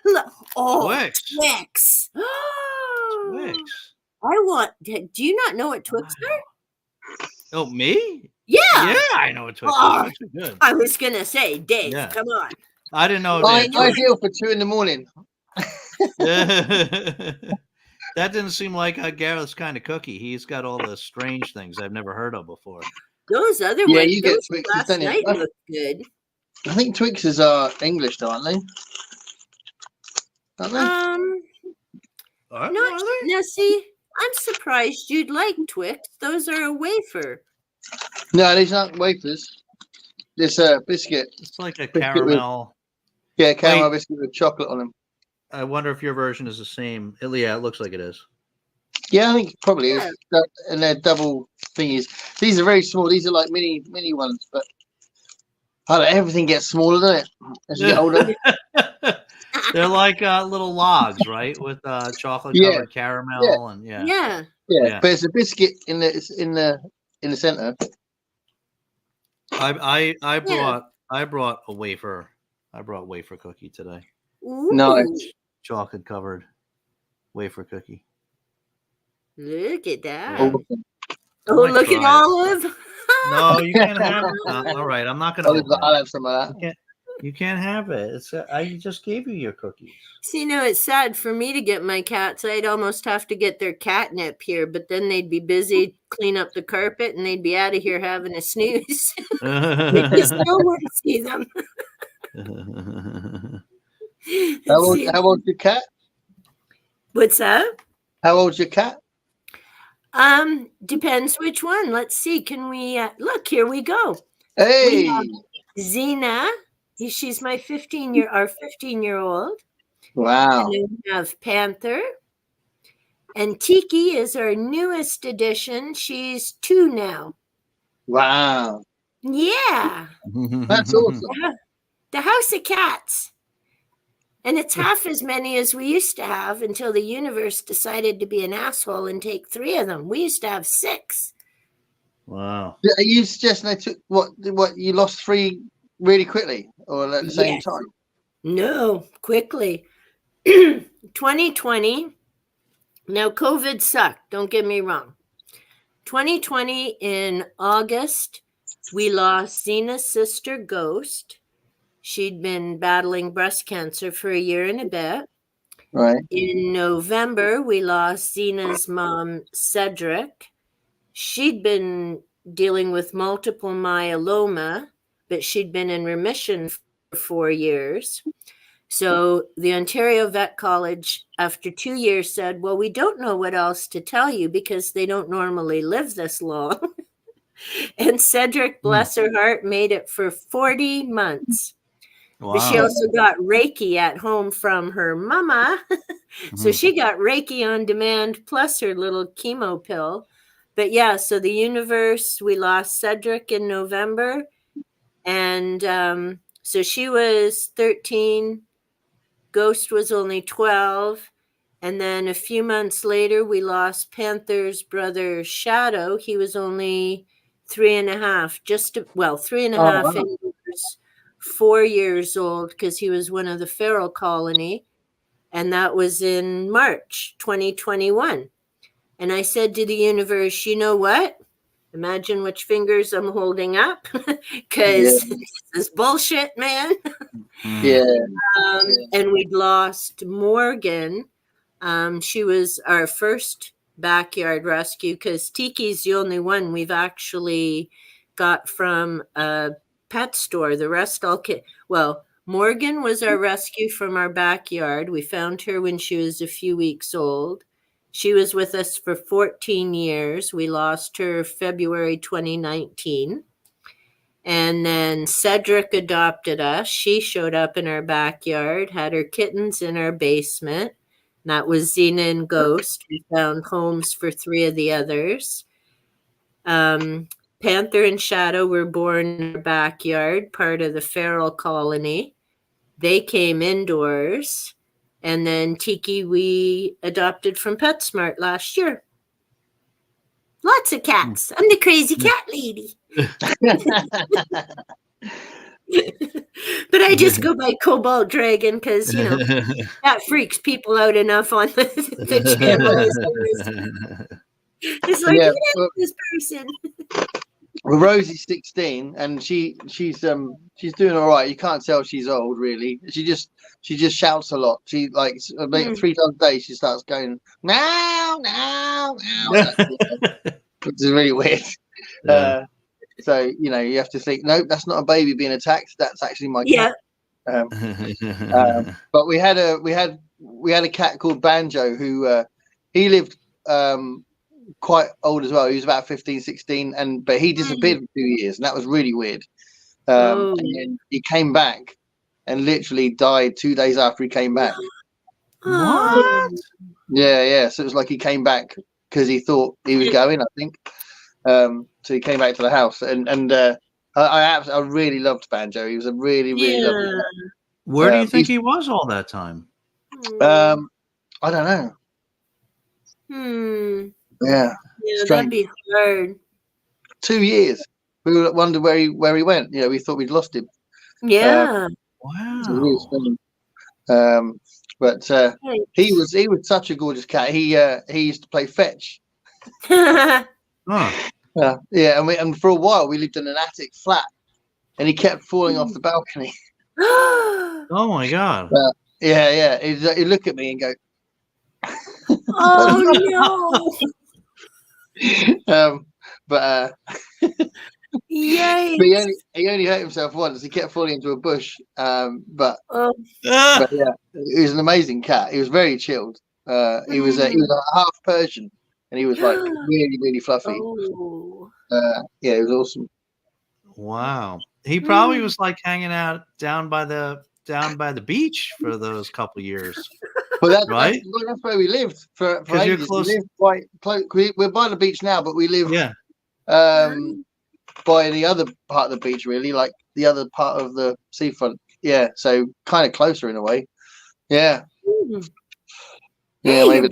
Look, oh, Twix. Twix. Twix. I want. Do you not know what Twix are? Oh, me? Yeah. Yeah, I know what Twix is. Oh, Twix are good. I was gonna say, Dave, Yeah. come on. I didn't know they had Twix. Ideal for 2 a.m. That didn't seem like Gareth's kind of cookie. He's got all the strange things I've never heard of before. Those other Yeah, ones, you get those Twixes, last don't you? night looked good. I think Twixes are English, though, aren't they? Aren't they? Are Not they? now. See, I'm surprised you'd like Twix. Those are a wafer. No, these aren't wafers. This biscuit. It's like a Biscuit caramel. Yeah, caramel Wait. biscuit with chocolate on them. I wonder if your version is the same. Yeah, it looks like it is. Yeah, I think it probably Yeah. is. And they're double thingies. These are very small. These are like mini ones, but I don't know, everything gets smaller, doesn't it? As you get older. They're like little logs, right? With chocolate Yeah. covered caramel and yeah. Yeah. Yeah, but it's a biscuit in the center. I brought a wafer. I brought wafer cookie today. Ooh, Nice. Chocolate covered wafer cookie. look at that. Awesome. Oh, might look at try it. Olive. No, you can't have it. All right, I'm not gonna. I'll have some of that. You can't have it. It's I just gave you your cookies. See, no, it's sad for me to get my cats. I'd almost have to get their catnip here, but then they'd be busy clean up the carpet and they'd be out of here having a snooze. You still wouldn't see them. How old's your cat? What's that? How old's your cat? Depends which one. Let's see. Can we look? Here we go. Hey. Xena. She's my 15-year-old. Wow. And then we have Panther. And Tiki is our newest addition. She's 2 now. Wow. Yeah. That's awesome. The House of Cats. And it's half as many as we used to have until the universe decided to be an asshole and take 3 of them. We used to have 6. Wow. Are you suggesting they took what you lost 3 really quickly or at the same Yes. time? No, quickly. 2020. Now, COVID sucked. Don't get me wrong. 2020 in August, we lost Xena's sister, Ghost. She'd been battling breast cancer for a year and a bit. Right. In November, we lost Xena's mom, Cedric. She'd been dealing with multiple myeloma, but she'd been in remission for 4 years. So the Ontario Vet College, after 2 years, said, well, we don't know what else to tell you because they don't normally live this long. And Cedric, bless her heart, made it for 40 months. Wow. But she also got Reiki at home from her mama. So she got Reiki on demand plus her little chemo pill. But yeah, so the universe, we lost Cedric in November. And so she was 13. Ghost was only 12. And then a few months later, we lost Panther's brother, Shadow. He was only 3.5, 3.5 years, 4 years old, because he was one of the feral colony. And that was in March 2021. And I said to the universe, you know what? Imagine which fingers I'm holding up, because this is bullshit, man. Yeah. And we'd lost Morgan. She was our first backyard rescue because Tiki's the only one we've actually got from a pet store. The rest all Morgan was our rescue from our backyard. We found her when she was a few weeks old. She was with us for 14 years. We lost her February 2019. And then Cedric adopted us. She showed up in our backyard, had her kittens in our basement. That was Xena and Ghost. We found homes for 3 of the others. Panther and Shadow were born in our backyard, part of the feral colony. They came indoors. And then Tiki we adopted from PetSmart last year. Lots of cats. I'm the crazy cat lady. But I just go by Cobalt Dragon because, that freaks people out enough on the channel. It's like, Yeah, who is this person? well, Rosie's 16, and she's doing all right. You can't tell she's old, really. She just shouts a lot. She like about 3 times a day she starts going now, which is really weird. Yeah. So you have to think, nope, that's not a baby being attacked. That's actually my cat. But we had a cat called Banjo who he lived quite old as well. He was about 15, 16, but he disappeared for 2 years, and that was really weird. And then he came back and literally died 2 days after he came back. What? Yeah. So it was like he came back because he thought he was going, I think. So he came back to the house, and I really loved Banjo. He was a really lovely cat. Where do you think he was all that time? I don't know. Yeah, that'd be hard. 2 years. We wondered where he went. We thought we'd lost him. Yeah. Wow. But he was such a gorgeous cat. He used to play fetch. Yeah, and for a while we lived in an attic flat, and he kept falling off the balcony. Oh my God. Yeah. He'd look at me and go, "Oh no!" But yikes! But he only hurt himself once. He kept falling into a bush. But yeah, he was an amazing cat. He was very chilled. He was a half Persian, and he was like really fluffy. Yeah, it was awesome. Wow. He probably was like hanging out down by the beach for those couple years. Well, right? That's where we lived for ages. We lived quite close. We're by the beach now, but we live by the other part of the beach, really, like the other part of the seafront. Yeah, so kind of closer in a way. Yeah. Yeah, maybe.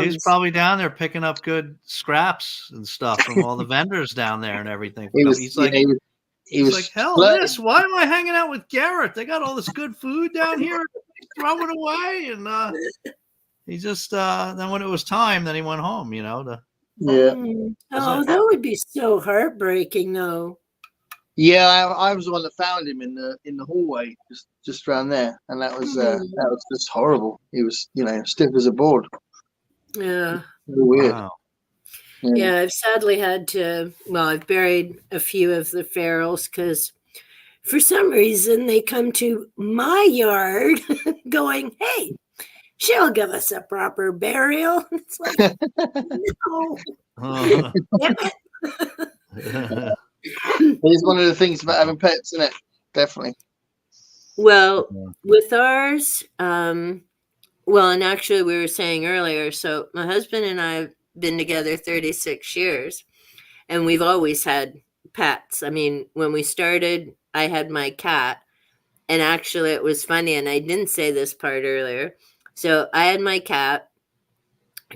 He's probably down there picking up good scraps and stuff from all the vendors down there and everything. He's like, hell, this. Why am I hanging out with Garrett? They got all this good food down here. Throw it away. And he just then when it was time, then he went home. Oh, that would be so heartbreaking, though. Yeah, I was the one that found him in the hallway, just around there, and that was just horrible. He was, stiff as a board. Yeah. Weird. Wow. Yeah, I've sadly had to. Well, I've buried a few of the ferals because, for some reason, they come to my yard, going, "Hey, she'll give us a proper burial." It's like, no. It's one of the things about having pets, isn't it? Definitely. Well, with ours, well, and actually we were saying earlier, so my husband and I have been together 36 years, and we've always had pets. I mean, when we started, I had my cat, and actually it was funny, and I didn't say this part earlier. So I had my cat,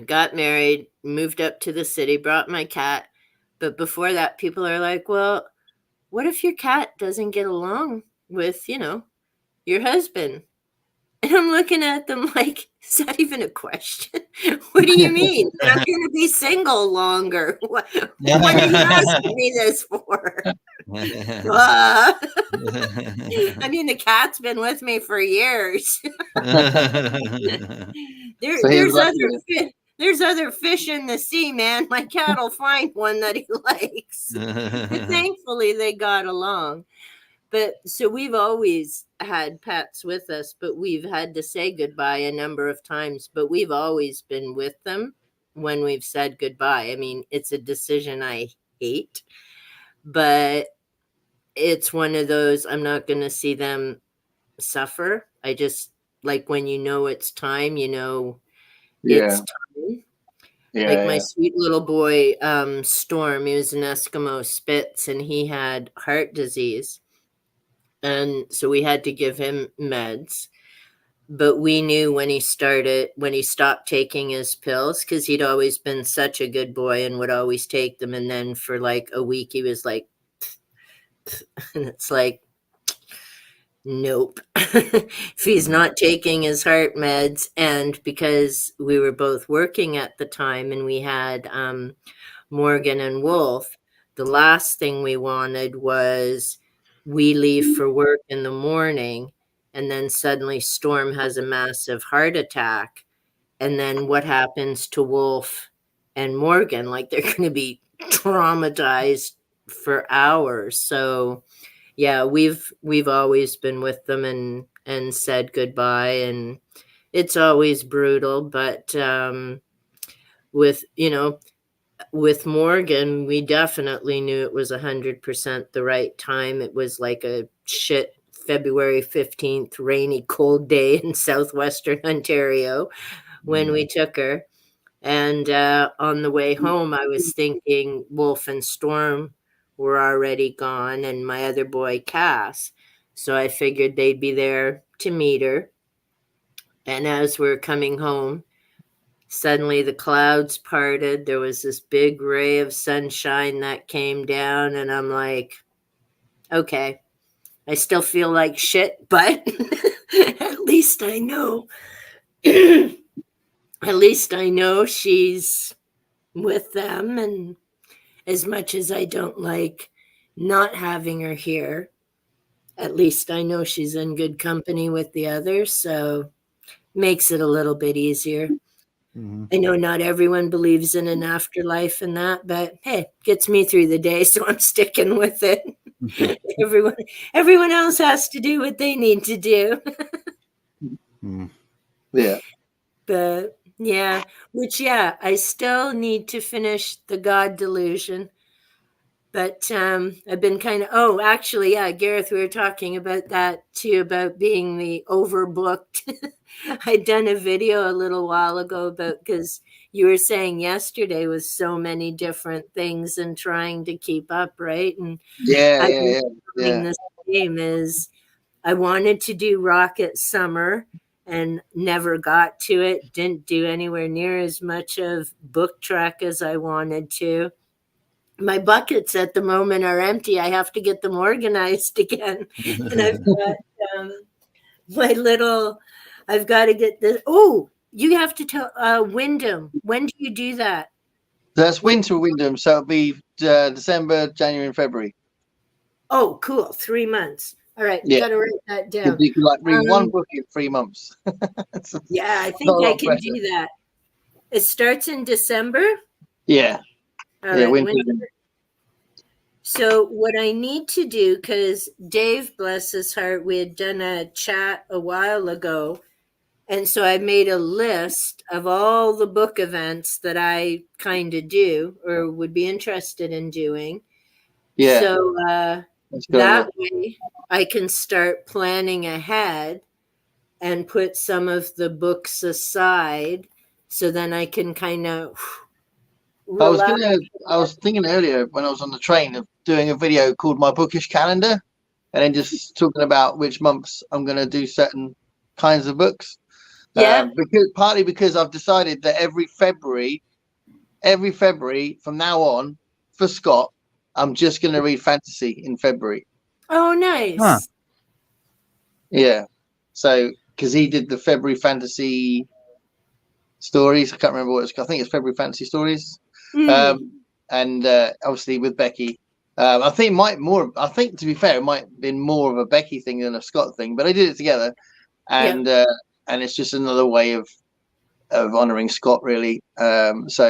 got married, moved up to the city, brought my cat. But before that, people are like, well, what if your cat doesn't get along with, your husband? And I'm looking at them like, is that even a question? What do you mean? I'm going to be single longer. What are you asking me this for? I mean, the cat's been with me for years. There's other fish in the sea, man. My cat will find one that he likes. But thankfully, they got along. But so we've always had pets with us, but we've had to say goodbye a number of times. But we've always been with them when we've said goodbye. I mean, it's a decision I hate, but it's one of those, I'm not going to see them suffer. I just, like, when it's time, it's time. My sweet little boy, Storm, he was an Eskimo Spitz, and he had heart disease. And so we had to give him meds. but we knew when he stopped taking his pills, because he'd always been such a good boy and would always take them. And then for like a week, he was like, and it's like, nope. If he's not taking his heart meds, and because we were both working at the time and we had Morgan and Wolf, the last thing we wanted was we leave for work in the morning and then suddenly Storm has a massive heart attack. And then what happens to Wolf and Morgan? Like, they're going to be traumatized for hours. So yeah, we've always been with them and said goodbye, and it's always brutal, but with with Morgan, we definitely knew it was 100% the right time. It was like a shit February 15th rainy cold day in southwestern Ontario when we took her. And on the way home, I was thinking Wolf and Storm were already gone, and my other boy, Cass. So I figured they'd be there to meet her. And as we're coming home, suddenly the clouds parted. There was this big ray of sunshine that came down, and I'm like, okay, I still feel like shit, but at least I know. At least I know she's with them, and as much as I don't like not having her here, at least I know she's in good company with the others, so makes it a little bit easier. Mm-hmm. I know not everyone believes in an afterlife and that, but hey, gets me through the day, so I'm sticking with it. Everyone else has to do what they need to do. Yeah. But yeah, which I still need to finish The God Delusion. But I've been kind of, actually, Gareth, we were talking about that too, about being the overbooked. I'd done a video a little while ago about, because you were saying yesterday with so many different things and trying to keep up, right? And Yeah. I've Yeah. been Yeah. doing the same. Is I wanted to do Rocket Summer and never got to it. Didn't do anywhere near as much of Book Trek as I wanted to. My buckets at the moment are empty. I have to get them organized again. And I've got my little, I've got to get this. Oh, you have to tell Wyndham. When do you do that? That's winter Wyndham, so it'll be December, January, and February. Oh, cool. 3 months. All right. Yeah. Got to write that You down. can like read one book in 3 months. Yeah, I Not think a I lot of can pressure. do that. It starts in December. Yeah. All Yeah, right. winter. So what I need to do, because Dave, bless his heart, we had done a chat a while ago. And so I made a list of all the book events that I kind of do or would be interested in doing. Yeah. So That's good. that way I can start planning ahead and put some of the books aside, so then I can kind of relax. I was thinking earlier when I was on the train of doing a video called My Bookish Calendar, and then just talking about which months I'm going to do certain kinds of books. Yeah. Because I've decided that every February from now on, for Scott, I'm just going to read fantasy in February. Oh, nice. Huh. Yeah. So, because he did the February fantasy stories, I can't remember what it's called. I think it's February fantasy stories. And obviously with Becky, I think to be fair, it might have been more of a Becky thing than a Scott thing, but they did it together, and it's just another way of honoring Scott, really. So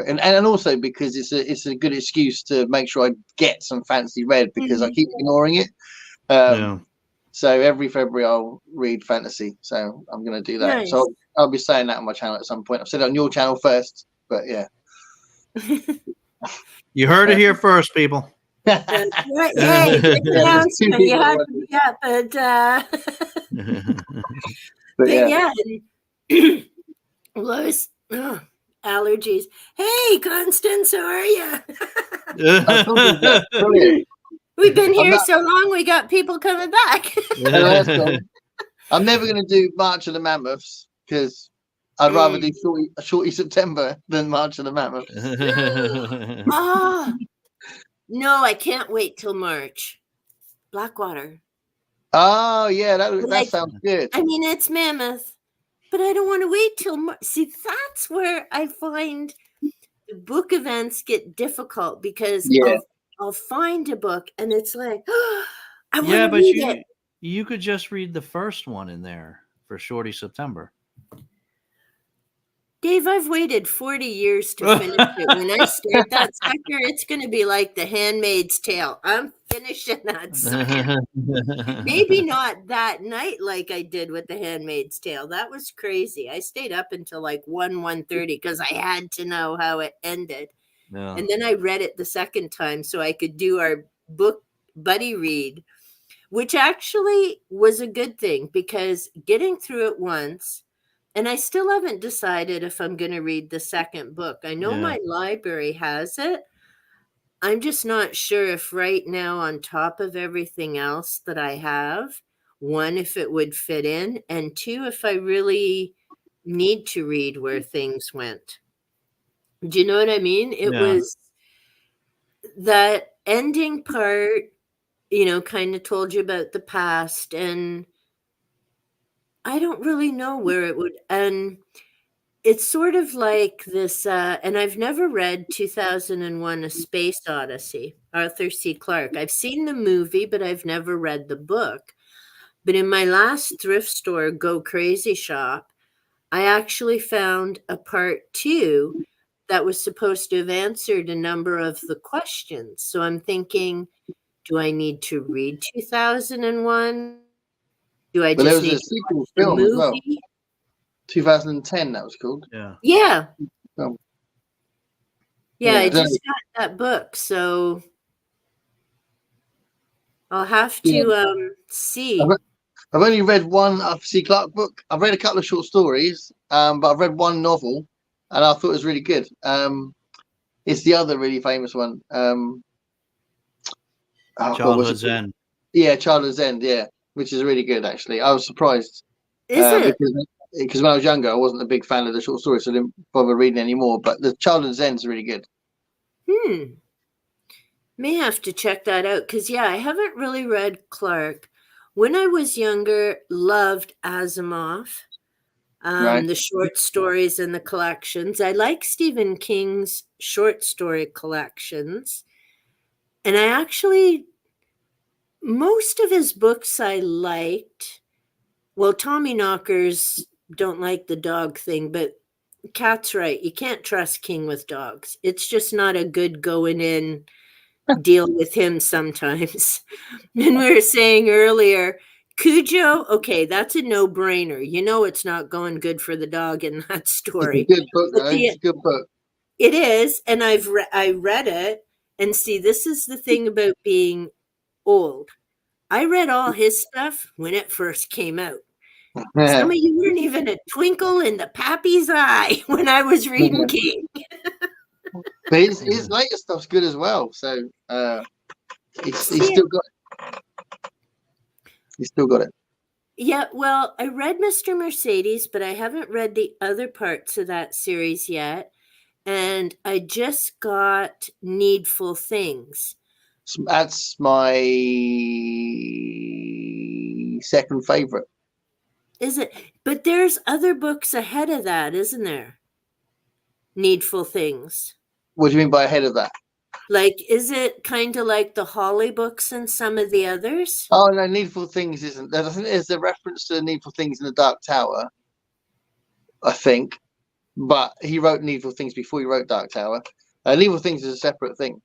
and also because it's a good excuse to make sure I get some fantasy read, because I keep ignoring it. So every February I'll read fantasy. So I'm going to do that. Nice. So I'll be saying that on my channel at some point. I've said it on your channel first, but yeah. You heard it here first, people. Right. Hey, announcement. You have to be up, but yeah. Lois, allergies. Hey, Constance, how are you? We've been here so long, we got people coming back. I I'm never going to do March of the Mammoths because I'd rather do Shorty September than March of the Mammoths. Ah, no, I can't wait till March. Blackwater. Oh yeah, that Like, sounds good. I mean, it's mammoth, but I don't want to wait till March. See, that's where I find the book events get difficult because Yeah. I'll find a book and it's like, oh, I want Yeah, to but read it. you could just read the first one in there for Shorty September. Dave, I've waited 40 years to finish it. When I start that sucker, it's going to be like The Handmaid's Tale. I'm finishing that sucker. Maybe not that night like I did with The Handmaid's Tale. That was crazy. I stayed up until like 1:30 because I had to know how it ended. Yeah. And then I read it the second time so I could do our book buddy read, which actually was a good thing because getting through it once, and I still haven't decided if I'm going to read the second book. I know my library has it. I'm just not sure if right now, on top of everything else that I have, one, if it would fit in, and two, if I really need to read where things went. Do you know what I mean? It was that ending part, kind of told you about the past, and I don't really know where it would. And it's sort of like this, and I've never read 2001: A Space Odyssey, Arthur C. Clarke. I've seen the movie, but I've never read the book. But in my last thrift store, Go Crazy Shop, I actually found a part 2 that was supposed to have answered a number of the questions. So I'm thinking, do I need to read 2001? Do I But there just was need a to sequel watch the film as well. movie? 2010, that was called. Yeah. Yeah. Oh. Yeah, Yeah, I I don't just got that book, so I'll have Yeah. to see. I've only read one Arthur C. Clarke book. I've read a couple of short stories, but I've read one novel, and I thought it was really good. It's the other really famous one. Oh God, what's it Childhood's called? End. Yeah, Childhood's End. Yeah, which is really good actually. I was surprised Is it? because when I was younger, I wasn't a big fan of the short stories, so I didn't bother reading anymore. But the Childhood's End is really good. May have to check that out because, yeah, I haven't really read Clark. When I was younger, loved Asimov, Right. the short stories and the collections. I like Stephen King's short story collections. And I actually, most of his books I liked. Well, Tommy Knockers don't like the dog thing, but Cat's right. You can't trust King with dogs. It's just not a good going in deal with him sometimes. And we were saying earlier, Cujo, okay, that's a no-brainer. You know it's not going good for the dog in that It's a story. good book, But though. It's a good book. it is, and I read it, and see, this is the thing about being old. I read all his stuff when it first came out. Some of you weren't even a twinkle in the pappy's eye when I was reading King. But his later stuff's good as well. So he's still got it. He's still got it. Yeah, well, I read Mr. Mercedes, but I haven't read the other parts of that series yet. And I just got Needful Things. That's my second favorite. Is it? But there's other books ahead of that, isn't there? Needful Things. What do you mean by ahead of that? Like, is it kind of like the Holly books and some of the others? Oh no, Needful Things isn't. I think there's a reference to Needful Things in the Dark Tower. I think, but he wrote Needful Things before he wrote Dark Tower. Needful Things is a separate thing.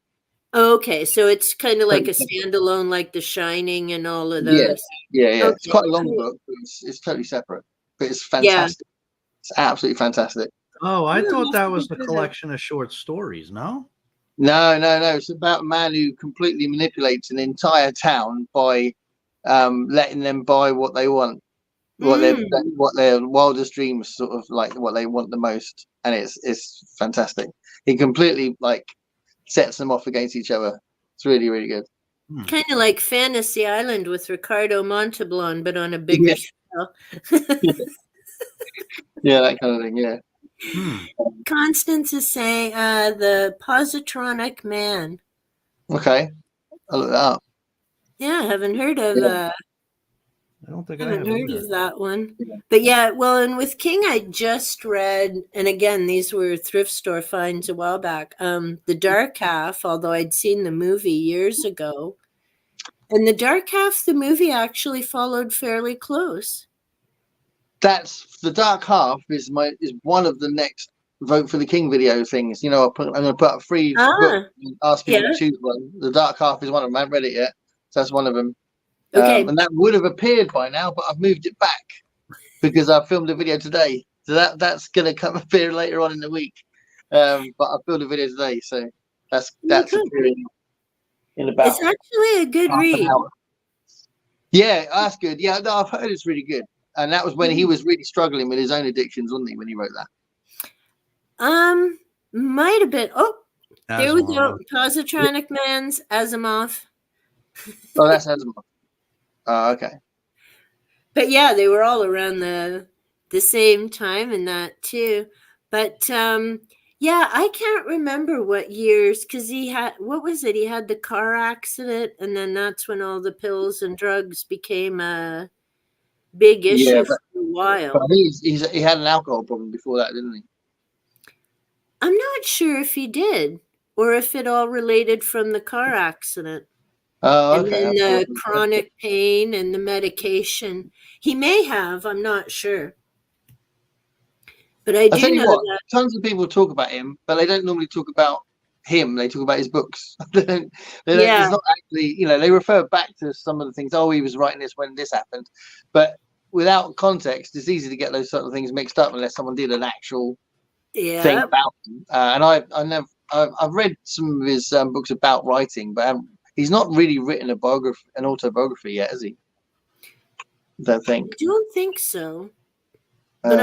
Okay, so it's kind of like a standalone, like The Shining and all of those. Yeah. Okay. It's quite a long book. But it's totally separate, but it's fantastic. Yeah. It's absolutely fantastic. Oh, I thought that was the collection of short stories. No. No. It's about a man who completely manipulates an entire town by letting them buy what they want, what their wildest dreams, sort of like what they want the most, and it's fantastic. He completely sets them off against each other. It's really, really good. Kind of like Fantasy Island with Ricardo Montalban, but on a bigger scale. Yeah, that kind of thing. Yeah. Constance is saying the positronic man. Okay, I'll look that up. Yeah, I haven't heard of I don't think I haven't have heard either. of that one. But yeah, well, and with King, I just read, and again, these were thrift store finds a while back. The Dark Half, although I'd seen the movie years ago, and the Dark Half, the movie actually followed fairly close. That's the Dark Half is one of the next Vote for the King video things. You know, I'm going to put up 3 books and ask people to choose one. The Dark Half is one of them. I haven't read it yet, so that's one of them. Okay, And that would have appeared by now, but I've moved it back because I filmed a video today. So that's going to come appear later on in the week. But I filmed a video today, so that's appearing in about. It's actually a good read. Yeah, that's good. Yeah, no, I've heard it's really good. And that was when he was really struggling with his own addictions, wasn't he, when he wrote that? Might have been. Oh, there we go. Asimov. Positronic Man's Asimov. Oh, that's Asimov. Oh, okay. But yeah, they were all around the same time in that too. But yeah, I can't remember what years because he had what was it? He had the car accident, and then that's when all the pills and drugs became a big issue for a while. But he had an alcohol problem before that, didn't he? I'm not sure if he did or if it all related from the car accident. Oh, okay. And then the chronic pain and the medication. He may have, I'm not sure. But I do know that tons of people talk about him, but they don't normally talk about him. They talk about his books. It's not actually, they refer back to some of the things. Oh, he was writing this when this happened. But without context, it's easy to get those sort of things mixed up unless someone did an actual thing about him. And I've read some of his books about writing, but he's not really written an autobiography yet, has he? I don't think so. But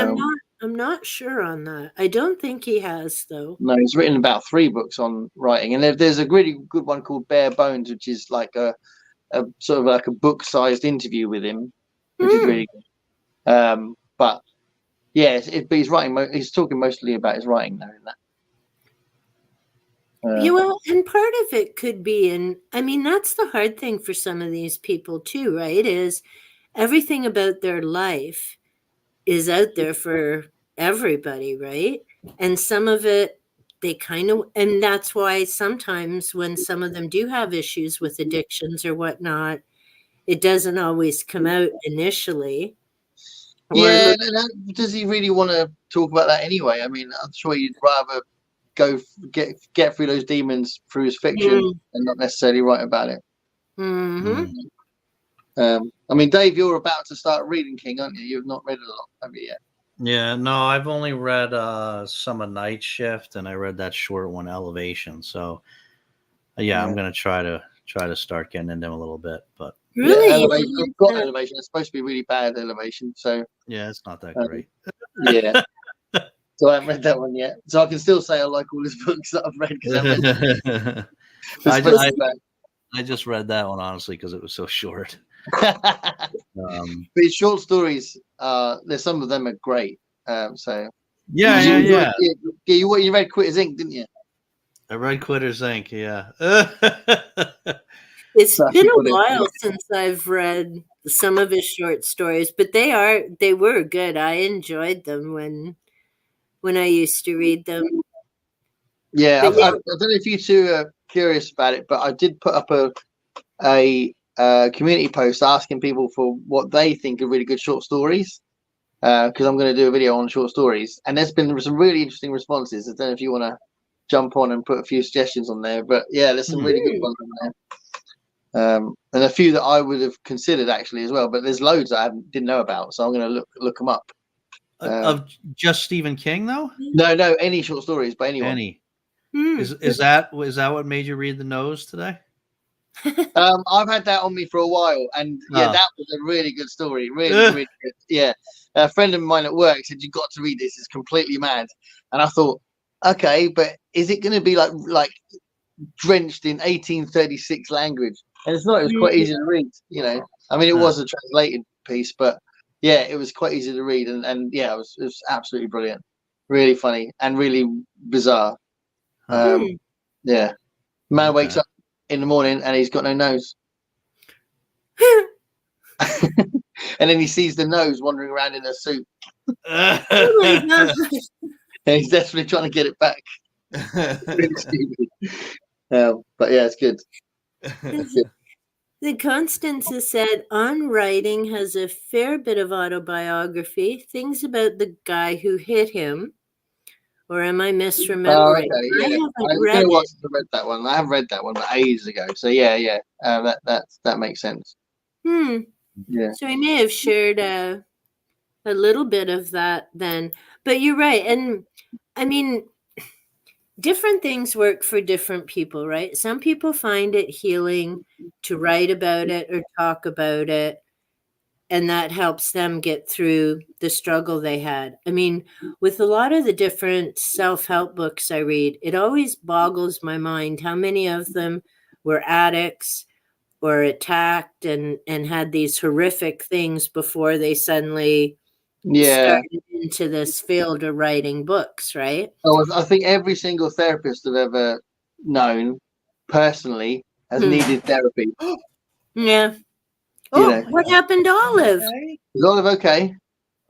I'm not sure on that. I don't think he has, though. No, he's written about 3 books on writing, and there's a really good one called Bare Bones, which is like a sort of like a book-sized interview with him, which is really good. But yeah, but he's writing. He's talking mostly about his writing now in that. Yeah, well, and part of it could be, and I mean that's the hard thing for some of these people too, right? Is everything about their life is out there for everybody, right? And some of it they kind of, and that's why sometimes when some of them do have issues with addictions or whatnot, it doesn't always come out initially. Yeah, does he really want to talk about that anyway? I mean, I'm sure he'd rather go get through those demons through his fiction and not necessarily write about it. I mean, Dave, you're about to start reading King, aren't you? You've not read a lot, have you yet? Yeah, no, I've only read some of Night Shift, and I read that short one, Elevation. So, yeah, I'm gonna try to start getting into them a little bit. But really, Elevation. I've got Elevation. It's supposed to be really bad, Elevation. So yeah, it's not that great. Yeah. So I haven't read that one yet. So I can still say I like all his books that I've read because I just read that one honestly because it was so short. But his short stories, there's some of them are great. So yeah. You read Quitters Inc., didn't you? I read Quitters Inc. Yeah. It's been a while since I've read some of his short stories, but they were good. I enjoyed them when I used to read them. Yeah, I don't know if you two are curious about it, but I did put up a community post asking people for what they think are really good short stories, because I'm going to do a video on short stories, and there's been some really interesting responses. I don't know if you want to jump on and put a few suggestions on there, but yeah, there's some really good ones on there, and a few that I would have considered actually as well, but there's loads I didn't know about, so I'm going to look them up. Of just Stephen King, though? No, any short stories by anyone. Any. Is that what made you read The Nose today? I've had that on me for a while, and that was a really good story. Really good. Yeah, a friend of mine at work said you've got to read this. It's completely mad, and I thought, okay, but is it going to be like drenched in 1836 language? And it's not. It was quite easy to read. I mean, it was a translated piece, but yeah, it was quite easy to read, and yeah, it was absolutely brilliant, really funny and really bizarre. Huh. Yeah, man Okay. wakes up in the morning and he's got no nose, and then he sees the nose wandering around in a suit, Oh my god. and he's desperately trying to get it back. Really stupid. But yeah, it's good. It's good. The Constance has said On Writing has a fair bit of autobiography, things about the guy who hit him, or am I Oh, misremembering? okay, I yeah. haven't It's been read a while it. since I read that one. I haven't read that one, but ages ago. So yeah. That makes sense. Hmm. Yeah, So we may have shared a little bit of that then. But you're right. And I mean, different things work for different people, right? Some people find it healing to write about it or talk about it, and that helps them get through the struggle they had. I mean, with a lot of the different self-help books I read, it always boggles my mind how many of them were addicts or attacked and had these horrific things before they suddenly yeah. started into this field of writing books, right? Oh, I think every single therapist I've ever known personally has Hmm. needed therapy. Yeah. You Oh, know, what happened to Olive? Okay. is Olive okay?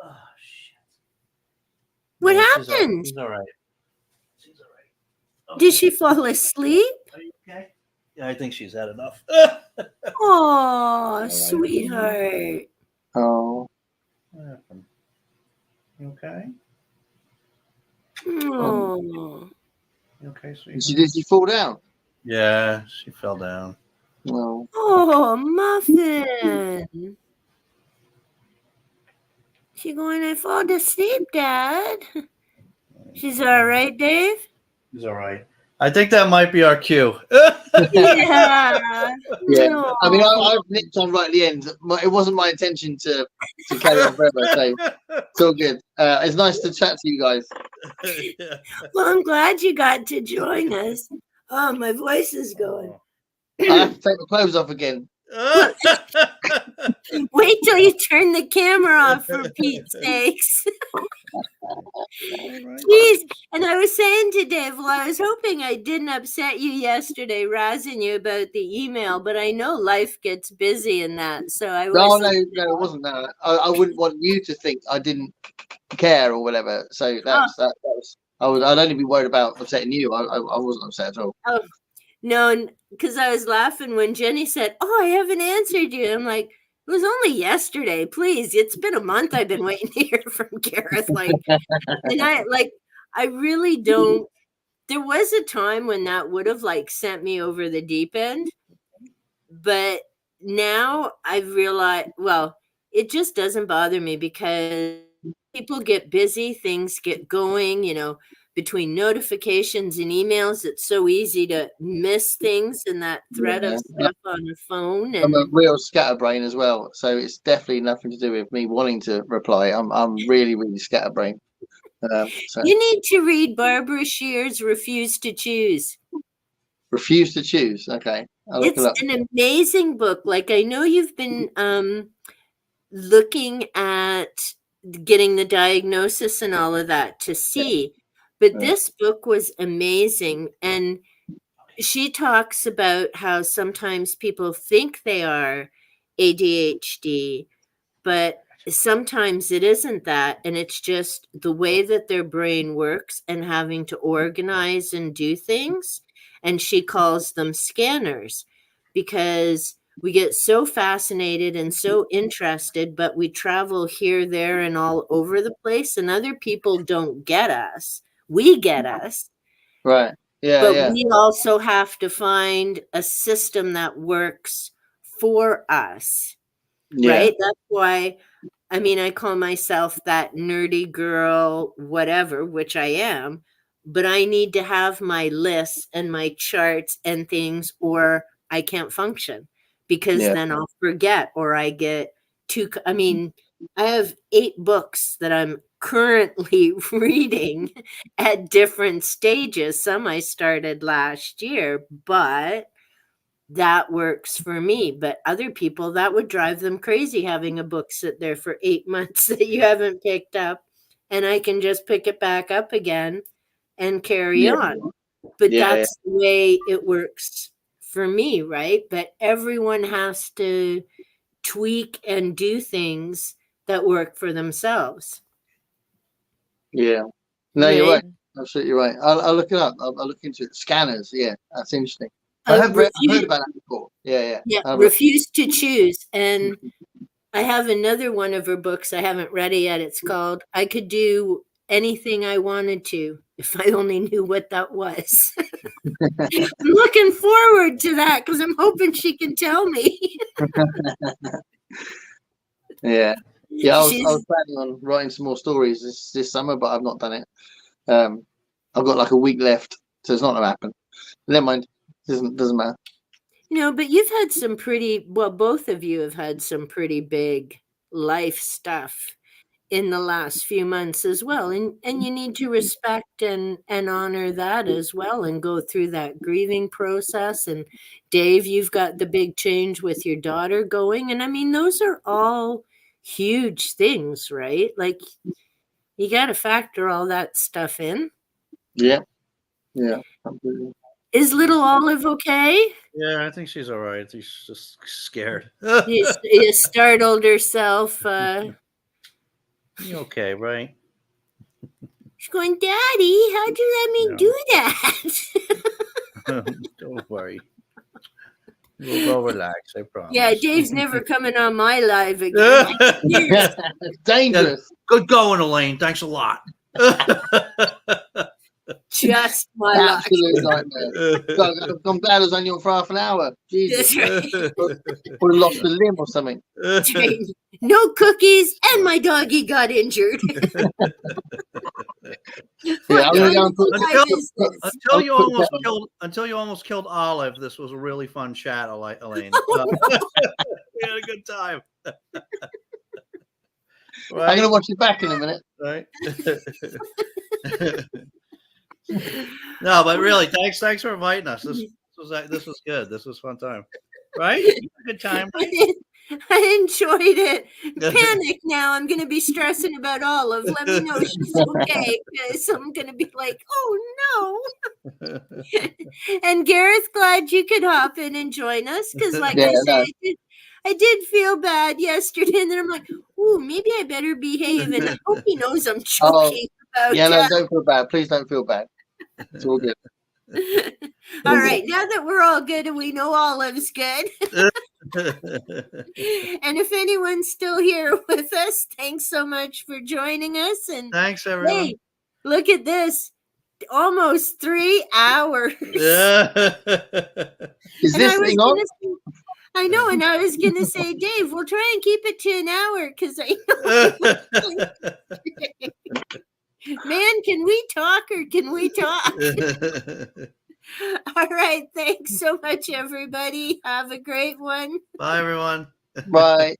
Oh shit. What No, happened? she's all right. She's all right. Did Okay. she fall asleep? Are you okay? Yeah, I think she's had enough. Oh, All right. sweetheart. Oh, What happened? You okay? oh. Oh. You okay, Did sweetheart? she fall down? Yeah, she fell down. No. Oh, Muffin. She going to fall to sleep, Dad? She's all right, Dave? She's all right. I think that might be our cue. Yeah. Yeah. I mean, No. I've nipped on right at the end. It wasn't my intention to carry on forever, so it's all good. It's nice to chat to you guys. Well, I'm glad you got to join us. Oh, my voice is going. I have to take my clothes off again. Well, wait till you turn the camera off, for Pete's sakes. Jeez. And I was saying to Dave, well, I was hoping I didn't upset you yesterday, razzing you about the email, but I know life gets busy in that. So I No, wasn't. it wasn't that. I wouldn't want you to think I didn't care or whatever. So that was. I'd only be worried about upsetting you. I wasn't upset at all. Oh, no, because I was laughing when Jenny said, "Oh, I haven't answered you." I'm like, it was only yesterday. Please, it's been a month. I've been waiting to hear from Gareth. And I really don't. There was a time when that would have sent me over the deep end, but now I've realized. Well, it just doesn't bother me because people get busy, things get going. Between notifications and emails, it's so easy to miss things in that thread of Yeah. stuff on the phone. I'm a And real scatterbrain as well, so it's definitely nothing to do with me wanting to reply. I'm really scatterbrain. So you need to read Barbara Shear's "Refuse to Choose." refuse to choose. Okay, I'll look it It's up. an amazing book. I know you've been looking at getting the diagnosis and all of that to see, but Yeah. this book was amazing. And she talks about how sometimes people think they are ADHD, but sometimes it isn't that. And it's just the way that their brain works and having to organize and do things. And she calls them scanners because we get so fascinated and so interested, but we travel here, there, and all over the place, and other people don't get us. We get us, Right. Yeah. but Yeah. we also have to find a system that works for us, Yeah. right? That's why, I mean, I call myself that nerdy girl, whatever, which I am, but I need to have my lists and my charts and things, or I can't function because Yeah. then I'll forget or I get too. I mean, I have 8 books that I'm currently reading at different stages. Some I started last year, but that works for me. But other people, that would drive them crazy, having a book sit there for 8 months that you haven't picked up, and I can just pick it back up again and carry Yeah. on. But Yeah. that's the way it works for me, right? But everyone has to tweak and do things that work for themselves. Yeah. No, you're Right? right. Absolutely right. I'll look it up. I'll look into it. Scanners. Yeah, that's interesting. I I've heard about that before. Yeah. Yeah, I've Refuse to Choose. And I have another one of her books. I haven't read it yet. It's called I Could Do Anything I Wanted to If I Only Knew What That Was. I'm looking forward to that because I'm hoping she can tell me. Yeah. Yeah, I was She's- planning on writing some more stories this summer, but I've not done it. I've got like a week left, so it's not gonna happen. Never mind. Doesn't matter. No, but you've had some pretty, well, both of you have had some pretty big life stuff in the last few months as well. And you need to respect and honor that as well and go through that grieving process. And Dave, you've got the big change with your daughter going. And I mean, those are all huge things, right? Like you got to factor all that stuff in. Yeah. Yeah. Absolutely. Is little Olive okay? Yeah, I think she's all right. I think she's just scared. You startled herself. You okay, right? She's going, Daddy, how'd you let me No. do that? Don't worry. We'll go relax, I promise. Yeah, Dave's never coming on my live again. Dangerous. Good going, Elaine. Thanks a lot. Just my luck. Absolute nightmare. I'm glad I was only on for half an hour. Jesus. That's right. Would have lost a limb or something. No cookies, and my doggy got injured. Yeah, I'm gonna go and put, until you almost killed Olive. This was a really fun chat, Elaine. We had a good time. Right? I'm gonna watch it back in a minute. Right. No, but really, thanks for inviting us. This was good. This was a fun time. Right? Good time. I enjoyed it. Panic now. I'm going to be stressing about Olive. Let me know she's okay because I'm going to be like, oh no. And Gareth, glad you could hop in and join us because, like I said, I did feel bad yesterday, and then I'm like, ooh, maybe I better behave. And I hope he knows I'm joking about yeah, no, don't feel bad. Please don't feel bad. It's all good. All right, now that we're all good and we know Olive's good. And if anyone's still here with us, thanks so much for joining us. And thanks, everyone. Hey, look at this. Almost 3 hours. Is this thing on? I know, and I was gonna say, Dave, we'll try and keep it to an hour because I know. Man, can we talk or can we talk? All right. Thanks so much, everybody. Have a great one. Bye, everyone. Bye.